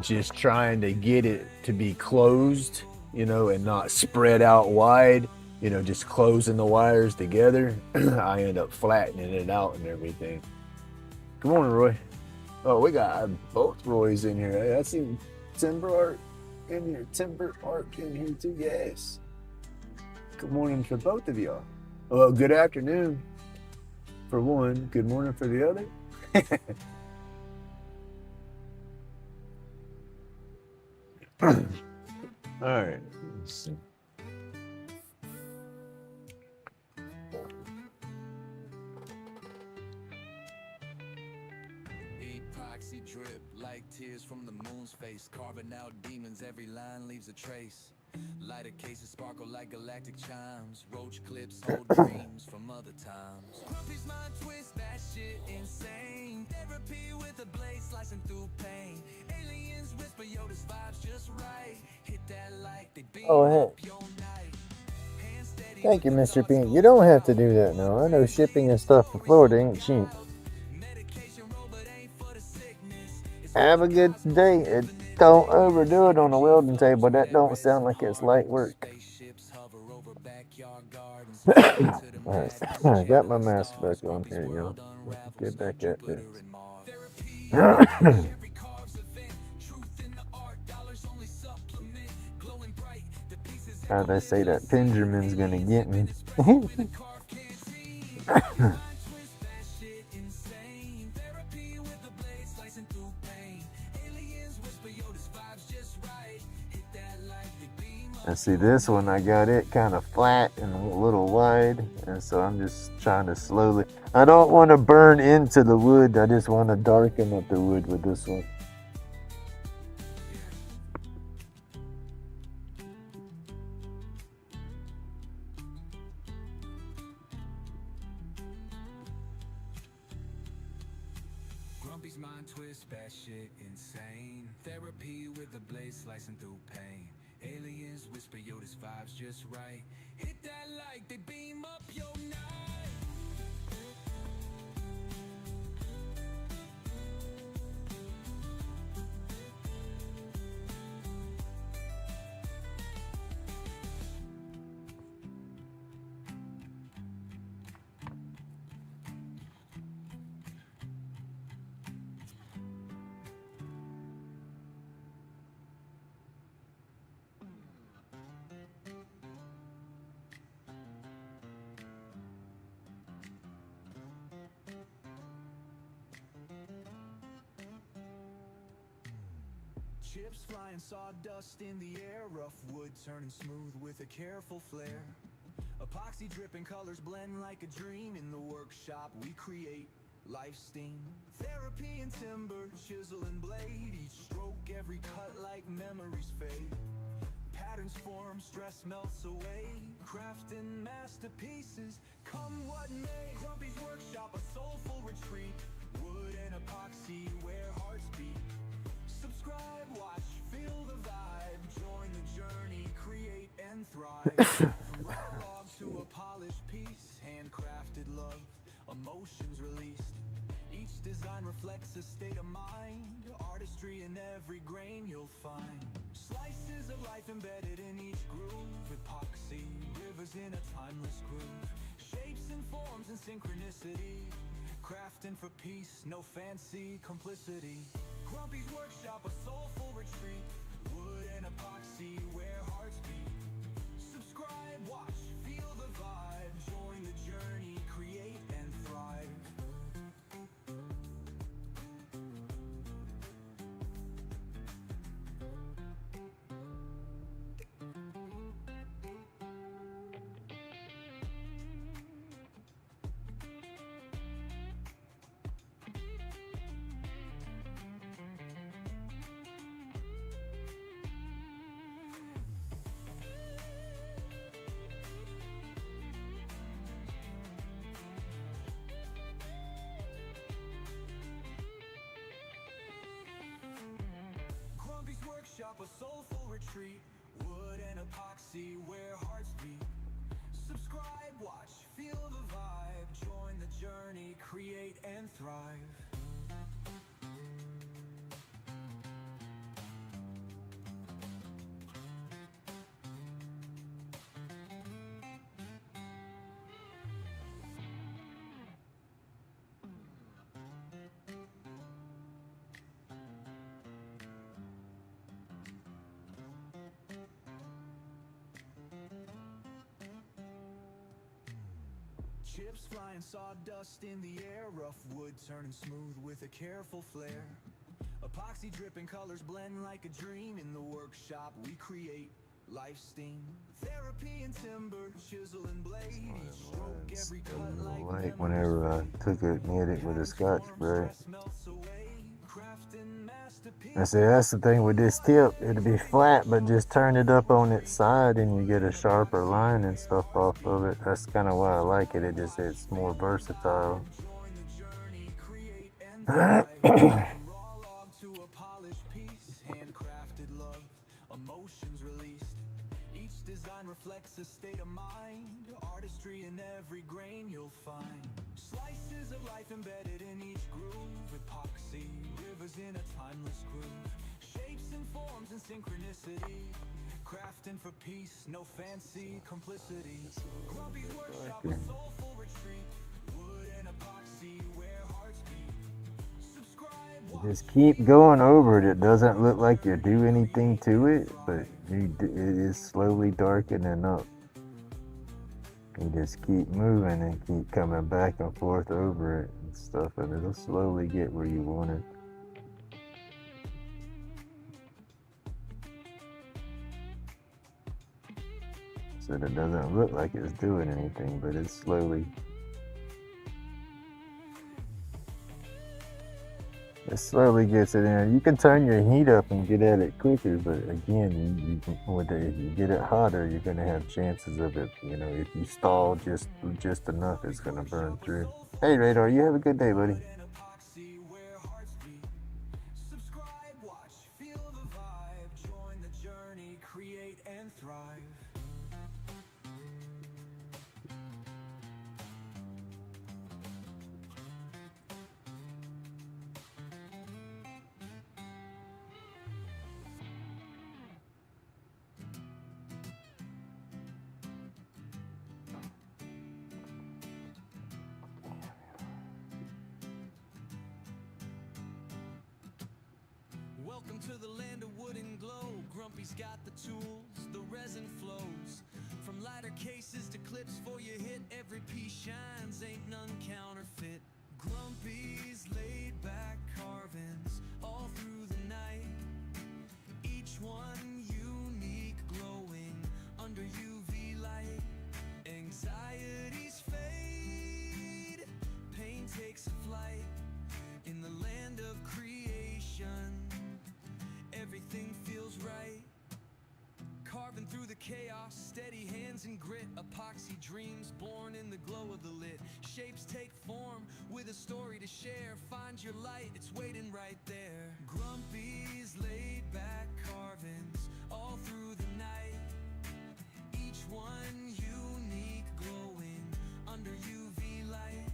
just trying to get it to be closed, you know, and not spread out wide. You know, just closing the wires together, I end up flattening it out and everything. Good morning, Roy. Oh, we got both Roys in here. I see Timber Art in here too. Yes. Good morning for both of y'all. Well, good afternoon for one. Good morning for the other. All right. Let's see. Drip like tears from the moon's face, carving out demons, every line leaves a trace. Lighter cases sparkle like galactic chimes, roach clips hold dreams from other times. Grumpy's mind twist, that shit insane. Therapy with a blade slicing through pain. Aliens whisper, yo, this vibe's just right. Hit that like they beat up your night. Thank you, Mr. Pink. You don't have to do that now. I know shipping and stuff for Florida ain't cheap. Have a good day. Don't overdo it on the welding table. That don't sound like it's light work. Alright, I got my mask back on here, y'all. Get back at this. How they say that Benjamin's gonna get me. And see, this one, I got it kind of flat and a little wide, and so I'm just trying to slowly, I don't want to burn into the wood, I just want to darken up the wood with this one. Grumpy's mind twist, batshit insane. Therapy with a blade slicing through pain. Aliens whisper Yoda's vibes just right. Hit that like they beam up your night. Chips flying, sawdust in the air. Rough wood turning smooth with a careful flair. Epoxy dripping, colors blend like a dream. In the workshop we create life steam. Therapy and timber, chisel and blade. Each stroke, every cut like memories fade. Patterns form, stress melts away. Crafting masterpieces, come what may. Grumpy's workshop, a soulful retreat. Wood and epoxy, where hearts beat. Subscribe, watch, feel the vibe. Join the journey, create and thrive. From raw log to a polished piece. Handcrafted love, emotions released. Each design reflects a state of mind. Artistry in every grain you'll find. Slices of life embedded in each groove. Epoxy, rivers in a timeless groove. Shapes and forms and synchronicity. Crafting for peace, no fancy complicity. Grumpy's workshop, a soulful retreat. Wood and epoxy, where hearts beat. Subscribe, watch, feel the vibe. Join the journey, create and thrive. Workshop, a soulful retreat. Wood and epoxy, where hearts beat. Subscribe, watch, feel the vibe. Join the journey, create and thrive. Chips flying, sawdust in the air. Rough wood turning smooth with a careful flair. Epoxy dripping, colors blend like a dream. In the workshop we create life steam. Therapy and timber, chisel and blade. Each stroke, every cut like whenever I took it and hit it with a Scotch Brite. I say that's the thing with this tip, it'll be flat, but just turn it up on its side and you get a sharper line and stuff off of it. That's kind of why I like it. It's more versatile. Reflects a state of mind. Artistry in every grain you'll find. Slices of life embedded in each groove. Epoxy, rivers in a timeless groove. Shapes and forms and synchronicity. Crafting for peace, no fancy complicity. Grumpy's workshop, a soulful retreat. Wood and epoxy, where hearts beat. Subscribe, Just keep going over it. It doesn't look like you do anything to it, but it is slowly darkening up. You just keep moving and keep coming back and forth over it and stuff, and it'll slowly get where you want it. So it doesn't look like it's doing anything, but it's slowly. It slowly gets it in. You can turn your heat up and get at it quicker, but again, if you get it hotter, you're gonna have chances of it. You know, if you stall just enough, it's gonna burn through. Hey, Radar, you have a good day, buddy. Welcome to the land of wood and glow. Grumpy's got the tools, the resin flows. From lighter cases to clips for your hit, every piece shines, ain't none counterfeit. Grumpy's laid back carvings all through the night. Each one unique, glowing under UV light. Anxieties fade, pain takes a flight. In the land of creation, everything feels right. Carving through the chaos, steady hands and grit. Epoxy dreams born in the glow of the lit. Shapes take form with a story to share. Find your light, it's waiting right there. Grumpy's laid back carvings all through the night. Each one unique, glowing under UV light.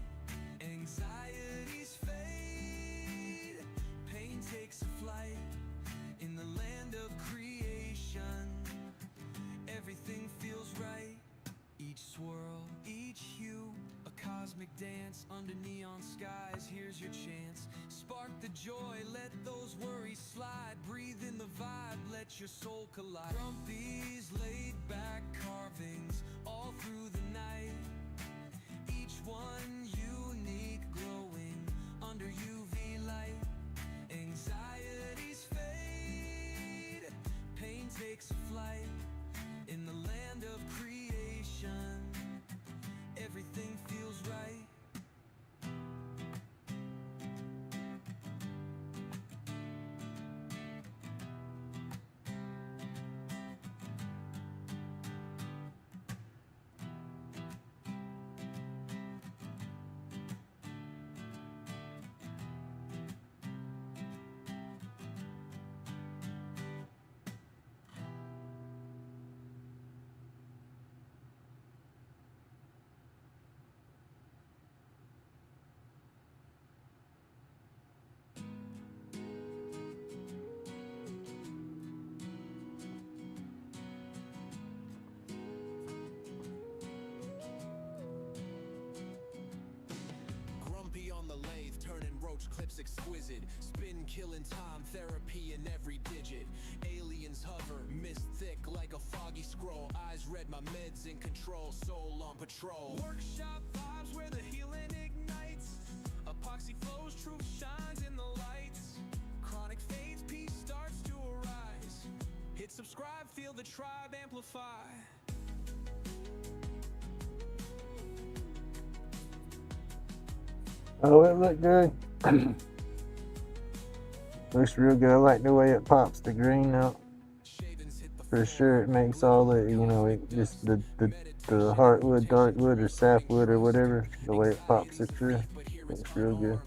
Anxieties fade, pain takes a flight. In the land of creation, everything feels right. Each swirl, each hue, a cosmic dance under neon skies. Here's your chance. Spark the joy, let those worries slide. Breathe in the vibe, let your soul collide. Grumpy's laid back carvings all through the night. Each one unique, glowing under UV light. Anxieties fade, pain takes a flight. In the land of creation, everything feels right. Grumpy on the lathe, turning roach clips exquisite. Spin killing time, therapy in every digit. Aliens hover, mist thick like a foggy scroll. Eyes red, my meds in control, soul on patrol. Workshop vibes where the healing ignites. Epoxy flows, truth shines in the lights. Chronic fades, peace starts to arise. Hit subscribe, feel the tribe amplify. Oh, it looked good. Looks real good. I like the way it pops the green out. For sure, it makes all the, you know, it just the heartwood, darkwood, or sapwood, or whatever. The way it pops it through, looks real good.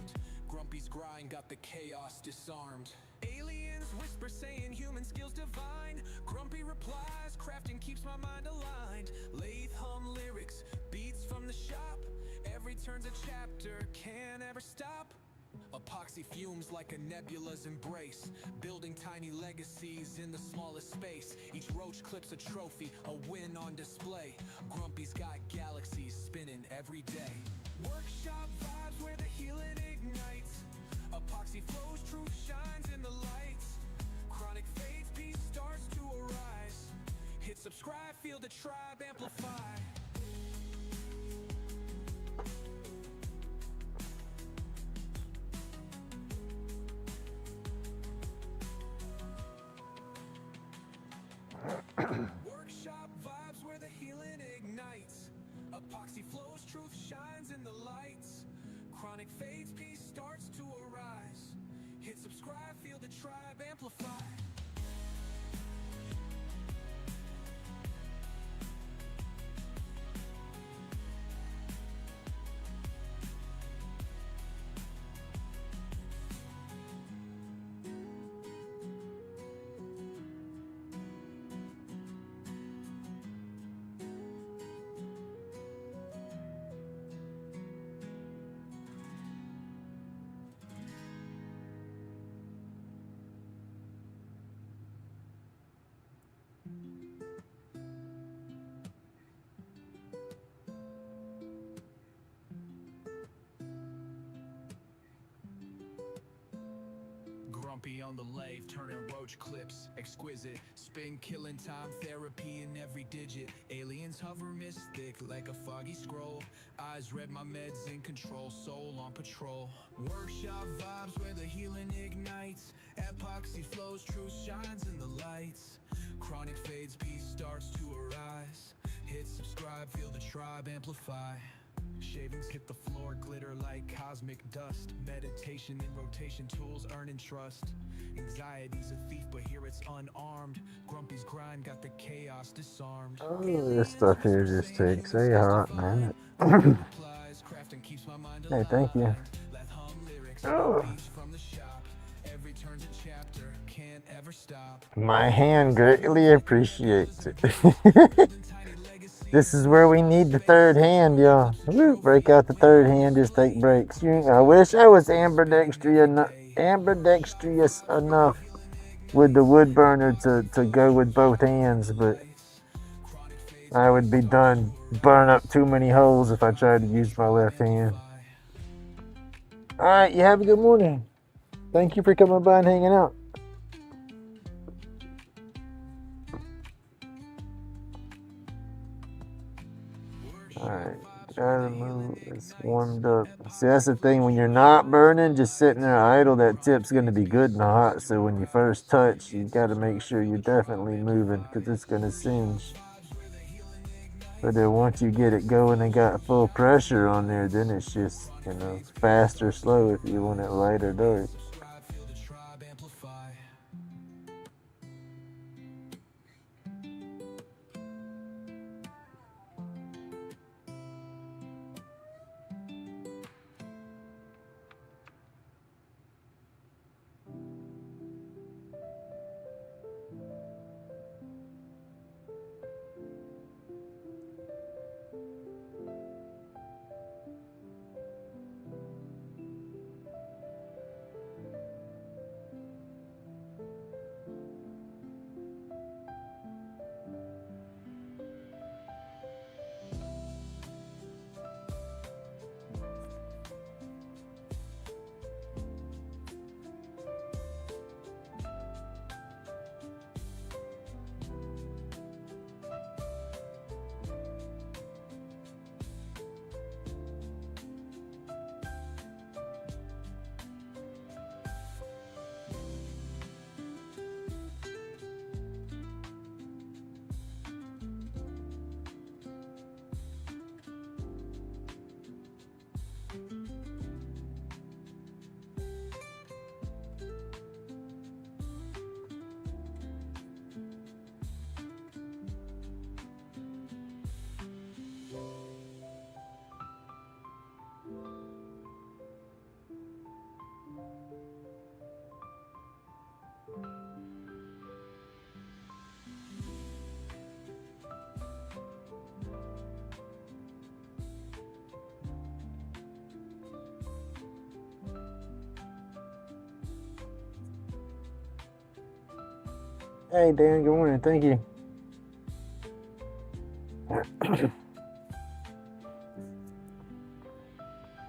Grumpy's grind got the chaos disarmed. Aliens whisper saying human skills divine. Grumpy replies, crafting keeps my mind aligned. Lathe hum lyrics, beats from the shop. Every turn's a chapter, can't ever stop. Epoxy fumes like a nebula's embrace, building tiny legacies in the smallest space. Each roach clips a trophy, a win on display. Grumpy's got galaxies spinning every day. Workshop vibes where the healing ignites. Epoxy flows, truth shines in the lights. Chronic fades, peace starts to arise. Hit subscribe, feel the tribe amplify. Workshop vibes where the healing ignites. Epoxy flows, truth shines in the lights. Chronic fades, peace starts to arise. Hit subscribe, feel the tribe amplify. Grumpy on the lathe, turning roach clips, exquisite. Spin killing time, therapy in every digit. Aliens hover mystic like a foggy scroll. Eyes read my meds in control, soul on patrol. Workshop vibes where the healing ignites. Epoxy flows, truth shines in the lights. Chronic fades, peace starts to arise. Hit subscribe, feel the tribe amplify. Shavings hit the floor, glitter like cosmic dust. Meditation in rotation, tools earning trust. Anxiety's a thief, but here it's unarmed. Grumpy's grind got the chaos disarmed. Oh, this stuff here just takes a hot minute. Replies, crafting keeps my mind Hey, alive. thank you. Let hum lyrics, Oh. beats from the shop. Every turn's a chapter, can't ever stop. My hand greatly appreciates it. This is where we need the third hand, y'all. Woo, break out the third hand, just take breaks. I wish I was ambidextrous enough with the wood burner to go with both hands, but I would be done, burn up too many holes if I tried to use my left hand. Alright, you have a good morning. Thank you for coming by and hanging out. Alright, gotta move. It's warmed up. See, that's the thing. When you're not burning, just sitting there idle, that tip's gonna be good and hot. So when you first touch, you gotta make sure you're definitely moving because it's gonna singe. But then once you get it going and got full pressure on there, then it's just, fast or slow if you want it light or dark. Hey, Dan, good morning. Thank you.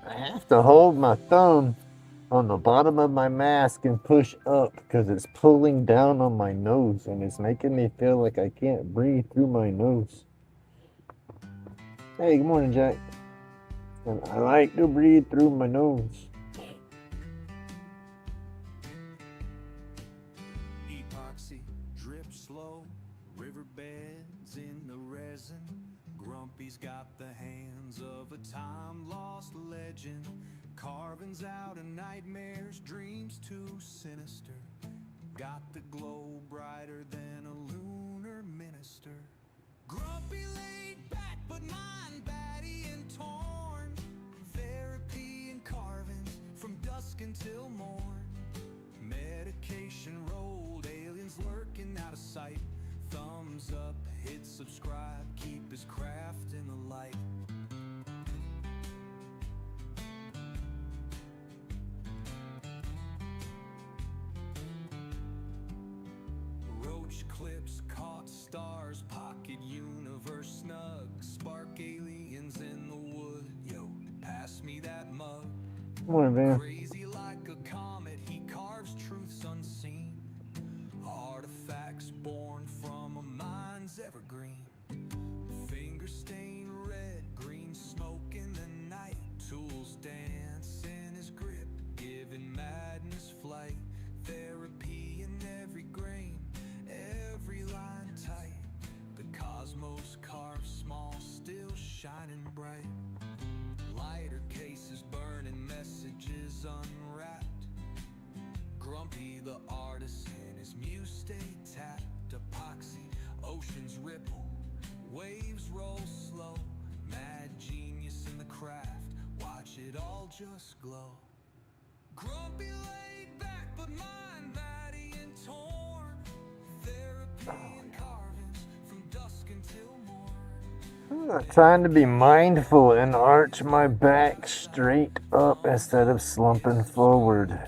I have to hold my thumb on the bottom of my mask and push up because it's pulling down on my nose and it's making me feel like I can't breathe through my nose. Hey, good morning, Jack. And I like to breathe through my nose. Epoxy drip slow, riverbeds in the resin. Grumpy's got the hands of a time lost legend. Carvings out of nightmares, dreams too sinister. Got the glow brighter than a lunar minister. Grumpy laid back, but mind batty and torn. Therapy and carvings from dusk until morn. Medication rolled, aliens lurking out of sight. Thumbs up, hit subscribe, keep his craft in the light. Roach clips, caught stars, pocket universe snug. Spark aliens in the wood, yo, pass me that mug. Good morning, Van. Crazy like a comet, he carves truths unseen. evergreen. Fingers stained red, green smoke in the night. Tools dance in his grip, giving madness flight. Therapy in every grain, every line tight. The cosmos carved small, still shining bright. Lighter cases burning, messages unwrapped. Grumpy the artist and his muse stay tapped. Epoxy, oceans ripple, waves roll slow. Mad genius in the craft, watch it all just glow. Grumpy laid back, but mind batty and torn. Therapy and carvings from dusk until morn. Trying to be mindful and arch my back straight up instead of slumping forward.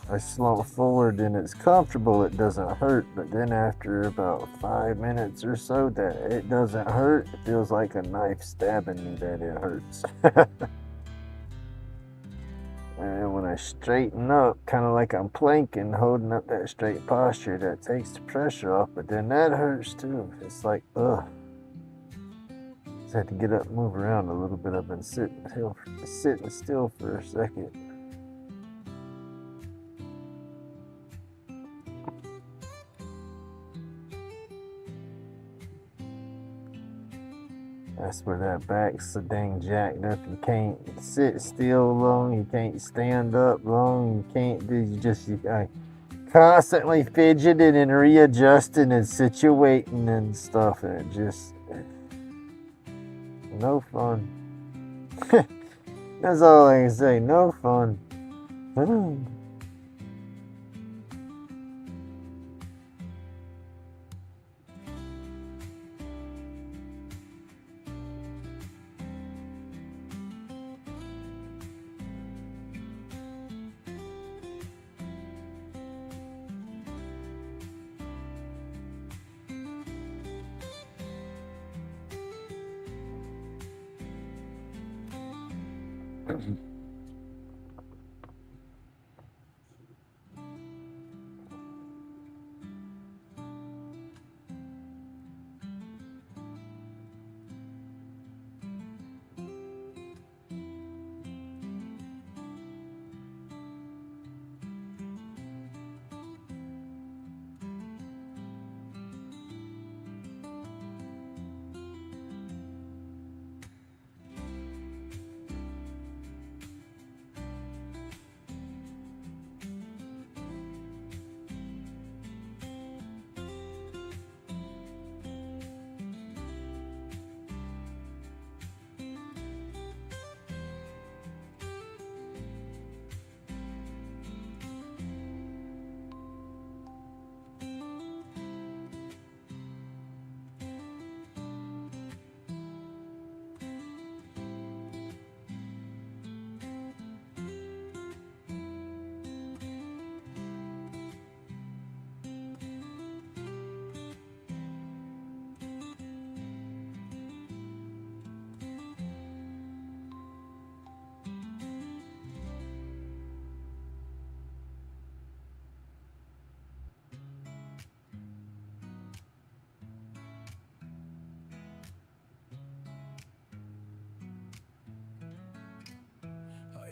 I slump forward and it's comfortable, it doesn't hurt, but then after about 5 minutes or so that it doesn't hurt, it feels like a knife stabbing me that it hurts. And when I straighten up, kind of like I'm planking, holding up that straight posture, that takes the pressure off, but then that hurts too. It's like, ugh. Just had to get up and move around a little bit. I've been sitting still for a second. That's where that back's so dang jacked up. You can't sit still long. You can't stand up long. You can't do. You constantly fidgeting and readjusting and situating and stuff, and it just no fun. That's all I can say. No fun.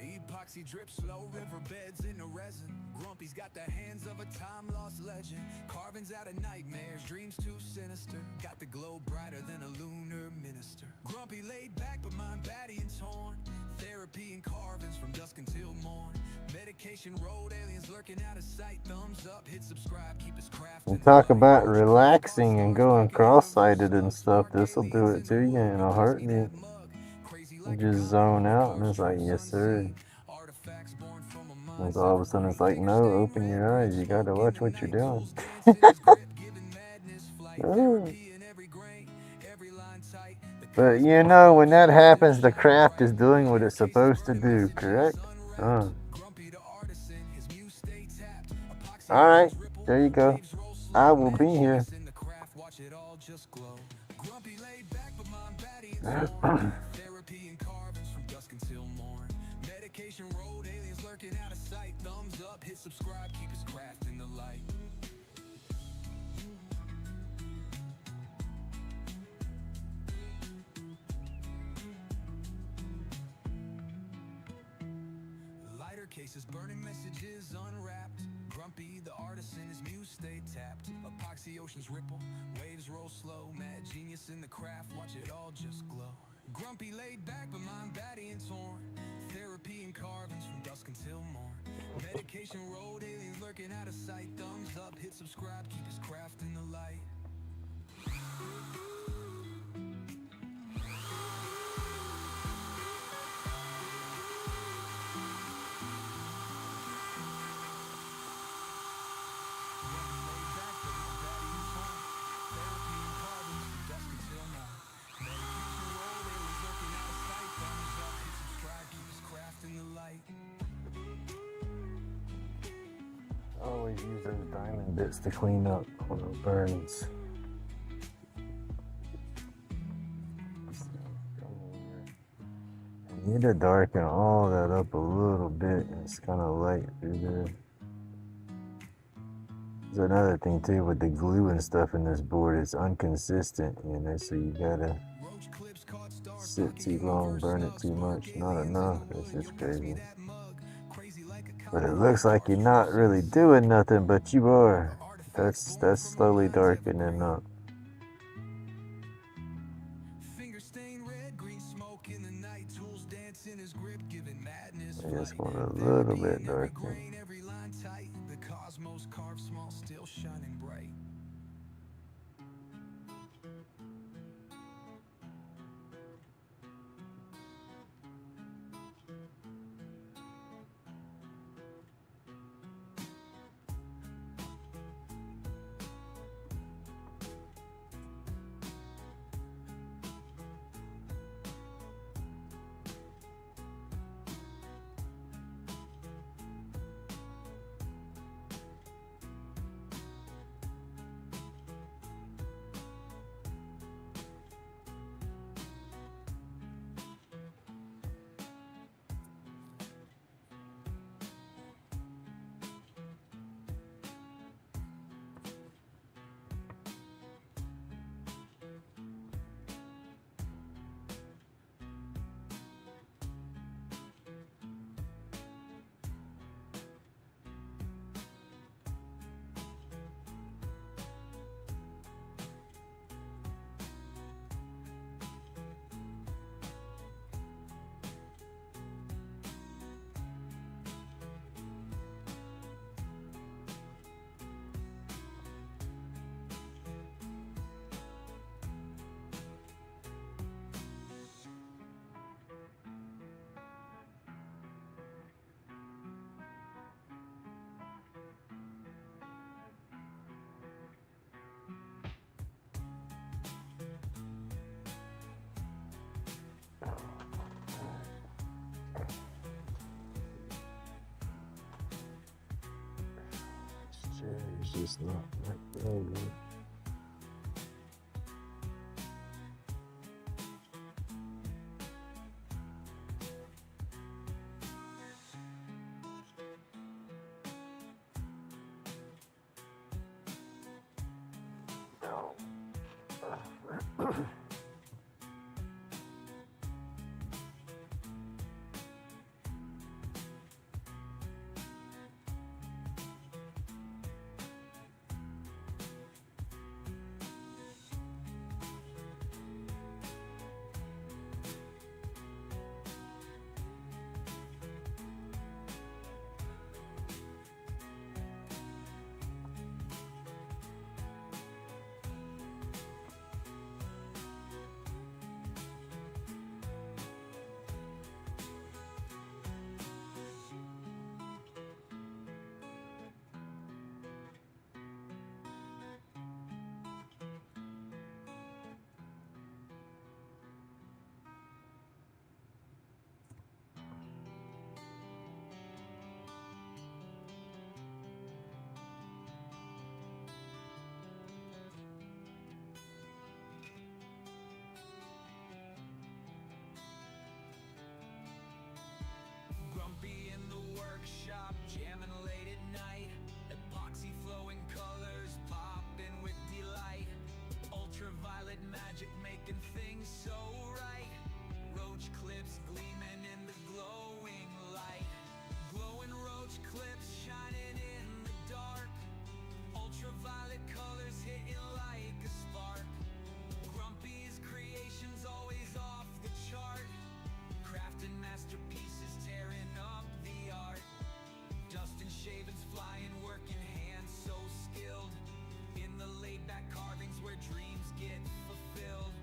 Epoxy drip slow, riverbeds in the resin. Grumpy's got the hands of a time-lost legend. Carvings out of nightmares, dreams too sinister. Got the glow brighter than a lunar minister. Grumpy laid back, but mind batty and torn. Therapy and carvings from dusk until morn. Medication road, aliens lurking out of sight. Thumbs up, hit subscribe, keep his craft. And talk about relaxing and going cross-sighted and stuff. This'll do it to you in a heartbeat. You just zone out and it's like, yes sir. And all of a sudden it's like, no, open your eyes. You gotta watch what you're doing. But you know, when that happens, the craft is doing what it's supposed to do, correct? Alright, there you go. I will be here. Road, aliens lurking out of sight. Thumbs up, hit subscribe, keep his craft in the light. cases burning messages unwrapped. Grumpy, the artisan, his muse stay tapped. Epoxy oceans ripple, waves roll slow. Mad genius in the craft, watch it all just glow. Grumpy laid back, but mind batty and torn. Therapy and carvings from dusk until morn. Medication road, aliens lurking out of sight. Thumbs up, hit subscribe, keep his craft in the light. Always use those diamond bits to clean up when it burns. You need to darken all that up a little bit. It's kind of light through there. There's another thing too with the glue and stuff in this board. It's inconsistent, you know, so you gotta sit too long, burn it too much, not enough. It's just crazy. But it looks like you're not really doing nothing, but you are. That's slowly darkening up. I just want a little bit darker. The cosmos carved small, still shining bright. It's just not like that. Grumpy in the workshop, jamming late at night. Epoxy flowing colors, popping with delight. Ultraviolet magic making things so right. Roach clips gleaming in the glowing light. Glowing roach clips shining in the dark. Ultraviolet colors hitting like a spark. Grumpy's creations always off the chart. Crafting masterpieces, tearing up the art. Dust and shavings flying, working hands so skilled. In the laid-back carvings where dreams get fulfilled.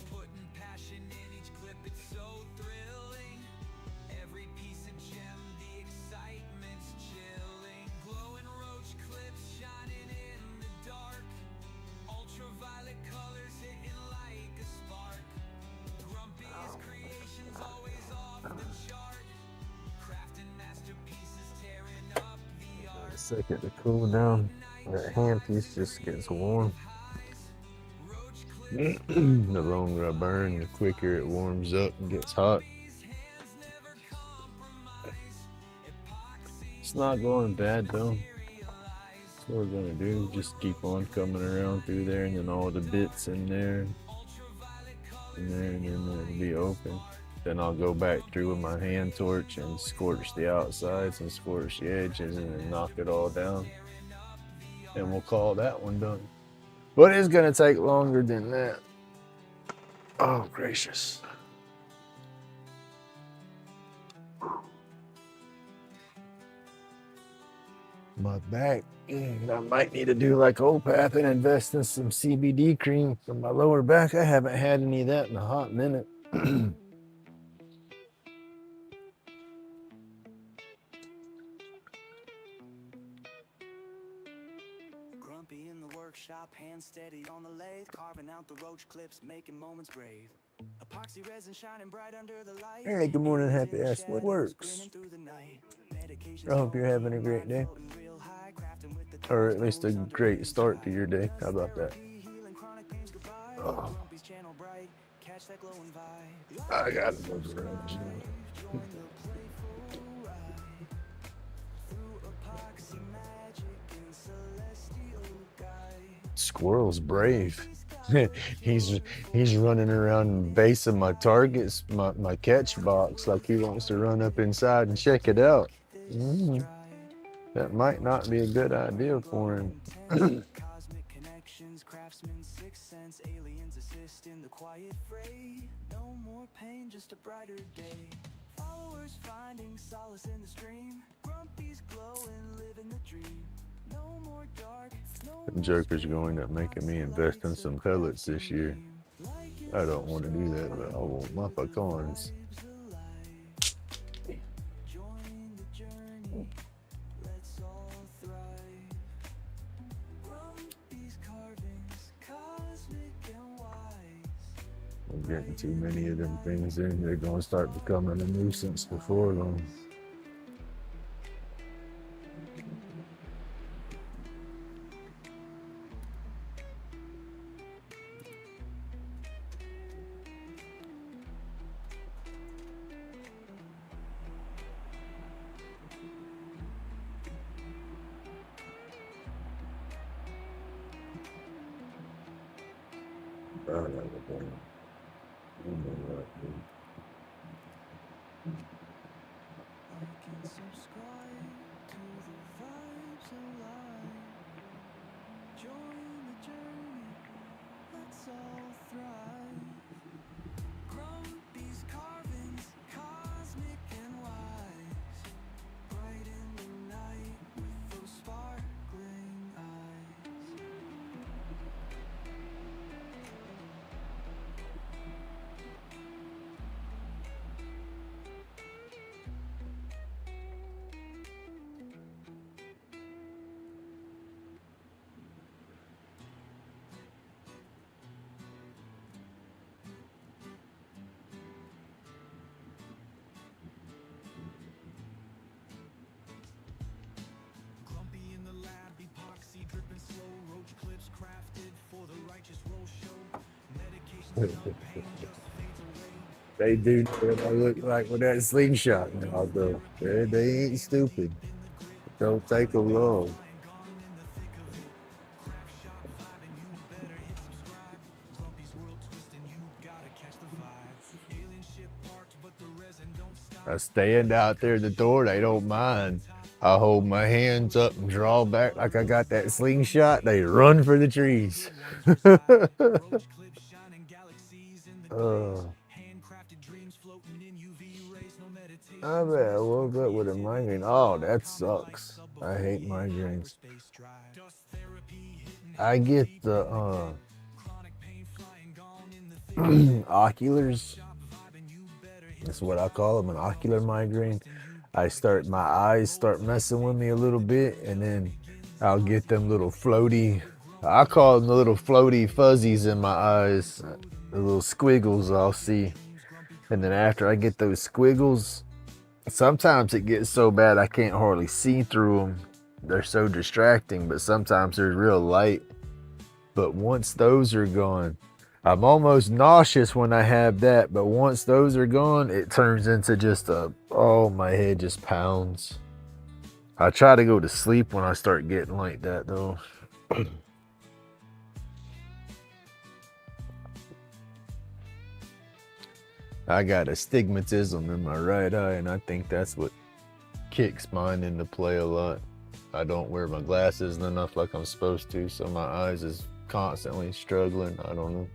Putting passion in each clip, it's so thrilling. Every piece a gem, the excitement's chilling. Glowing roach clips shining in the dark. Ultraviolet colors hitting like a spark. Grumpy's creations always off the chart. Crafting masterpieces, tearing up the art. A second to cool down. That handpiece just gets warm. The longer I burn, the quicker it warms up and gets hot. It's not going bad though. That's what we're gonna do. Just keep on coming around through there, and then all the bits in there, and then it'll be open. Then I'll go back through with my hand torch and scorch the outsides and scorch the edges, and then knock it all down. And we'll call that one done. But it's gonna take longer than that. Oh gracious. My back. I might need to do like OPAP and invest in some CBD cream for my lower back. I haven't had any of that in a hot minute. Grumpy in the workshop, hands steady on the lathe, carving out the roach clips, making moments brave. Epoxy resin shining bright under the light. Hey, good morning, happy ass. What works? I hope you're having a great day. Or at least a great start to your day. How about that? Oh. I got to move around. Squirrel's brave. he's running around base of my targets, my catch box, like he wants to run up inside and check it out. That might not be a good idea for him. Cosmic connections, craftsman, sixth sense, aliens assist in the quiet fray. No more pain, just a brighter day. Followers finding solace in the stream. Grumpy's glowing, living the dream. No more dark, no Them jokers are going to end up making me invest in some pellets this year. I don't want to do that, but I want my pecans. join the journey. Let's all thrive. Grumpy's carvings, cosmic and wise. I'm getting too many of them things in. They're going to start becoming a nuisance before long. Like and subscribe to the vibes alive. Join the journey, let's all thrive. Grumpy's carvings, cosmic and wise. Bright in the night with those sparkling eyes. Grumpy in the lab, epoxy dripping slow, roach clips crafted for the righteous roll show. Medication without pain just fades away. They do what I look like with that slingshot now, though. They ain't stupid. It don't take them long. I stand out there at the door, they don't mind. I hold my hands up and draw back like I got that slingshot. They run for the trees. I bet I woke up with a migraine. Oh, that sucks. I hate migraines. I get the oculars. That's what I call them, an ocular migraine. My eyes start messing with me a little bit, and then I'll get them little floaty, I call them the little floaty fuzzies in my eyes, the little squiggles I'll see. And then after I get those squiggles, sometimes it gets so bad I can't hardly see through them. They're so distracting, but sometimes they're real light. But once those are gone, I'm almost nauseous when I have that, but once those are gone, it turns into just my head just pounds. I try to go to sleep when I start getting like that though. I got astigmatism in my right eye, and I think that's what kicks mine into play a lot. I don't wear my glasses enough like I'm supposed to, so my eyes is constantly struggling. I don't know.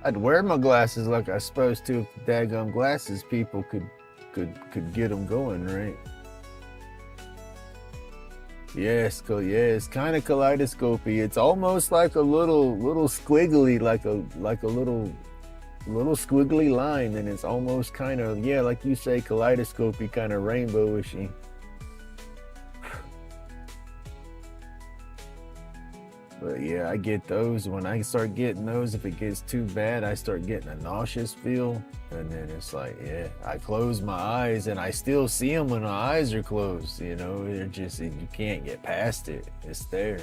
I'd wear my glasses like I supposed to if daggum glasses people could get them going, right? Yes, it's kind of kaleidoscopy. It's almost like a little squiggly, like a little squiggly line, and it's almost kind of, yeah, like you say, kaleidoscopy, kind of rainbowishy. But yeah, I get those. When I start getting those, if it gets too bad, I start getting a nauseous feel. And then it's like, yeah, I close my eyes and I still see them when my eyes are closed. You know, they're just, you can't get past it. It's there.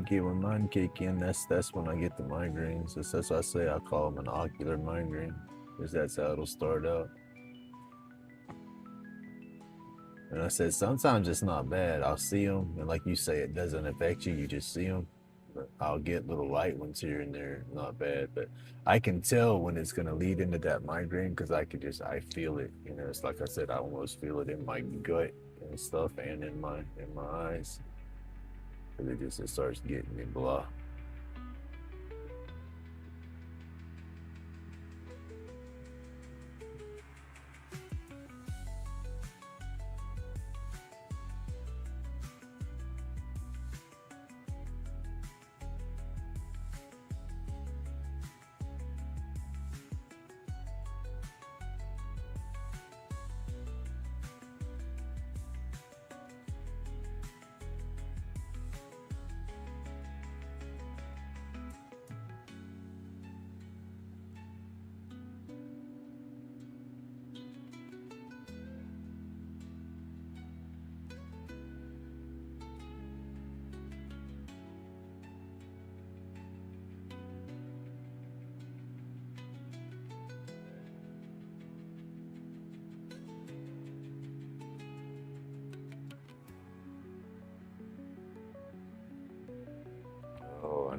When mine kick in, that's when I get the migraines. That's why I say I call them an ocular migraine, because that's how it'll start out. And I said sometimes it's not bad. I'll see them, and like you say, it doesn't affect you. You just see them. But I'll get little light ones here and there, not bad. But I can tell when it's gonna lead into that migraine because I feel it. You know, it's like I said, I almost feel it in my gut and stuff, and in my eyes. Because it starts getting me blah.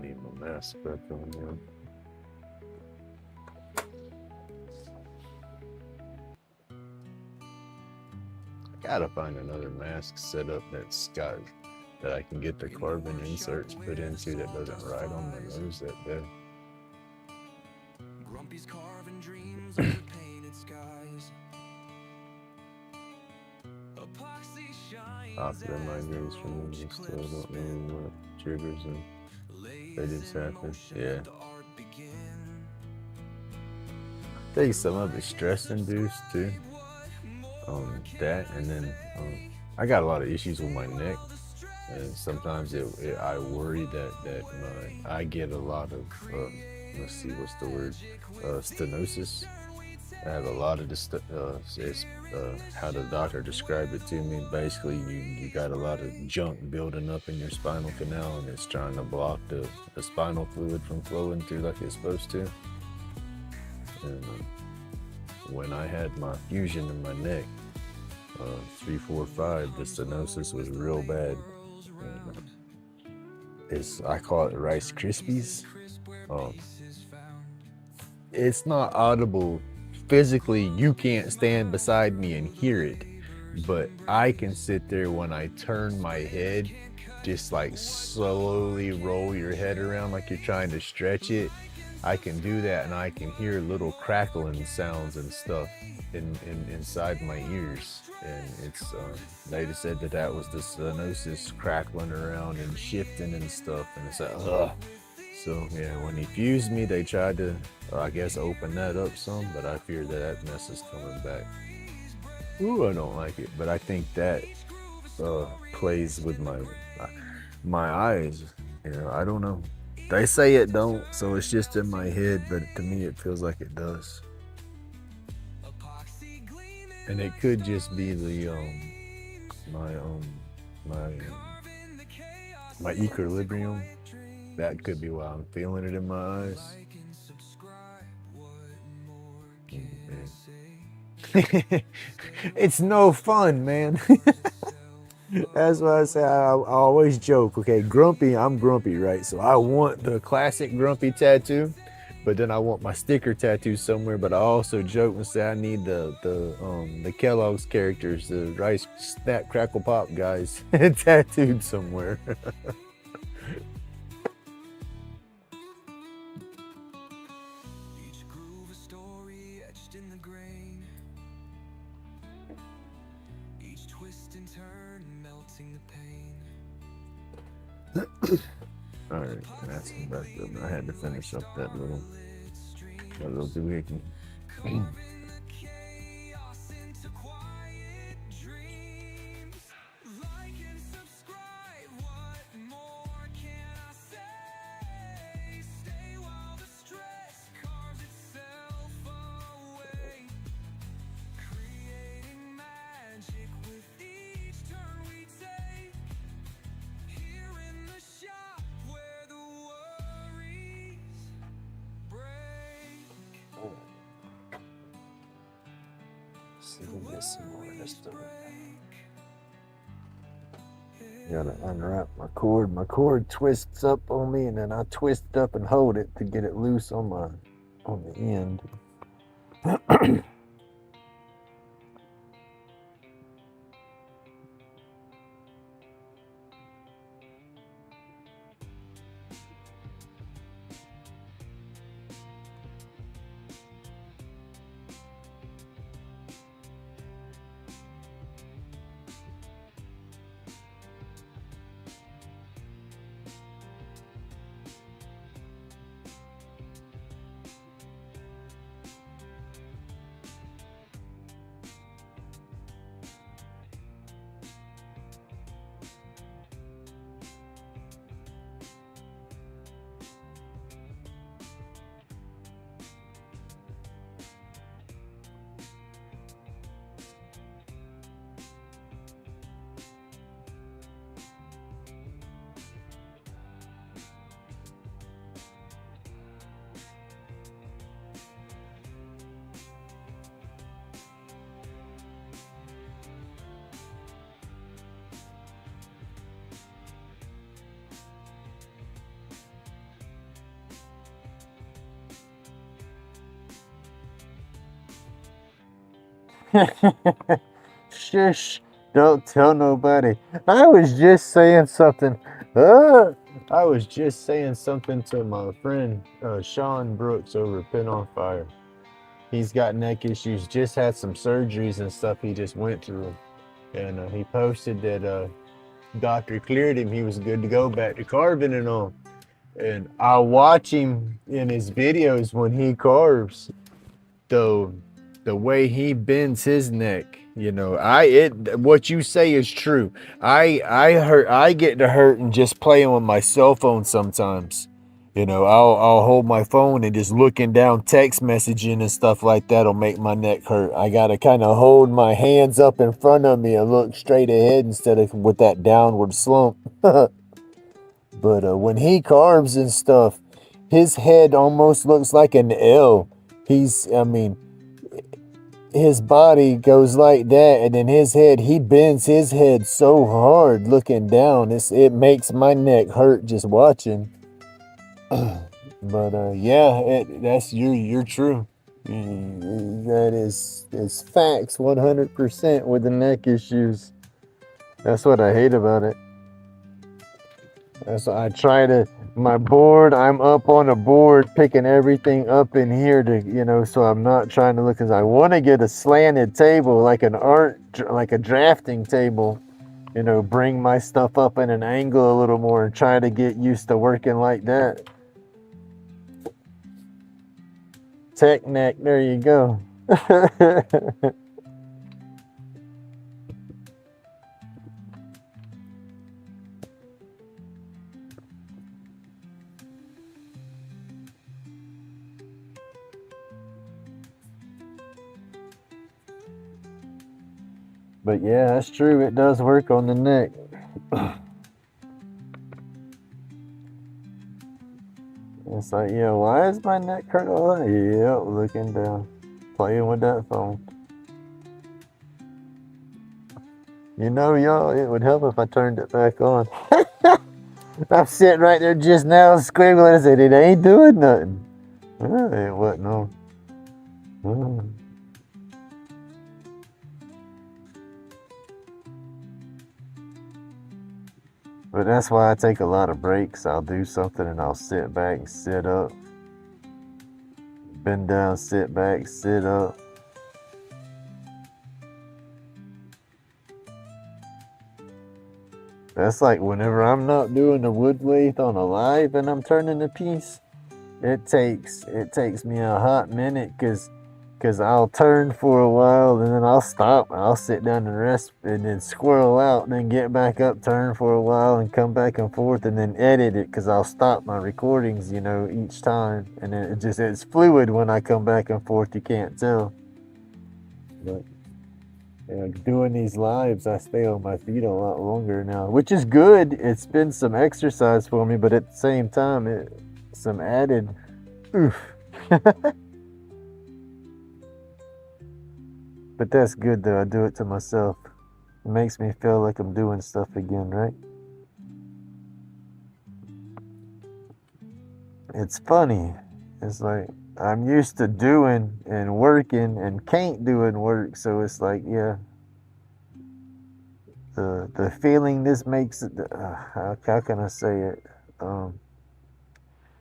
need my mask back on now. I gotta find another mask setup that I can get the carbon inserts put into that doesn't ride on my nose that bad. Grumpy's carving dreams on the painted skies. Epoxy shines After my as the news from roach me, still clips don't spin. know what triggers and they Lays just in happen. motion, Yeah. let the art begin. I think some of it's stress induced too. That and then I got a lot of issues with my neck, and sometimes I worry that I get a lot of let's see what's the word, stenosis. I have a lot of this. It's how the doctor described it to me. Basically, you got a lot of junk building up in your spinal canal, and it's trying to block the spinal fluid from flowing through like it's supposed to. And when I had my fusion in my neck, 3, 4, 5, the stenosis was real bad. And, I call it Rice Krispies. It's not audible physically. You can't stand beside me and hear it, but I can sit there when I turn my head, just like slowly roll your head around like you're trying to stretch it. I can do that, and I can hear little crackling sounds and stuff inside my ears. And it's they just said that was the stenosis crackling around and shifting and stuff. And it's like, ugh. So yeah, when he fused me, they tried to, I guess, open that up some, but I fear that mess is coming back. Ooh, I don't like it, but I think that plays with my eyes. You know, I don't know. They say it don't, so it's just in my head, but to me it feels like it does. And it could just be the my equilibrium. That could be why I'm feeling it in my eyes. It's no fun, man. That's why I say I always joke. Okay, grumpy, I'm grumpy, right? So I want the classic grumpy tattoo, but then I want my sticker tattoo somewhere. But I also joke and say I need the Kellogg's characters, the Rice Snap Crackle Pop guys, tattooed somewhere. Each groove a story etched in the grain. Each twist and turn melting the pain. All right, that's back up. I had to finish up that little doohickey. Chaos into quiet dreams. Like and subscribe. What more can I say? Stay while the stress carves itself away. Creating magic with each turn we take. Here in the shop where the worries break. See if we can get some more of this stuff. Gotta unwrap my cord. My cord twists up on me, and then I twist up and hold it to get it loose on the end. Shush, don't tell nobody. I was just saying something. I was just saying something to my friend Sean Brooks over at Pin on Fire. He's got neck issues, just had some surgeries and stuff he just went through. And he posted that doctor cleared him. He was good to go back to carving and all. And I watch him in his videos when he carves. The way he bends his neck, you know, what you say is true. I get to hurting just playing with my cell phone sometimes. You know, I'll hold my phone and just looking down text messaging and stuff like that'll make my neck hurt. I gotta kind of hold my hands up in front of me and look straight ahead instead of with that downward slump. But when he carves and stuff, his head almost looks like an L. I mean, his body goes like that, and then his head, he bends his head so hard looking down. It makes my neck hurt just watching. But yeah, that's you're true. That is facts 100% with the neck issues. That's what I hate about it. That's why I try to I'm up on a board picking everything up in here to, so I'm not trying to look, because I want to get a slanted table like a drafting table, bring my stuff up in an angle a little more and try to get used to working like that. Tech neck, there you go. But yeah, that's true. It does work on the neck. It's like, yeah, why is my neck hurt all that? Yep, looking down, playing with that phone. Y'all, it would help if I turned it back on. I'm sitting right there just now squiggling. I said, it ain't doing nothing. It wasn't on. But that's why I take a lot of breaks. I'll do something and I'll sit back, sit up, bend down, sit back, sit up. That's like whenever I'm not doing the wood lathe on a live and I'm turning the piece, it takes me a hot minute because I'll turn for a while and then I'll stop. I'll sit down and rest and then squirrel out and then get back up, turn for a while and come back and forth and then edit it, because I'll stop my recordings, each time. And then it's fluid when I come back and forth. You can't tell. But doing these lives, I stay on my feet a lot longer now, which is good. It's been some exercise for me, but at the same time, some added oof. But that's good though. I do it to myself. It makes me feel like I'm doing stuff again, right? It's funny. It's like I'm used to doing and working and can't do and work, so it's like, yeah. The feeling this makes it. How can I say it?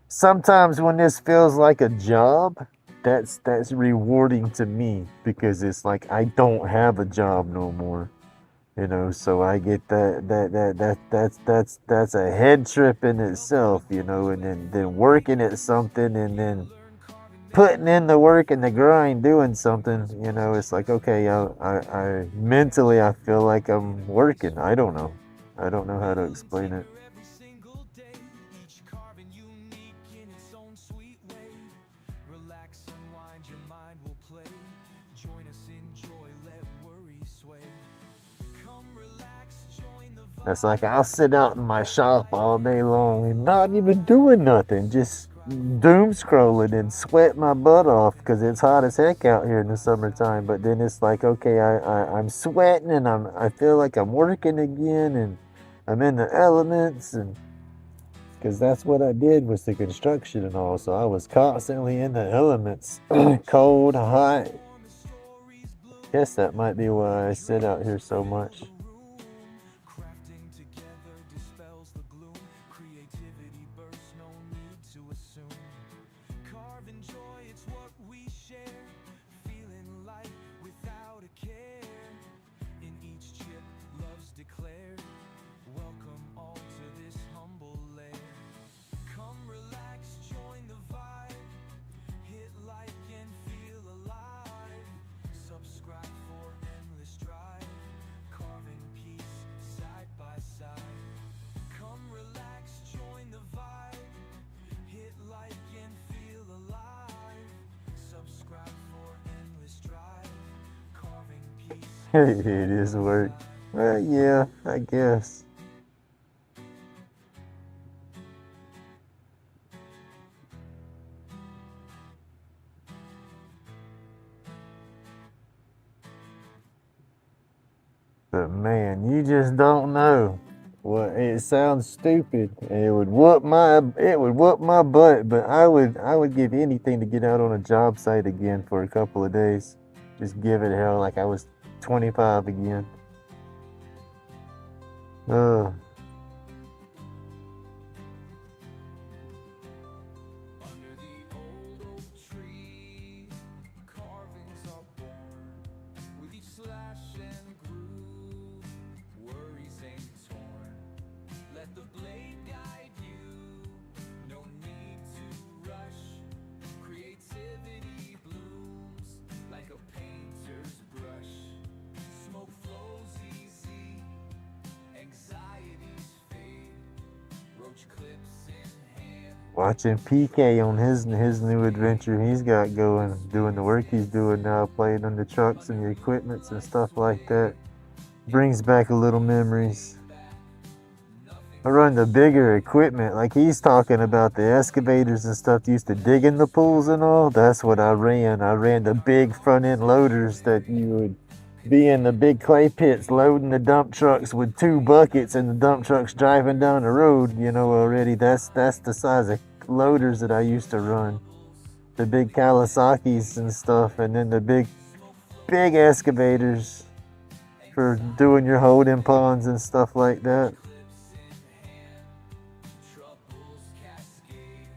Sometimes when this feels like a job, that's rewarding to me, because it's like I don't have a job no more, so I get that's a head trip in itself, and then working at something and then putting in the work and the grind doing something, it's like, okay, I mentally I feel like I'm working. I don't know how to explain it. It's like I'll sit out in my shop all day long and not even doing nothing, just doom scrolling and sweat my butt off because it's hot as heck out here in the summertime. But then it's like, okay, I'm sweating and I feel like I'm working again and I'm in the elements, and because that's what I did was the construction and all. So I was constantly in the elements, cold, hot, Guess that might be why I sit out here so much. Crafting together dispels the gloom. Creativity bursts, no need to assume. Carving joy, it's what we share. Feeling light without a care. In each chip, love's declared. Welcome all to this humble lair. Come relax, join the vibe. Hit like and feel alive. Subscribe for endless drive. Carving peace side by side. Come relax, join the vibe. Hit like and feel alive. Subscribe for endless drive. Carving peace. It is work. Well, yeah, I guess. But man, you just don't know. Well, it sounds stupid. It would whoop my butt, but I would give anything to get out on a job site again for a couple of days. Just give it hell like I was 25 again. Under the old oak tree, carvings are born. With each slash and groove, worries ain't torn. Let the blade guide you, no need to rush. Creativity blooms like a painter's brush. Smoke flows easy, anxieties fade. Roach clips in hand. Watching PK on his new adventure he's got going, doing the work he's doing now, playing on the trucks and the equipments and stuff like that. Brings back a little memories. I run the bigger equipment, like he's talking about the excavators and stuff used to dig in the pools and all. That's what I ran. I ran the big front end loaders that you would be in the big clay pits loading the dump trucks with 2 buckets and the dump trucks driving down the road, you know already. That's the size of loaders that I used to run. The big Kawasaki's and stuff, and then the big excavators for doing your holding ponds and stuff like that. Troubles cascade,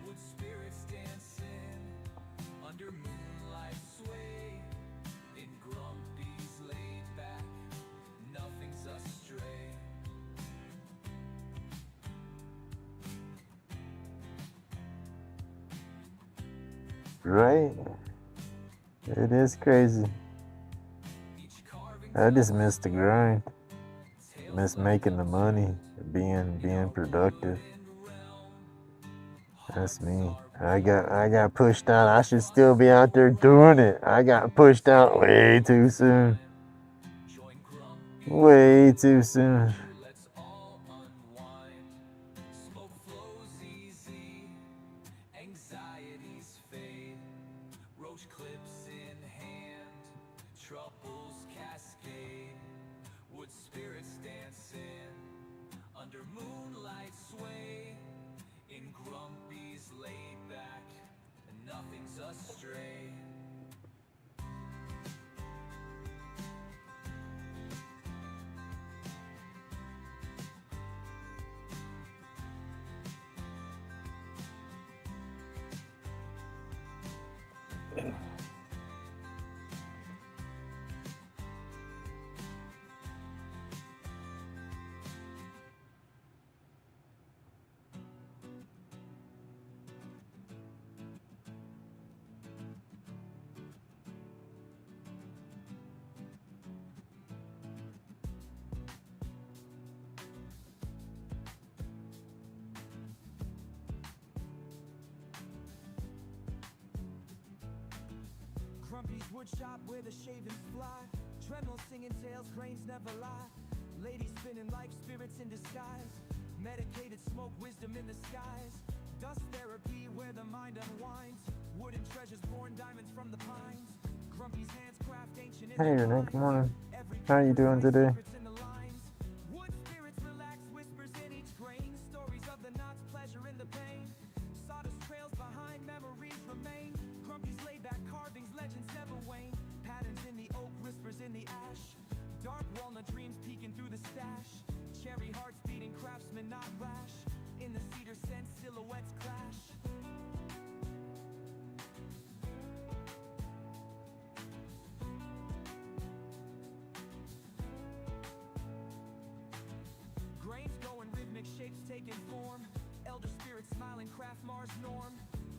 wood spirits dancing under moonlight sway. In Grumpy's laid back, nothing's astray. Right? It is crazy. Each carving I just miss the grind. Miss making the money, being productive. That's me. I got pushed out. I should still be out there doing it. I got pushed out way too soon. join Grumpy, Way too soon. let's all unwind. Smoke flows easy, anxieties fade. Roach clips in hand, troubles cascade. Wood spirits dancing under moonlight sway. In Grumpy's laid back, and nothing's astray. Grumpy's woodshop where the shavings fly. Tremolo singing tales, cranes never lie. Ladies spinning life, spirits in disguise. Medicated smoke, wisdom in the skies. Dust therapy where the mind unwinds. Wooden treasures born, diamonds from the pines. Grumpy's hands craft ancient. Hey Renee, good morning. How are you doing today? Wood spirits relax, whispers in each grain. Stories of the knots, pleasure in the pain. Sawdust trails behind, memories remain. Grumpy's laid back carvings, legends never wane. Patterns in the and not rash. In the cedar scent, silhouettes clash. Grains going rhythmic, shapes taking form. Elder spirits smiling, craft Mars norm.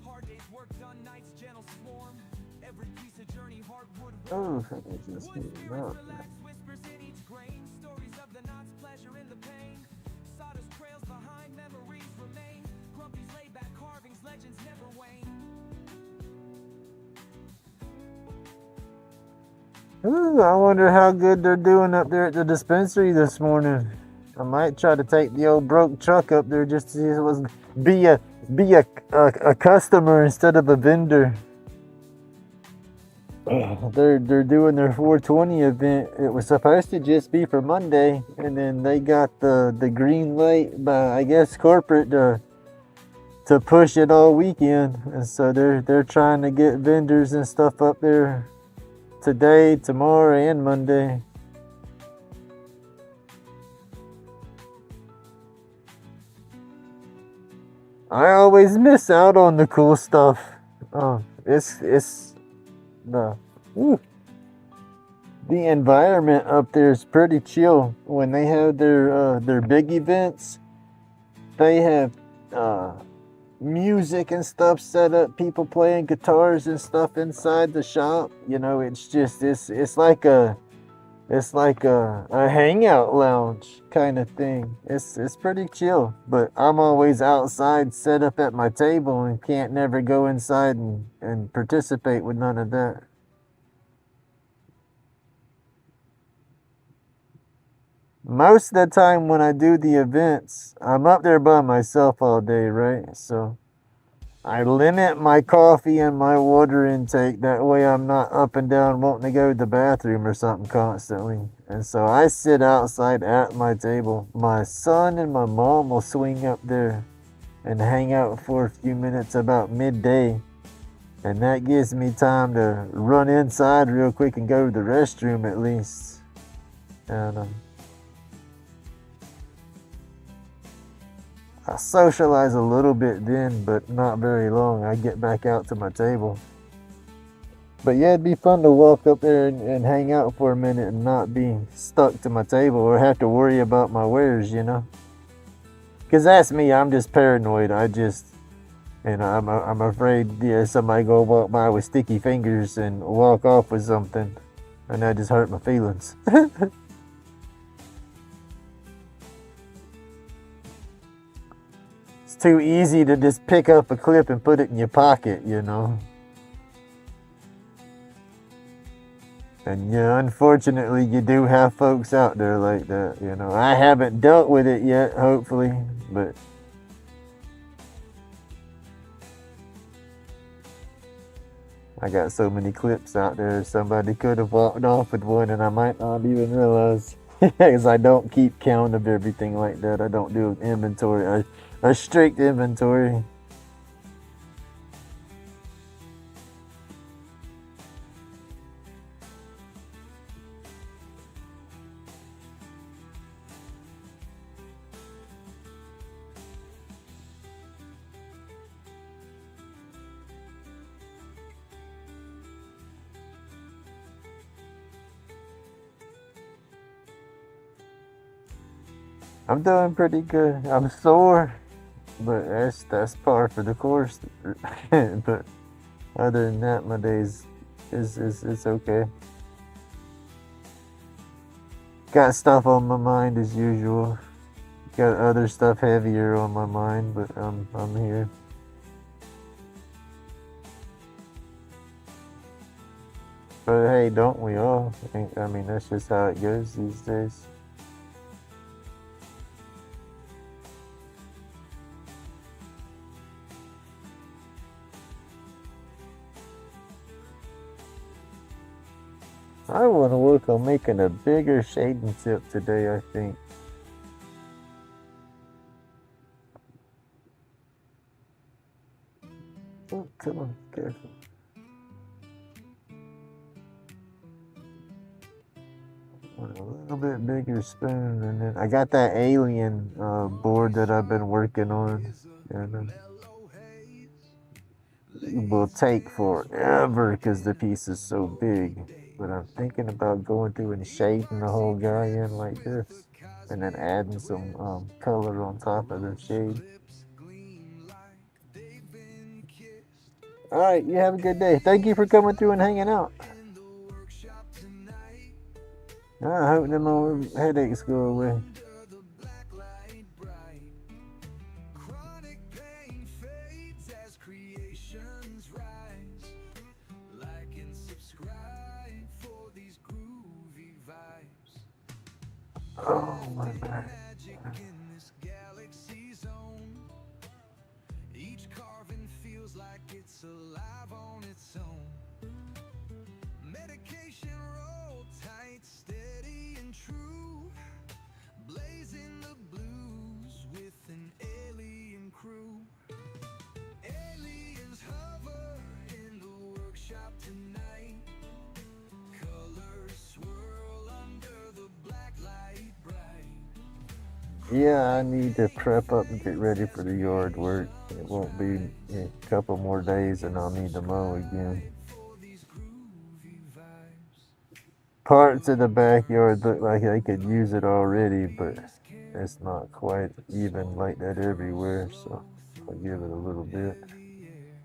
Hard days, work done, nights gentle swarm. Every piece of journey, hardwood Oh, warm. I just Wood need spirits that. relax, whispers in each grain. Stories of the knots, pleasure in the pain. Sawdust trails behind, memories remain. Grumpy's laid back carvings, legends never wane. Ooh, I wonder how good they're doing up there at the dispensary this morning. I might try to take the old broke truck up there just to see if it was be a customer instead of a vendor. They're doing their 420 event. It was supposed to just be for Monday, and then they got the green light by, I guess, corporate to push it all weekend. And so they're trying to get vendors and stuff up there today, tomorrow, and Monday. I always miss out on the cool stuff. It's the whew. The environment up there is pretty chill. When they have their big events, they have music and stuff set up, people playing guitars and stuff inside the shop. You know, it's just it's like a hangout lounge kind of thing. It's pretty chill, but I'm always outside set up at my table and can't never go inside and participate with none of that. Most of the time when I do the events, I'm up there by myself all day, right? So I limit my coffee and my water intake. That way I'm not up and down wanting to go to the bathroom or something constantly. And so I sit outside at my table. My son and my mom will swing up there and hang out for a few minutes about midday. And that gives me time to run inside real quick and go to the restroom at least. And I socialize a little bit then, but not very long. I get back out to my table. But yeah, it'd be fun to walk up there and hang out for a minute and not be stuck to my table or have to worry about my wares, you know? Because that's me. I'm just paranoid. I'm afraid somebody go walk by with sticky fingers and walk off with something. And that just hurt my feelings. Too easy to just pick up a clip and put it in your pocket, you know. And yeah, unfortunately, you do have folks out there like that, you know. I haven't dealt with it yet, hopefully, but I got so many clips out there. Somebody could have walked off with one and I might not even realize. Because I don't keep count of everything like that. I don't do inventory. A strict inventory. I'm doing pretty good. I'm sore, but that's par for the course. But other than that, my days it's okay. Got stuff on my mind as usual. Got other stuff heavier on my mind, but I'm here. But hey, don't we all? I mean, that's just how it goes these days. I want to work on making a bigger shading tip today, I think. Oh, come on, careful. a little bit bigger spoon, and then I got that alien board that I've been working on, and it will take forever because the piece is so big. But I'm thinking about going through and shading the whole guy in like this, and then adding some color on top of the shade. All right, you have a good day. Thank you for coming through and hanging out. I hope them old headaches go away. Oh my back. Each carving feels like it's alive on its own. Medication roll tight, steady and true. Blazing the blues with an alien crew. Aliens hover in the workshop tonight. Colors swirl under the black light bright. Yeah, I need to prep up and get ready for the yard work. It won't be a couple more days and I'll need to mow again. Parts of the backyard look like I could use it already, but it's not quite even like that everywhere, so I'll give it a little bit.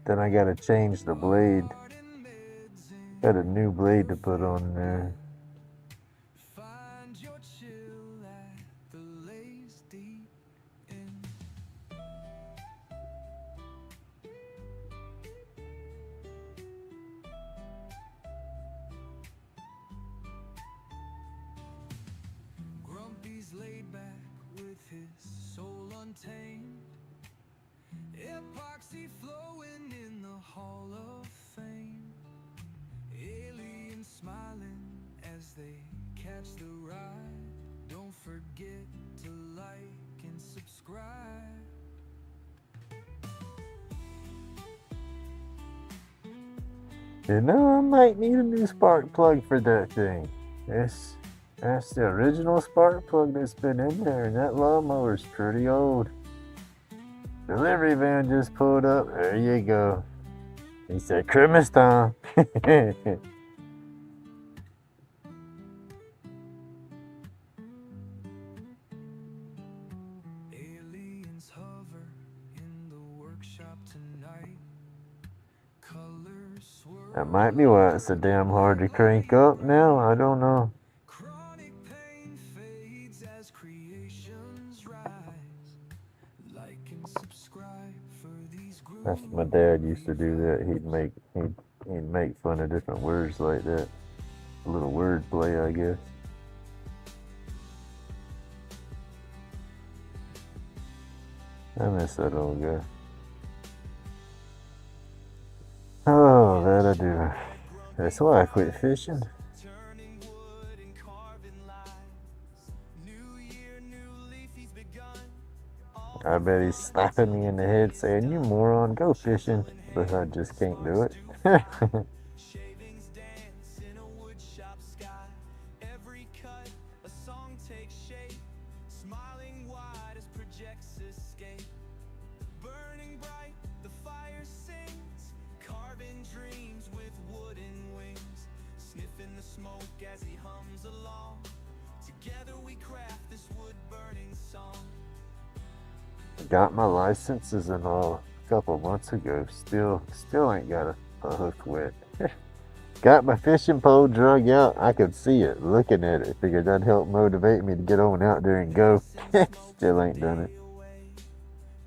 Then I gotta change the blade. Got a new blade to put on there. Find your chill at the lace deep in. Grumpy's laid back with his soul untamed. Epoxy flowing in the Hall of Fame. Aliens smiling as they catch the ride. Don't forget to like and subscribe. You know, I might need a new spark plug for that thing. That's the original spark plug that's been in there, and that lawnmower's pretty old. Delivery van just pulled up. There you go. He said, Christmas time. Aliens hover in the workshop tonight. Colors swirl. That might be why it's so damn hard to crank up now. I don't know. Chronic pain fades as creations rise. Like and subscribe for these That's my dad used to do that. He'd make fun of different words like that. A little word play, I guess. I miss that old guy. Oh, that I do. That's why I quit fishing. turning wood and carving lives. New year, new leaf, he's begun. I bet he's slapping me in the head saying, you moron, go fishing. But I just can't do it. Shavings dance in a wood shop sky. Every cut, a song takes shape. Smiling wide as projects escape. Burning bright, the fire sings. Carving dreams with wooden wings. Sniffing the smoke as he hums along. Together we craft this wood burning song. Got my licenses and all a couple months ago. Still ain't got a hook wet. Got my fishing pole drug out. I could see it, looking at it. Figured that'd help motivate me to get on out there and go. Still ain't done it.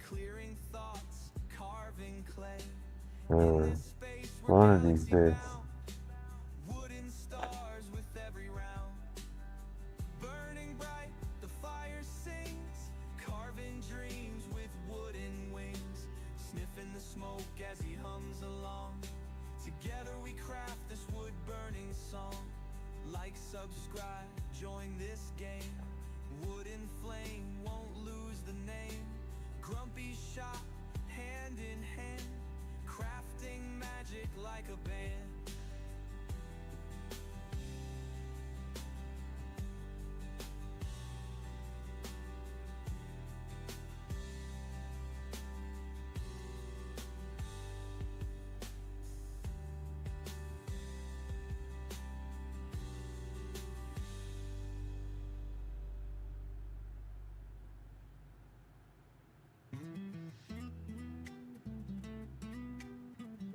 Clearing thoughts, carving clay. One of these days. Wooden stars with every round. Burning bright, the fire sings. Carving dreams with wooden wings. Sniffing the smoke as he hums along. Together we craft this wood burning song. Like, subscribe, join this game. Wooden flame won't lose the name. Grumpy shop, hand in hand. Crafting magic like a band.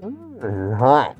Ooh, this is hot.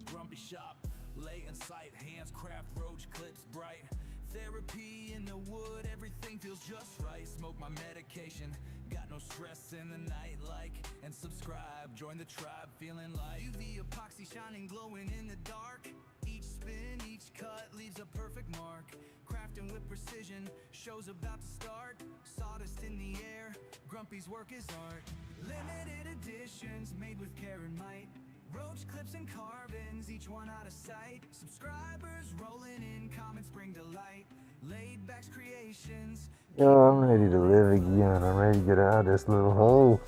Grumpy shop, lay in sight, hands craft, roach clips bright. Therapy in the wood, everything feels just right. Smoke my medication, got no stress in the night. Like and subscribe, join the tribe, feeling like UV epoxy shining, glowing in the dark. Each spin, each cut leaves a perfect mark. Crafting with precision, show's about to start. Sawdust in the air, Grumpy's work is art. Limited editions made with care and might. Roach clips and carvings, each one out of sight. Subscribers rolling in, comments bring delight. LaidBak's creations. Yo, I'm ready to live again. I'm ready to get out of this little hole.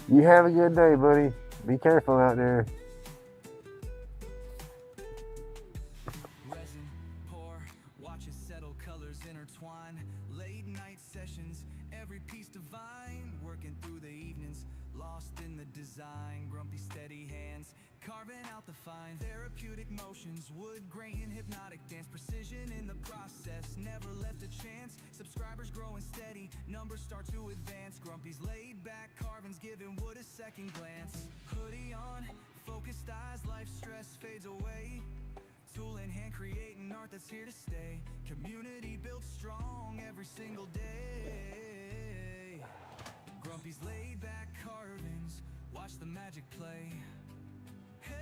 You have a good day, buddy. Be careful out there. Resin, pour, watch it settle, colors intertwine. Late night sessions, every piece divine. Working through the evenings, lost in the design. Grumpy steady hands, carving out the fine. Therapeutic motions, wood grain, hypnotic dance. Precision in the process, never left a chance. Subscribers growing steady, numbers start to advance. Grumpy's LaidBak carvings, giving wood a second glance. Hoodie on, focused eyes, life stress fades away. Tool in hand, creating art that's here to stay. Community built strong every single day. Grumpy's LaidBak carvings, watch the magic play. Hey.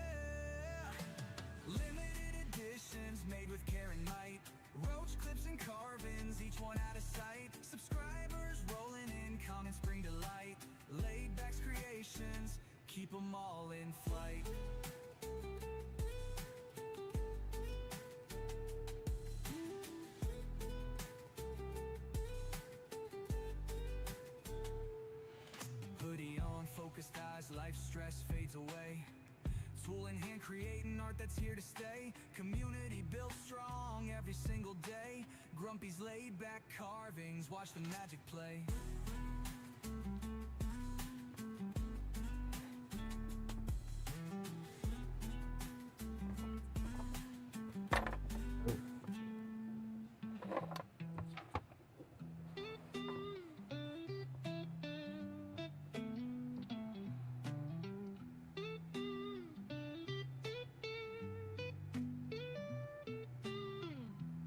Limited editions made with care and might. Roach clips and carvings, each one out of sight. Subscribers rolling in, comments bring delight. LaidBak's creations, keep them all in flight. Hoodie on, focused eyes, life stress fades away. Tool in hand, creating art that's here to stay. Community built strong every single day. Grumpy's LaidBak carvings, watch the magic play.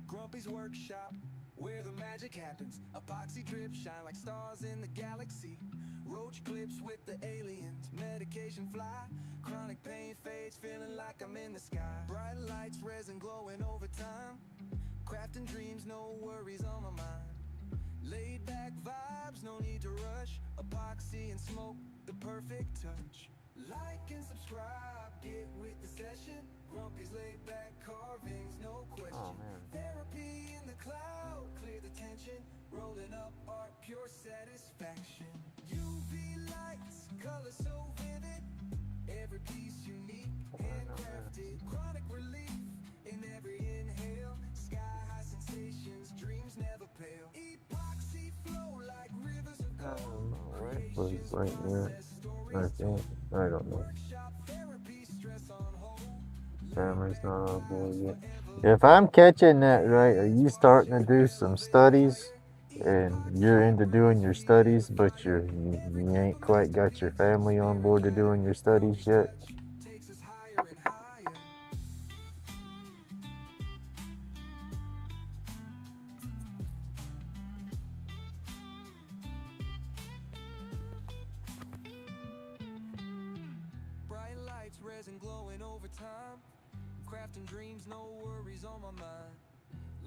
Grumpy's workshop, where the magic happens. Epoxy drips shine like stars in the galaxy. Roach clips with the aliens, medication fly. Chronic pain fades, feeling like I'm in the sky. Bright lights, resin glowing over time. Crafting dreams, no worries on my mind. LaidBak vibes, no need to rush. Epoxy and smoke, the perfect touch. Like and subscribe, get with the session. Grumpy's LaidBak carvings, no question. Oh, man. Therapy in the cloud, clear the tension. Rolling up art, pure satisfaction. UV lights, color so vivid. Every piece unique, handcrafted. Chronic relief in every inhale. Sky high sensations, dreams never pale. Epoxy flow like rivers of gold. Right, was right there. I think. I don't know. Camera's not on board yet. If I'm catching that right, are you starting to do some studies? And you're into doing your studies, but you ain't quite got your family on board to doing your studies yet? Takes us higher and higher. Bright lights, resin glowing over time. Crafting dreams, no worries on my mind.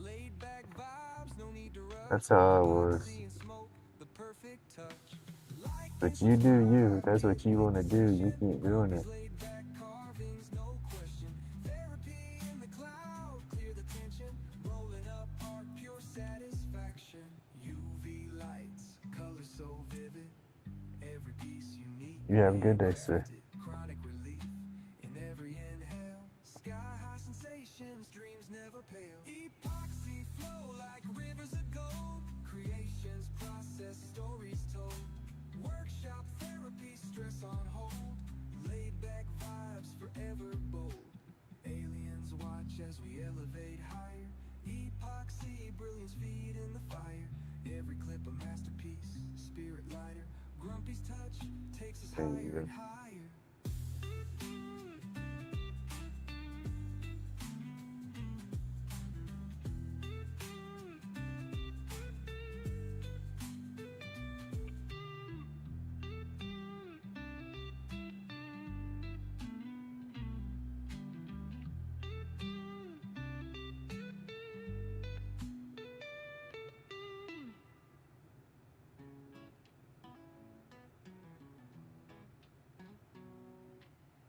LaidBak vibes, no need to rush. That's how I was. Epoxy and smoke, the perfect touch. Like But you do you. That's what you want to do. You keep doing it. LaidBak carvings, no question. Therapy in the cloud, clear the tension. Rolling up art, pure satisfaction. UV lights, colors so vivid. Every piece unique. You have a good day, sir. Chronic relief in every inhale. Sky high sensations, dreams never pale. Epoxy flow like rivers of gold. Creations process, stories told. Workshop therapy, stress on hold. LaidBak vibes forever bold. Aliens watch as we elevate higher. Epoxy a masterpiece, spirit lighter. Grumpy's touch takes us There you higher go. and higher.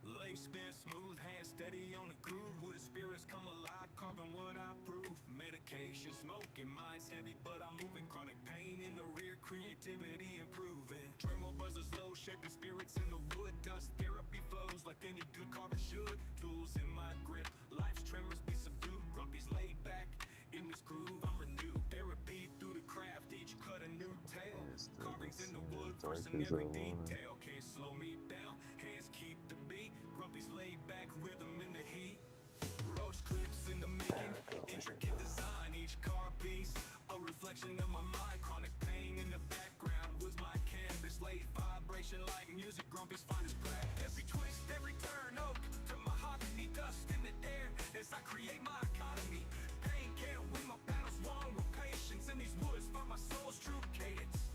Life spin smooth, hands steady on the groove. Wood spirits come alive, carving what I prove. Medication smoking, mind's heavy, but I'm moving. Chronic pain in the rear, creativity improving. Tremor buzzers low, shaping spirits in the wood. Dust therapy flows like any good carver should. Tools in my grip, life's tremors be subdued. Grumpy's laid back, in this groove I'm renewed. Therapy through the craft, each cut a new tale. Carvings in the wood, first in every detail. Can't slow me down, hands keep the beat. Grumpy's laid back, rhythm in the heat. Roach clips in the making, intricate design. Each car piece, a reflection of my mind. Chronic pain in the background was my canvas. Laid vibration like music, Grumpy's finest breath. Every twist, every turn, oak to mahogany. Dust in the air as I create my economy. Pain can't win my battles, won with patience. In these woods, find my soul's true cadence.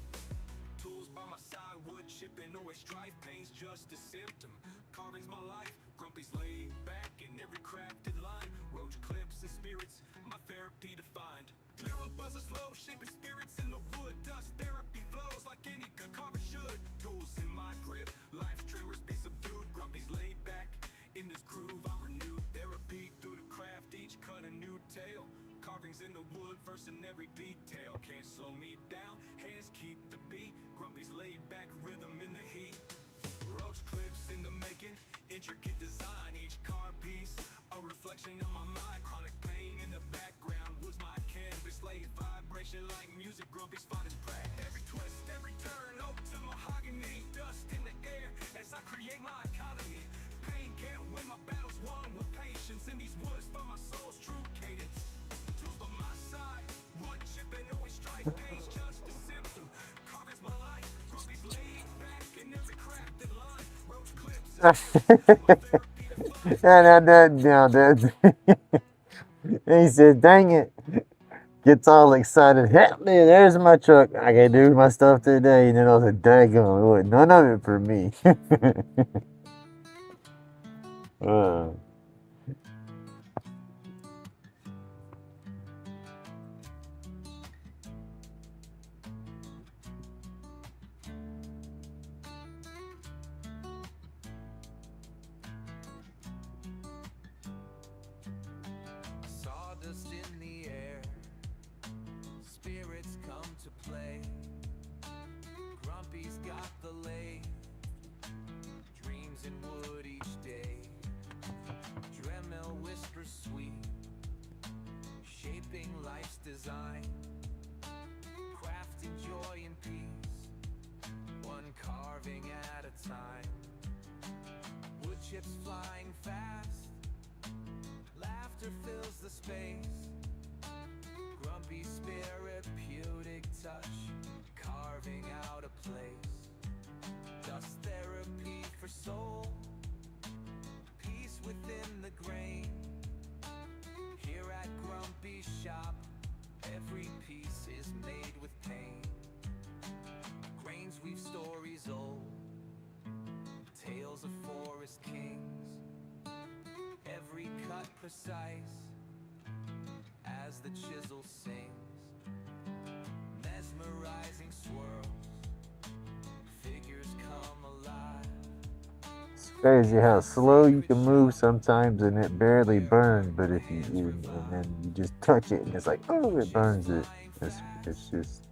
Tools by my side, wood chipping, always strife. Pain's just a symptom, carving's my life. Grumpy's laid back in every crafted line. Roach clips and spirits, my therapy defined. Clear up buzzers slow, shaping spirits in the wood. Dust therapy flows like any good carver should. Tools in my grip, life's tremors be subdued. Grumpy's laid back, in this groove I'm renewed. Therapy through the craft, each cut a new tale. Carvings in the wood, verse in every detail. Can't slow me down, hands keep the beat. Grumpy's laid back, rhythm in the heat. Roach clips in the making, intricate design. Each car piece, a reflection of my mind. Chronic pain in the background was my canvas. Laid vibration like music, Grumpy's finest breath. Every twist, every turn, oak to mahogany. Dust in the air as I create my economy. Pain can't win my battles, won with patience. In these woods, find my soul's true cadence. Tools by my side, wood chipping, always strife. Pain's just a symptom, carving's my life. Grumpy's laid back in every crafted line. Roach clips and He said, dang it. Gets all excited. Hey, there's my truck. I can do my stuff today. And then I was like, daggone, none of it for me. Sawdust in the air, spirits come to play. Grumpy's got the lay, dreams in wood each day. Dremel whispers sweet, shaping life's design. Crafting joy and peace, one carving at a time. Wood chips flying fast, laughter fills the space. Grumpy spirit, therapeutic touch, carving out a place. Dust therapy for soul, peace within the grain. Here at Grumpy's shop, every piece is made with pain. Grains weave stories old, tales of forest kings. Every cut precise, as the chisel sings. Mesmerizing swirls, figures come alive. It's crazy how slow you can move sometimes and it barely burns, but if and then you just touch it and it's like, oh, it burns it. It's just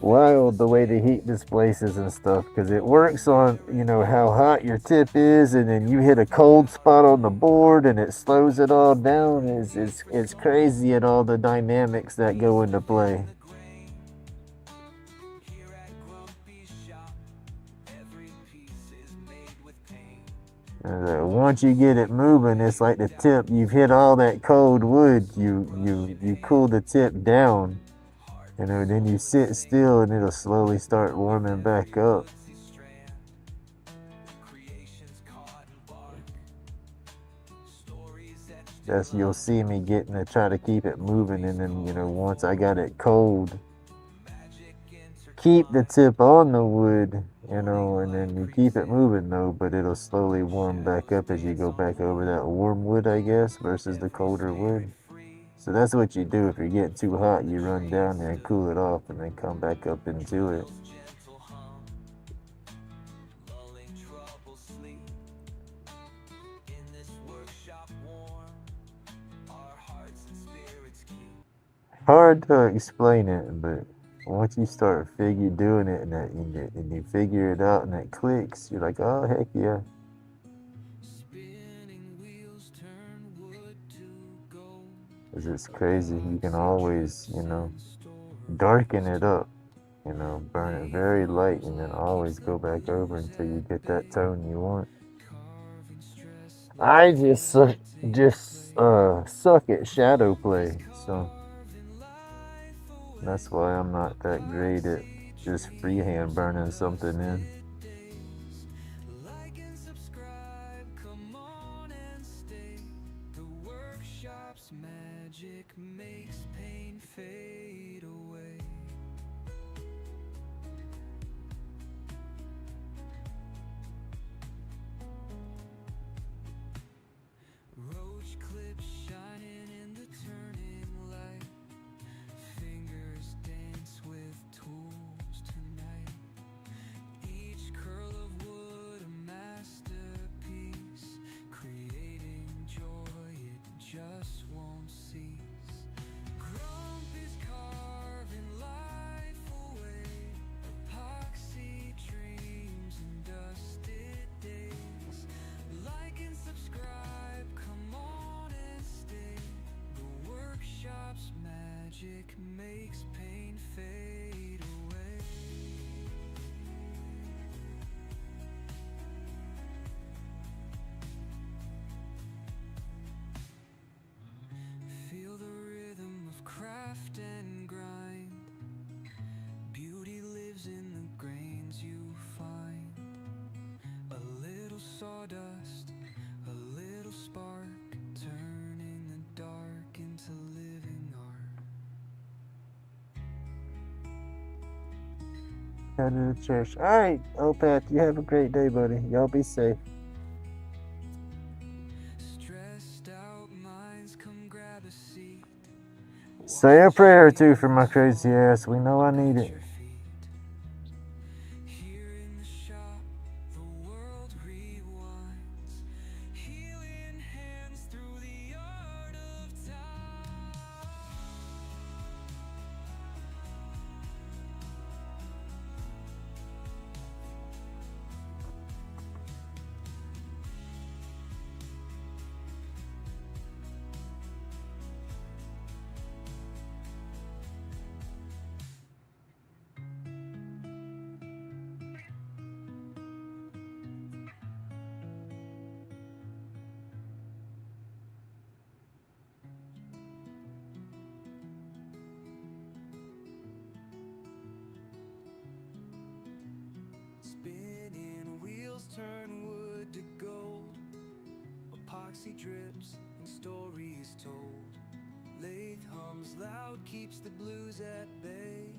wild the way the heat displaces and stuff, because it works on, how hot your tip is, and then you hit a cold spot on the board and it slows it all down. It's crazy at all the dynamics that go into play. Here at Grumpy's shop, every piece is made with pain. Once you get it moving, it's like the tip. You've hit all that cold wood. You cool the tip down, You know, then you sit still and it'll slowly start warming back up. That's, you'll see me getting to try to keep it moving, and then, you know, once I got it cold, keep the tip on the wood, you know, and then you keep it moving though, but it'll slowly warm back up as you go back over that warm wood, I guess, versus the colder wood. So that's what you do. If you're getting too hot, you run down there and cool it off and then come back up into it. Hard to explain it, but once you start doing it and you figure it out and it clicks, you're like, oh heck yeah. Cause it's crazy. You can always, you know, darken it up, you know, burn it very light, and then always go back over until you get that tone you want. I just suck at shadow play, so that's why I'm not that great at just freehand burning something in. Magic makes pain fade away. Roach clips shining in the turning light. Fingers dance with tools tonight. Each curl of wood a masterpiece, creating joy it just won't cease. Grumpy's carving life away, epoxy dreams and dusted days. Like and subscribe, come on and stay. The workshop's magic makes pain fade away. Feel the rhythm of craft and grind. Beauty lives in the grains you find. A little sawdust, a little spark, turning the dark into living art. Head to the church. Alright, Opat, you have a great day, buddy. Y'all be safe. Stressed out minds, come grab a seat. Say a prayer or two for my crazy ass. We know I need it. Here in the shop, the world rewinds. Healing hands through the art of time. Spinning wheels turn wood to gold. Epoxy drips and stories told. Lathe hums loud, keeps the blues at bay.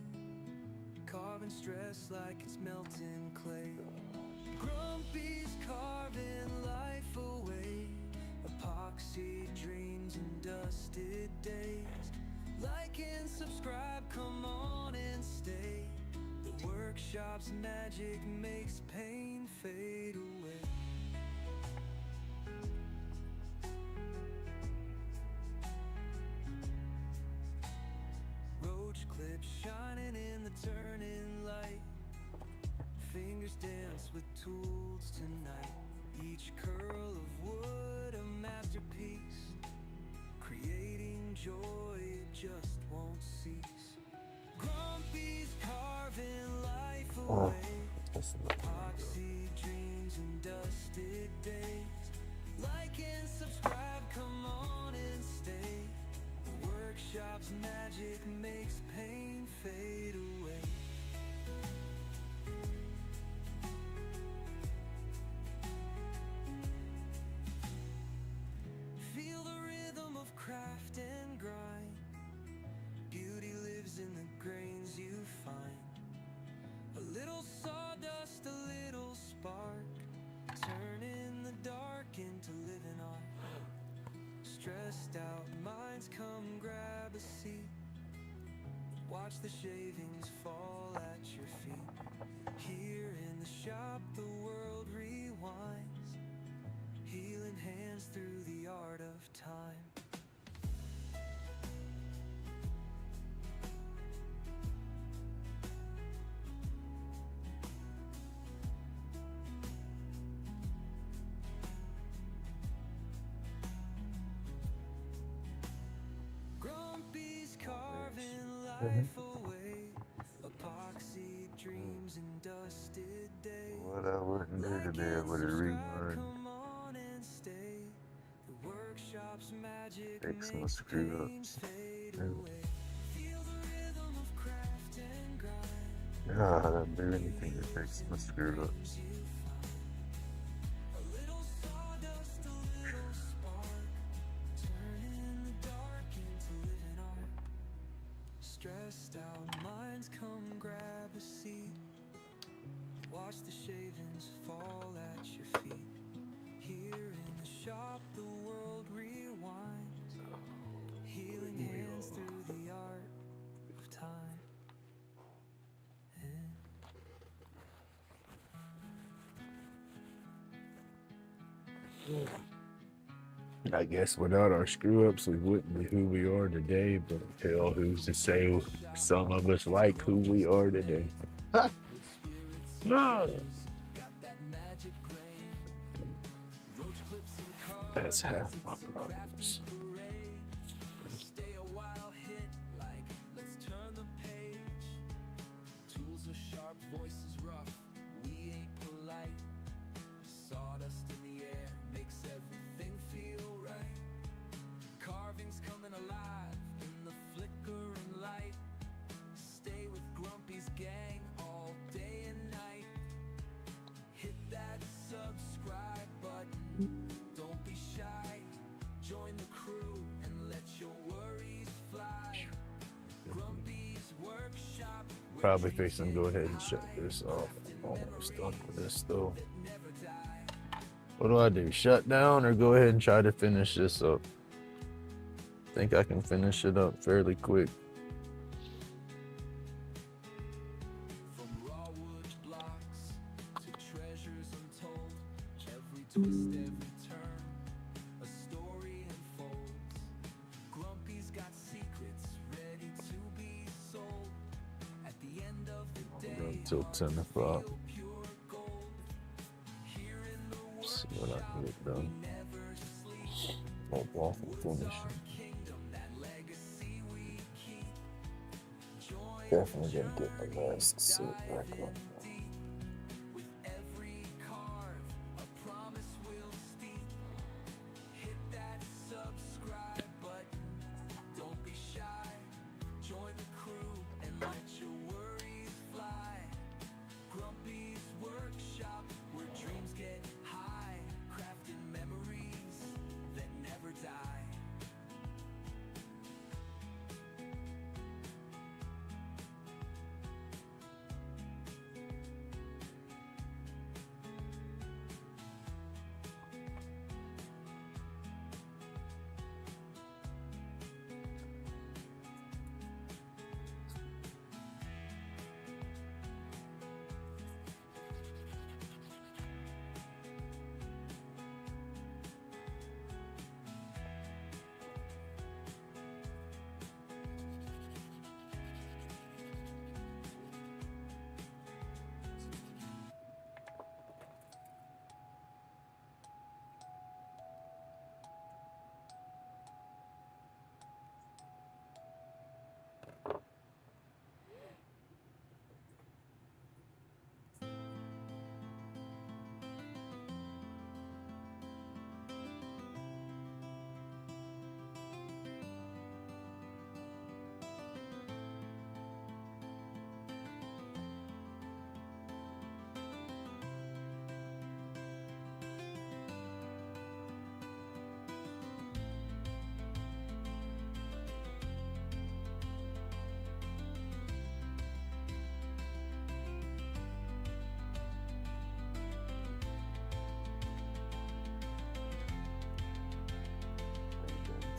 Carving stress like it's melting clay. Grumpy's carving life away. Epoxy dreams and dusted days. Like and subscribe, come on and stay. The workshop's magic makes pain fade away. Roach clips shining in the turning light. Fingers dance with tools tonight. Each curl of wood a masterpiece, creating joy it just won't cease. Grumpy's carving life away. Epoxy dreams and dusted days. Like and subscribe, come on and stay. The workshop's magic makes pain fade. Watch the shavings fall at your feet. Here in the shop, the world rewinds. Healing hands through the art of time. Grumpy's carving life away. Epoxy dreams and dusted days. What I wouldn't do to be able to rerun. Come on and stay. The workshop's magic Fix my makes screw pains ups. fade Yeah. away. Feel the rhythm of craft and grind. God, I'd do anything to fix my screw ups. You find a little sawdust, a little spark, turning the dark into living art. Stressed out minds, come grab a seat. Watch the shavings fall at your feet. Here in the shop, the world rewinds. Healing hands through the art of time. I guess without our screw ups, we wouldn't be who we are today. But hell, who's to say some of us like who we are today? No. That's half my problems. Stay a while, hit like, let's turn the page. Tools are sharp, voices rough, we ain't polite. Sawdust in the air makes everything feel right. Carvings coming alive in the flickering light. Stay with Grumpy's gang all day and night. Hit that subscribe button, don't be shy. Join the crew and let your worries fly. Grumpy's workshop. Probably fixing to go ahead and shut this off. I'm almost done with this though. What do? Shut down or go ahead and try to finish this up? I think I can finish it up fairly quick. From raw wood blocks to treasures untold, every twist, every turn, a story unfolds. Grumpy's got secrets ready to be sold. At the end of the day, Until 10 o'clock. feel pure gold. Here in the See what I can get done. never sleep. Oh, waffle finish. Kingdom, that legacy we keep. Join Definitely gonna get my mask suit back on. deep. With every carve, a promise will steep. Hit that subscribe button, don't be shy. Join the crew and let your worries fly. Grumpy's workshop, where dreams get high. Crafting memories that never die.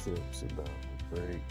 Tips about the break.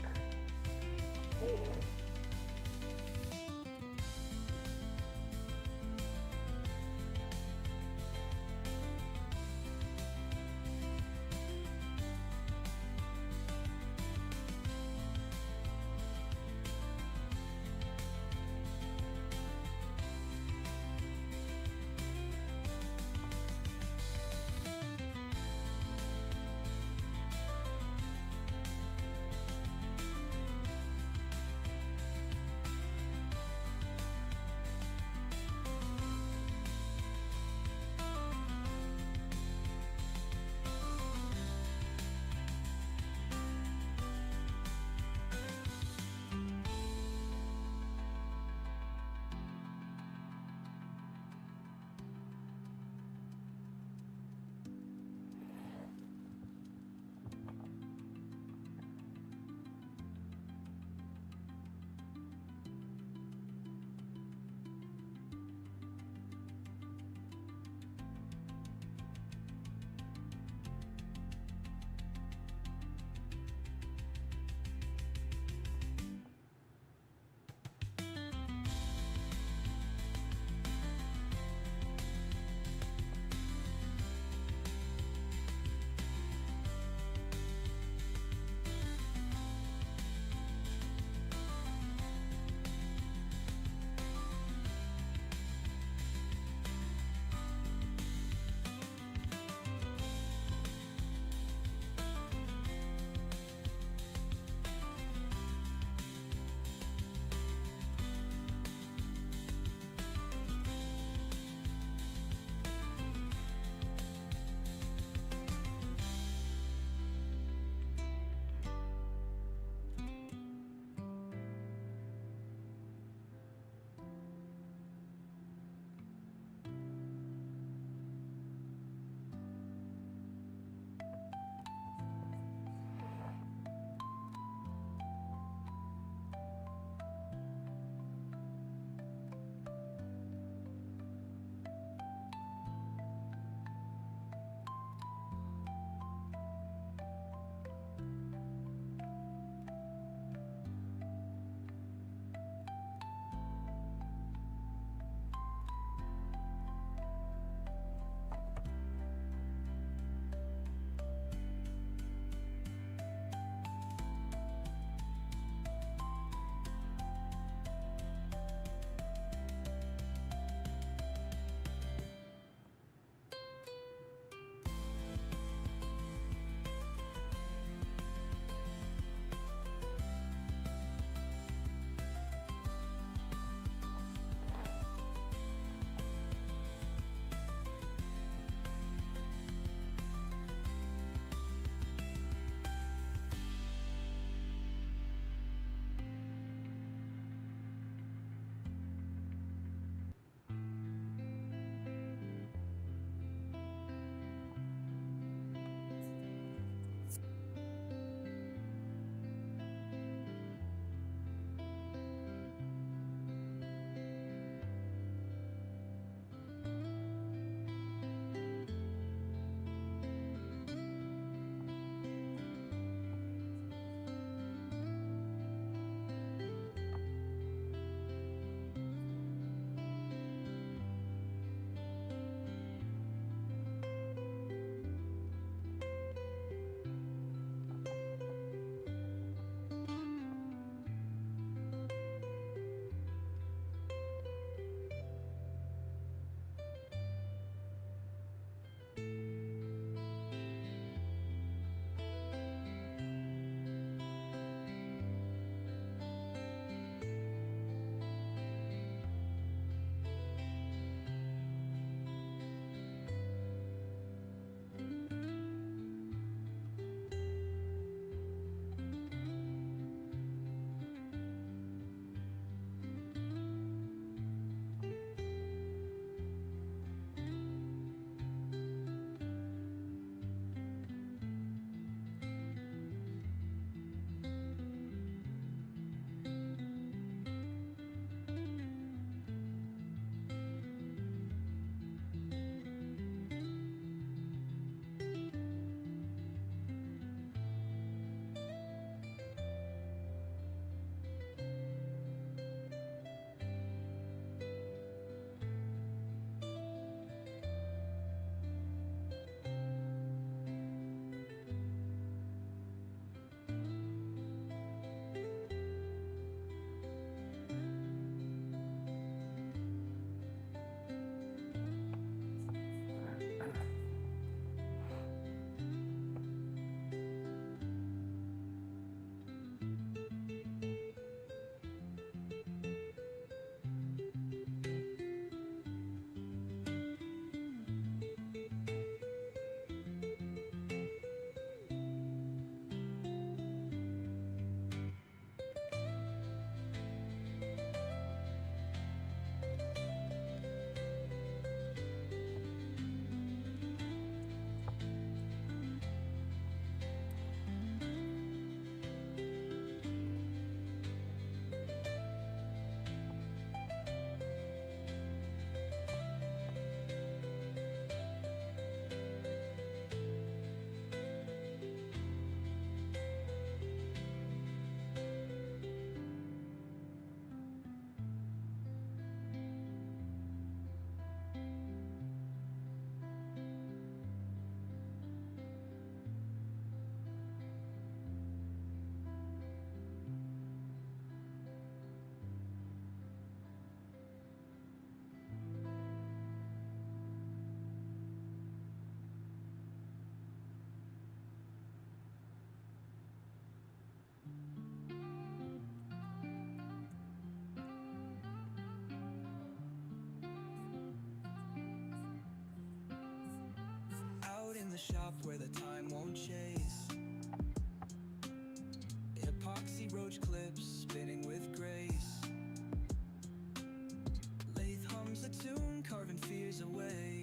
the shop where the time won't chase. Epoxy roach clips spinning with grace. Lathe hums a tune, carving fears away.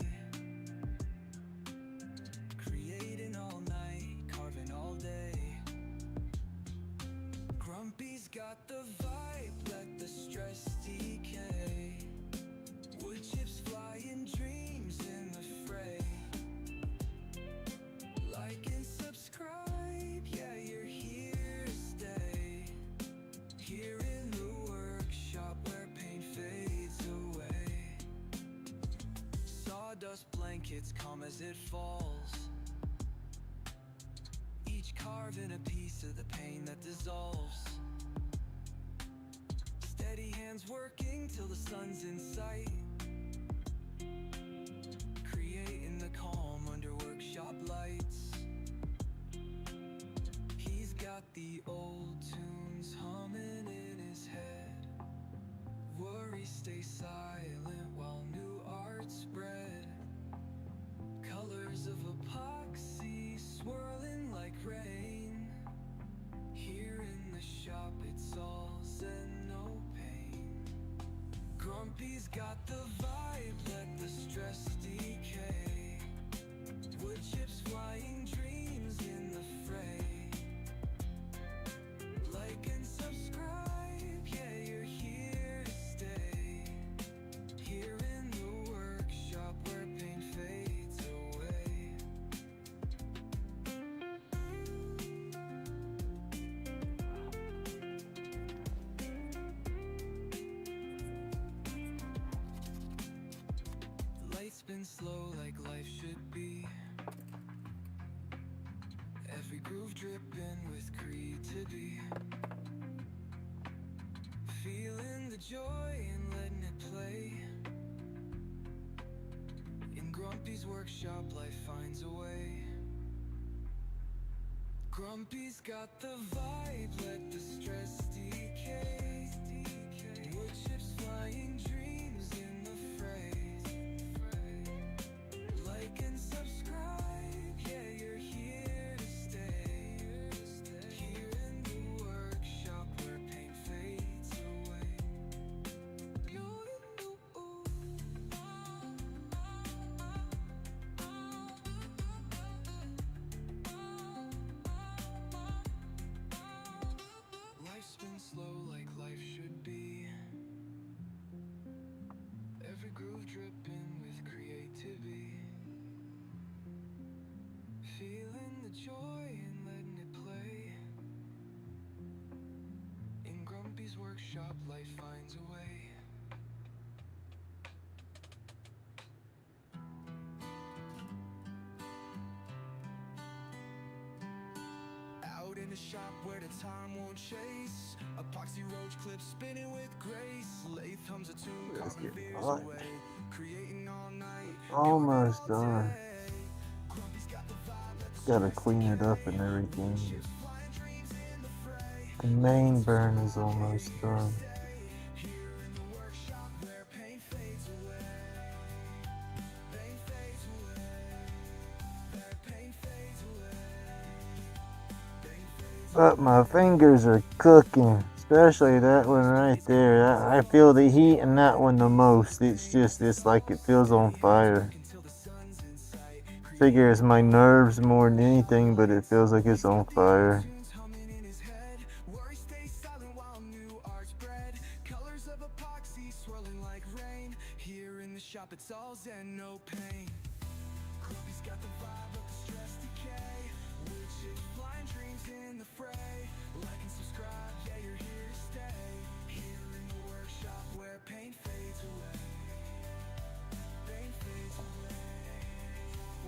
Creating all night, carving all day. Grumpy's got the vibe, let the stress decay. Wood chips flying, dreams in the fray. Like and subscribe, yeah, you're here to stay. Here in the workshop where pain fades away. Sawdust blankets come as it falls. Each carving a piece of the pain that dissolves. Steady hands working till the sun's in sight. Creating the calm under workshop lights. He's got the old tunes humming in his head. Worries stay silent while new art spread. Colors of epoxy swirling like rain. Here in the shop it's all zen, no pain. Grumpy's got the vibe, let the stress decay. Wood chips flying, dreams in the fray. Like and subscribe, yeah, you're here to stay. Here in the workshop where pain fades away. Lights spin slow like life should be. Every groove dripping with creativity. Feeling the joy and letting it play. In Grumpy's workshop, life finds a way. Grumpy's got the vibe, let the stress decay. Wood chips flying, dreams in the fray. Like and subscribe, yeah, you're here to stay. Here in the workshop where pain fades away. Life spins slow like life should be. Every groove dripping with creativity. Feeling the joy and letting it play. In Grumpy's workshop, life finds a way. Out in the shop where the time won't chase. Epoxy roach clips spinning with grace. Lathe hums a tune, Let's carving get fears hot. away. Creating all night, Almost done. day. Grumpy's got the vibe, let the Gotta stress clean it decay. up and everything. Chips flying, dreams in the fray. The main burn is almost done. Here in the workshop where pain fades away. Pain fades away. Where pain fades away. Pain fades But my fingers are cooking, especially that one right there. I feel the heat in that one the most. It's like it feels on fire. until the sun's in sight. Figure it's my nerves more than anything, but it feels like it's on fire. Tunes humming in his head. Worry stays silent while new art spread. Colors of epoxy swirling like rain. Here in the shop it's all zen, no pain. Grumpy's got the vibe, let the stress decay. Wood chips flying, dreams in the fray. Like and subscribe, yeah, you're here to stay. Here in the workshop where pain fades away. Pain fades away.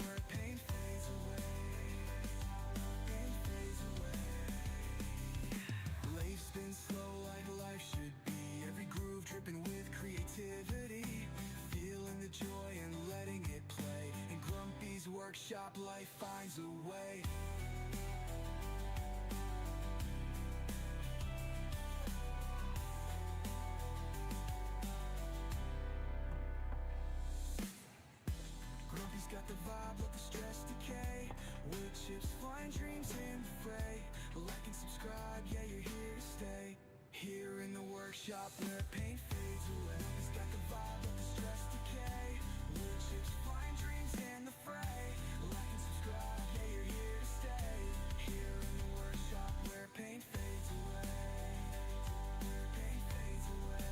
Where pain fades away. Pain fades away. Life spins slow like life should be. Every groove dripping with creativity. Feeling the joy and letting it play. In Grumpy's workshop, life finds a way. Grumpy's Grumpy's got the vibe, let the stress decay. Wood chips, flying dreams in the fray. Like and subscribe, yeah, you're here to stay. Here in the workshop where pain fades away. He's got the vibe, let the stress decay. Wood chips, flying dreams in the fray. Like and subscribe, yeah, you're here to stay. Here in the workshop where pain fades away. Where pain fades away.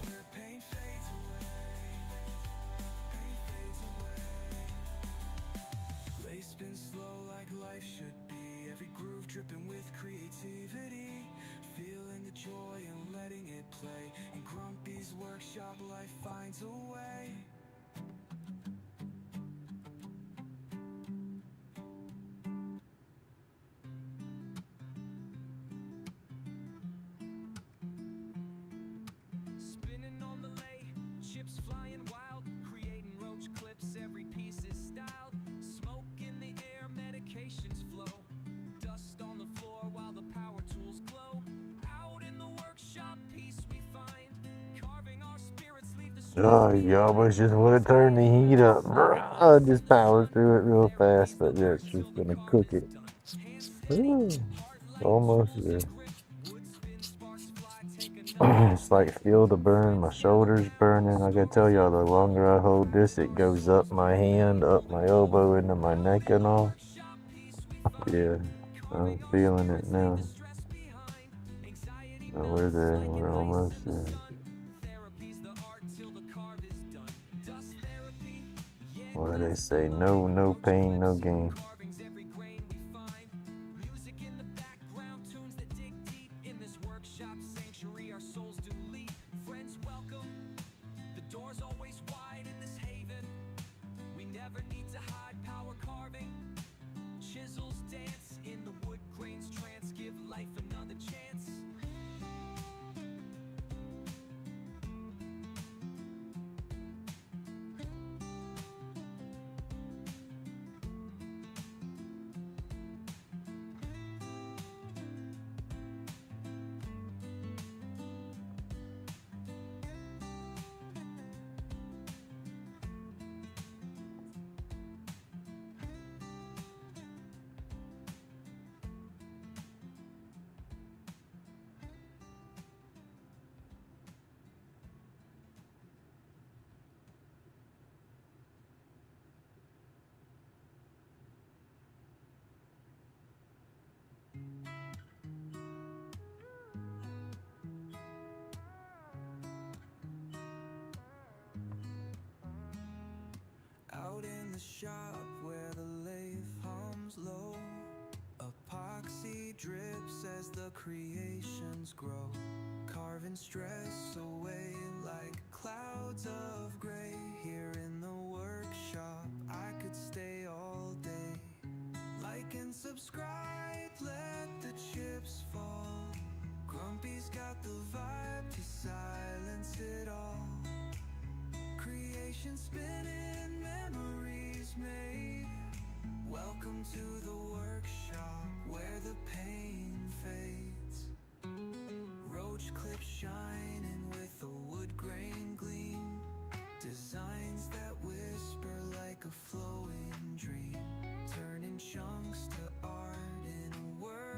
Where pain fades away. Pain fades away. Lay spin slow like life should be. Every groove dripping with creativity. Feeling the joy and letting it play. In Grumpy's workshop, life finds a way. Spinning on the lay, chips flying wild, creating roach clips, every piece is styled. Smoke in the air, medications flow. Dust on the floor while the power tools glow. Out in the workshop, peace we find. Carving our spirits, leave the Oh, you almost just want to turn the heat up. I just power through it real fast, but that's just gonna cook it. Ooh, almost there. It's like feel the burn, my shoulders burning. I gotta tell y'all, the longer I hold this, it goes up my hand, up my elbow, into my neck and all. Yeah, I'm feeling it now. Oh, we're there, we're almost there. What do they say? No pain, no gain. Out in the shop where the lathe hums low. Epoxy drips as the creations grow. Carving stress away like clouds of gray. Here in the workshop, I could stay all day. Like and subscribe, let the chips fall. Grumpy's got the vibe to silence it all. Creation spinning, memories made. Welcome to the workshop where the pain fades. Roach clips shining with a wood grain gleam. Designs that whisper like a flowing dream. Turning chunks to art in a world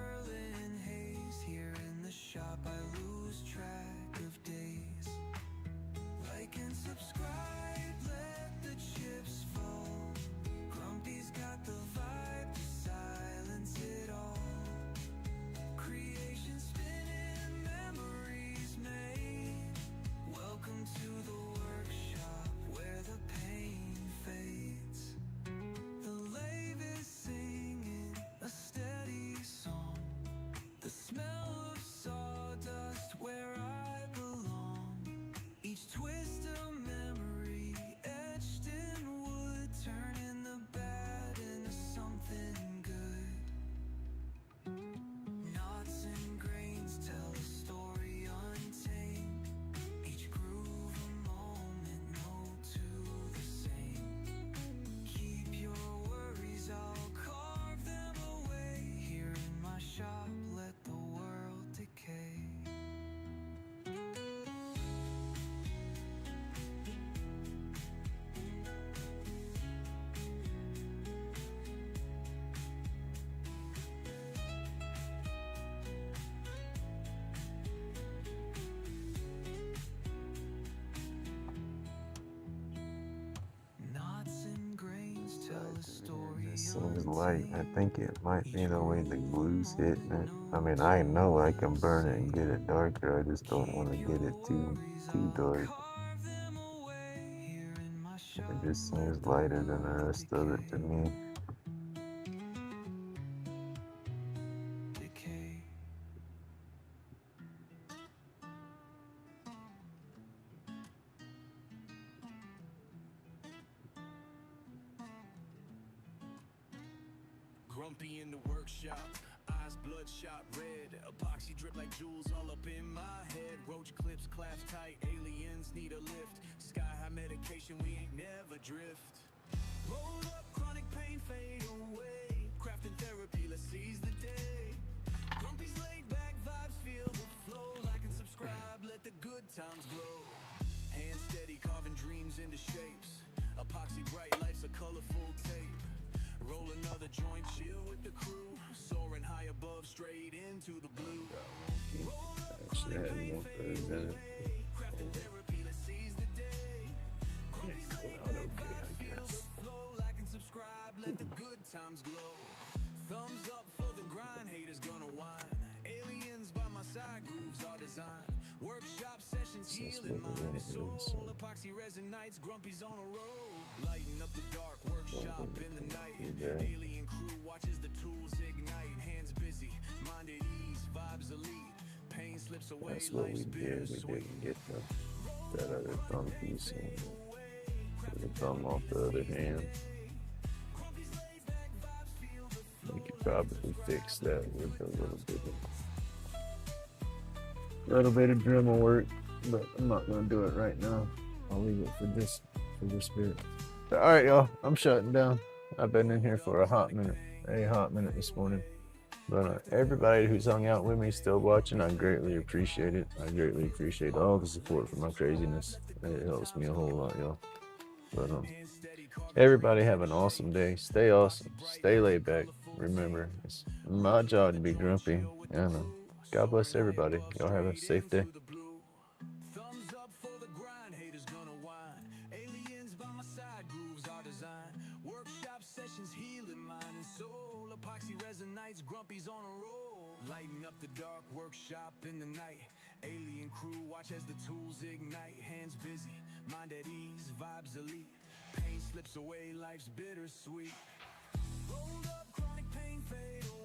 It seems light. I think it might be the way the glue's hitting it. I mean, I know I can burn it and get it darker. I just don't want to get it too dark. It just seems lighter than the rest of it to me. Grumpy in the workshop, eyes bloodshot red. Epoxy drip like jewels all up in my head. Roach clips clasped tight, aliens need a lift. Sky high medication, we ain't never drift. Roll up, chronic pain fade away. Crafting therapy, let's seize the day. Grumpy's laid back, vibes feel the flow. Like and subscribe, let the good times glow. Hand steady, carving dreams into shapes. Epoxy bright life's a colorful tape. Roll another joint, chill with the crew. Soaring high above, straight into the blue. Roll up, Actually, I had more for that. crafting therapy, let's seize the day. Grumpy's laid back, vibes feel the flow. Like and subscribe, let the good times glow. Thumbs up for the grind, haters gonna whine. Aliens by my side, grooves are designed. Workshop sessions, healing mind and soul. Epoxy resin nights, Grumpy's on a roll. Lighting up the dark, workshop in the night. Alien crew watches the tools ignite. Hands busy, mind at ease, vibes elite. Pain slips away, That's what we life's did. We bittersweet. didn't get that other thumb piece and put the thumb off the other hand. We could probably fix that with a little bit of Dremel work, but I'm not gonna do it right now. I'll leave it for this bit. All right, y'all. I'm shutting down. I've been in here for a hot minute this morning. But everybody who's hung out with me, still watching, I greatly appreciate it. I greatly appreciate all the support for my craziness. It helps me a whole lot, y'all. But everybody have an awesome day. Stay awesome. Stay laid back. Remember, it's my job to be grumpy. And God bless everybody. Y'all have a safe day. Thumbs up for the grind, haters gonna whine. Aliens by my side, grooves are designed. Workshop sessions, healing mind and soul. Epoxy resin nights, Grumpy's on a roll. Lighting up the dark, workshop in the night. Alien crew watch as the tools ignite. Hands busy, mind at ease, vibes elite. Pain slips away, life's bittersweet. Rolled up, chronic pain fade away.